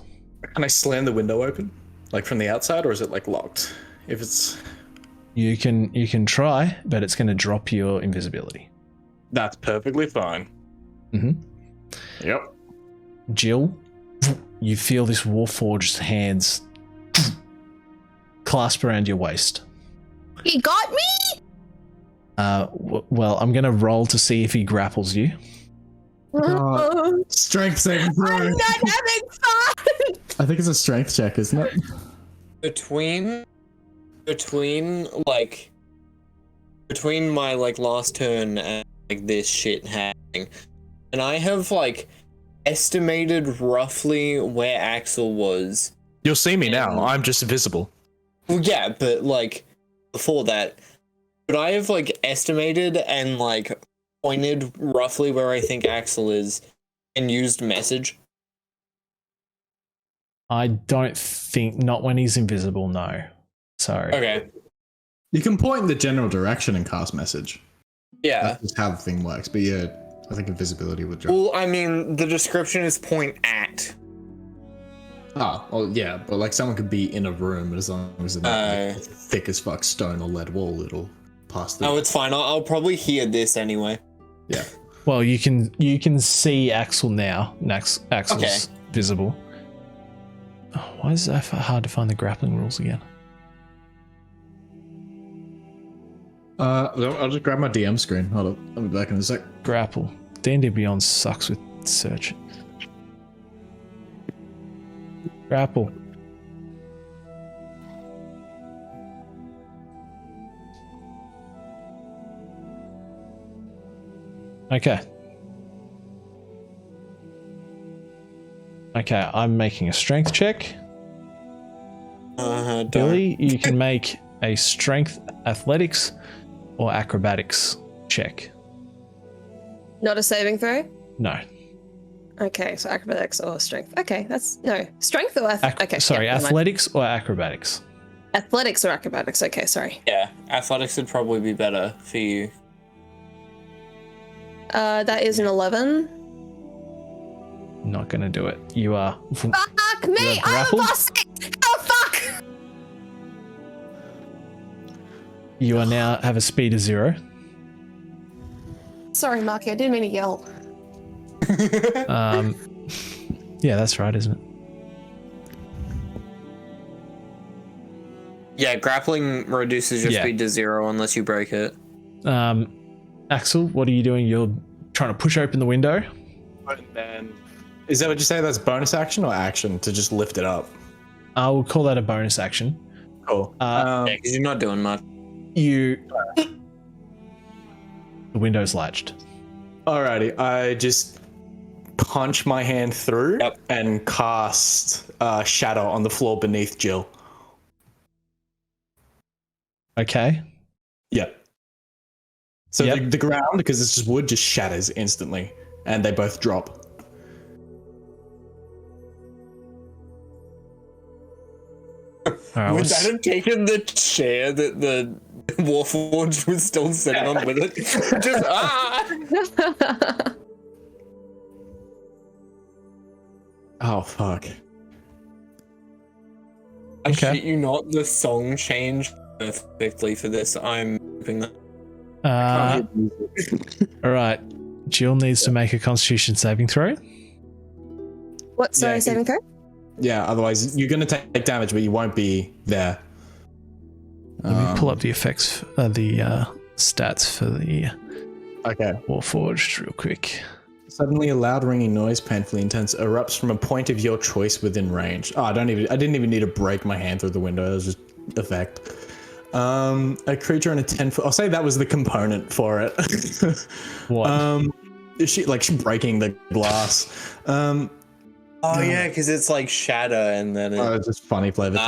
Can I slam the window open, like from the outside, or is it like locked? If it's You can try, but it's going to drop your invisibility. that's perfectly fine. Mhm. Yep. Jill, you feel this Warforged's hands clasp around your waist. He got me? Well, I'm going to roll to see if he grapples you. Strength saving throw. I'm not having fun. I think it's a strength check, isn't it? Between my like last turn and like this shit happening, and I have like estimated roughly where Axel was. You'll see me now. I'm just visible. Well, yeah, but like before that, but I have like estimated and like pointed roughly where I think Axel is and used message. I don't think, not when he's invisible, no. Sorry. Okay. You can point in the general direction and cast message. Yeah. That's just how the thing works. But yeah, I think invisibility would drop. Well, I mean, the description is point at. Oh, well, yeah, but like someone could be in a room, but as long as it's not like, thick as fuck stone or lead wall, it'll pass through. Oh, it's fine. I'll probably hear this anyway. Yeah. Well, you can see Axel now. Axel's Okay. visible. Oh, why is it hard to find the grappling rules again? I'll just grab my DM screen. Hold up. I'll be back in a sec. Grapple. D&D Beyond sucks with search. Grapple. Okay. Okay, I'm making a strength check. Don't. Billy, you can make a strength, athletics, or acrobatics check. Not a saving throw? No. Okay, so acrobatics or strength. Okay, that's no strength or okay. Sorry, yeah, never mind. athletics or acrobatics. Athletics or acrobatics. Okay, sorry. Yeah, athletics would probably be better for you. That is an 11. Not gonna do it. You are. Fuck me! You're I'm a grappled? boss! Oh fuck! You are now have a speed of 0. Sorry, Marky, I didn't mean to yell. Yeah, that's right, isn't it? Yeah, grappling reduces your Yeah. speed to 0 unless you break it. Axel, what are you doing? You're trying to push open the window. And then, is that what you say? That's bonus action or action to just lift it up? I will call that a bonus action. Cool. Yeah, because you're not doing much. The window's latched. Alrighty, I just punch my hand through and cast Shadow on the floor beneath Jill. Okay. Yep. So the ground, because it's just wood, just shatters instantly, and they both drop. Would that have taken the chair that the Warforged was still sitting on with it? Just Oh fuck. I shit you not, the song changed perfectly for this. I'm hoping that. All right. Jill needs to make a Constitution saving throw. What? Sorry, saving throw? Yeah, otherwise you're gonna take damage, but you won't be there. Let me pull up the effects, the stats for the Warforged real quick. Suddenly, a loud ringing noise, painfully intense, erupts from a point of your choice within range. Oh, I didn't even need to break my hand through the window. It was just effect. A creature in a 10-foot. I'll say that was the component for it. What? She breaking the glass. Oh yeah, because it's like shadow and then it's just funny flavor.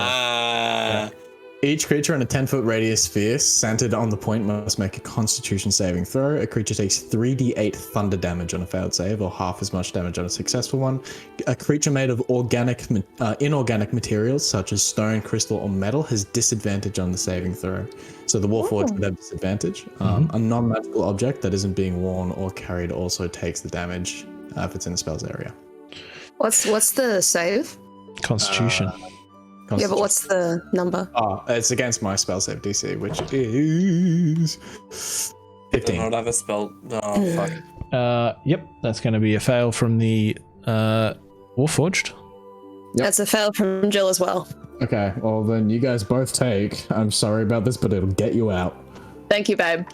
Each creature in a 10-foot radius sphere centered on the point must make a Constitution saving throw. A creature takes 3d8 thunder damage on a failed save, or half as much damage on a successful one. A creature made of inorganic materials such as stone, crystal, or metal has disadvantage on the saving throw. So the Warforged would have disadvantage. A non-magical object that isn't being worn or carried also takes the damage if it's in the spell's area. What's the save? Constitution. Yeah, but what's the number? Oh, it's against my spell save DC, which is 15. I don't have a spell. Oh fuck. Yep, that's going to be a fail from the Warforged. That's a fail from Jill as well. Okay, well then you guys both take. I'm sorry about this, but it'll get you out. Thank you, babe.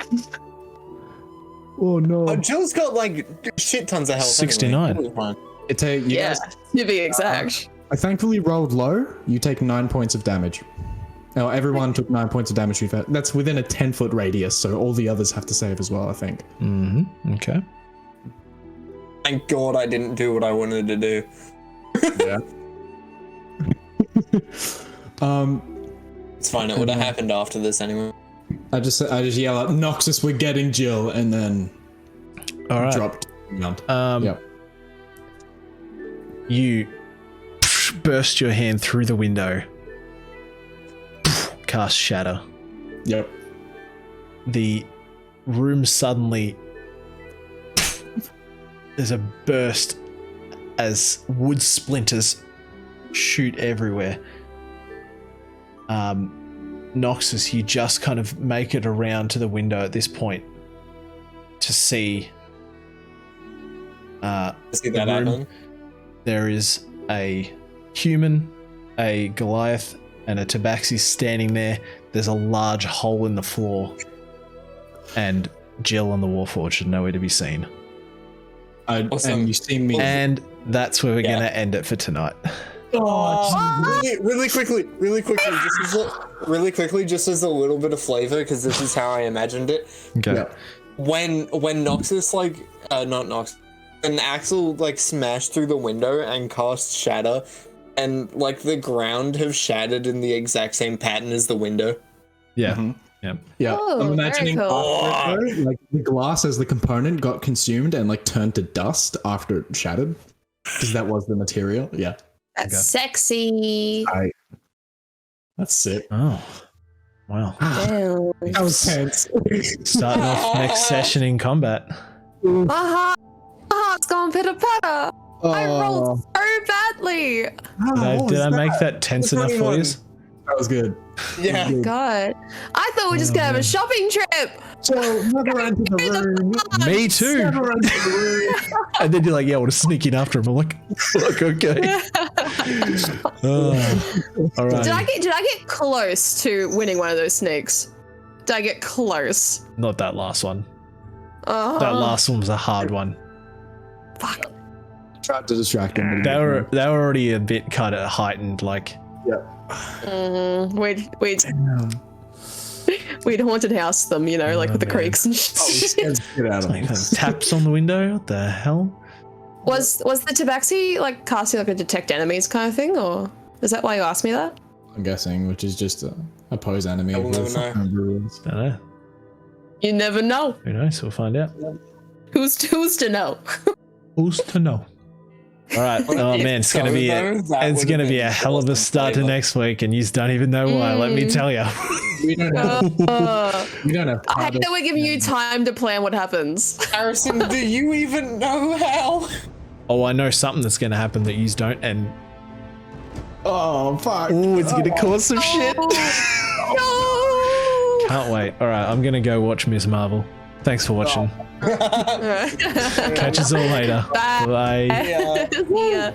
Oh no. Jill's got like shit tons of health. 69. Anyway. Yeah, to be exact. I thankfully rolled low. You take 9 points of damage. Now everyone took 9 points of damage. That's within a 10-foot radius, so all the others have to save as well, I think. Mm-hmm. Okay. Thank God I didn't do what I wanted to do. Yeah. It's fine. It would have happened after this anyway. I just yell out, "Noxus, we're getting Jill," and then dropped. Yep. You burst your hand through the window. Cast Shatter. Yep. The room suddenly... There's a burst as wood splinters shoot everywhere. Noxus, you just kind of make it around to the window at this point to see that room. happen. There is a human, a Goliath, and a Tabaxi standing there. There's a large hole in the floor, and Jill and the Warforged are nowhere to be seen. Awesome. And you see me. And that's where we're gonna end it for tonight. Really quickly, just as a little bit of flavor, because this is how I imagined it. Okay. Yep. When Noxus not Noxus, when Axel smashed through the window and cast Shatter, and the ground have shattered in the exact same pattern as the window. Yeah. Mhm. Yeah. Yeah, Oh, I'm imagining very cool. after it, though, the glass as the component got consumed and turned to dust after it shattered, because that was the material. Yeah, That's sexy. that's sick. Oh. Wow. Damn. That was tense. Starting off next session in combat. My heart's gone pitter patter. I rolled so badly. Did I make that tense enough for you? That was good. Yeah. God, I thought we were just gonna have a shopping trip. So never enter the room. Me too. Never enter the room. And then you're like, yeah, I want to sneak in after him. I'm like, okay. All right. Did I get close to winning one of those sneaks? Did I get close? Not that last one. Oh, That last one was a hard one. fuck. Tried to distract him. They were already a bit kind of heightened, Wait. Damn. We'd haunted house them, you know, like with the man. creaks and shit. Get out of Like here. taps on the window. What the hell? Was the tabaxi like casting like a detect enemies kind of thing, or is that why you asked me that? I'm guessing, which is just a pose enemy. I will with never know. homebrew rules. Don't know. You never know. Who knows? We'll find out. Who's to know? Who's to know? All right. Oh man, it's gonna be a hell of a start to next week, and you don't even know why. Let me tell you. We don't have. We don't have. I hate that we're giving you time to plan what happens. Harrison, do you even know how? Oh, I know something that's gonna happen that you don't, and Oh fuck! oh, it's gonna cause some shit. No. Can't wait. All right, I'm gonna go watch Ms. Marvel. Thanks for watching. Catch us all later. Bye. Bye. Yeah. See ya.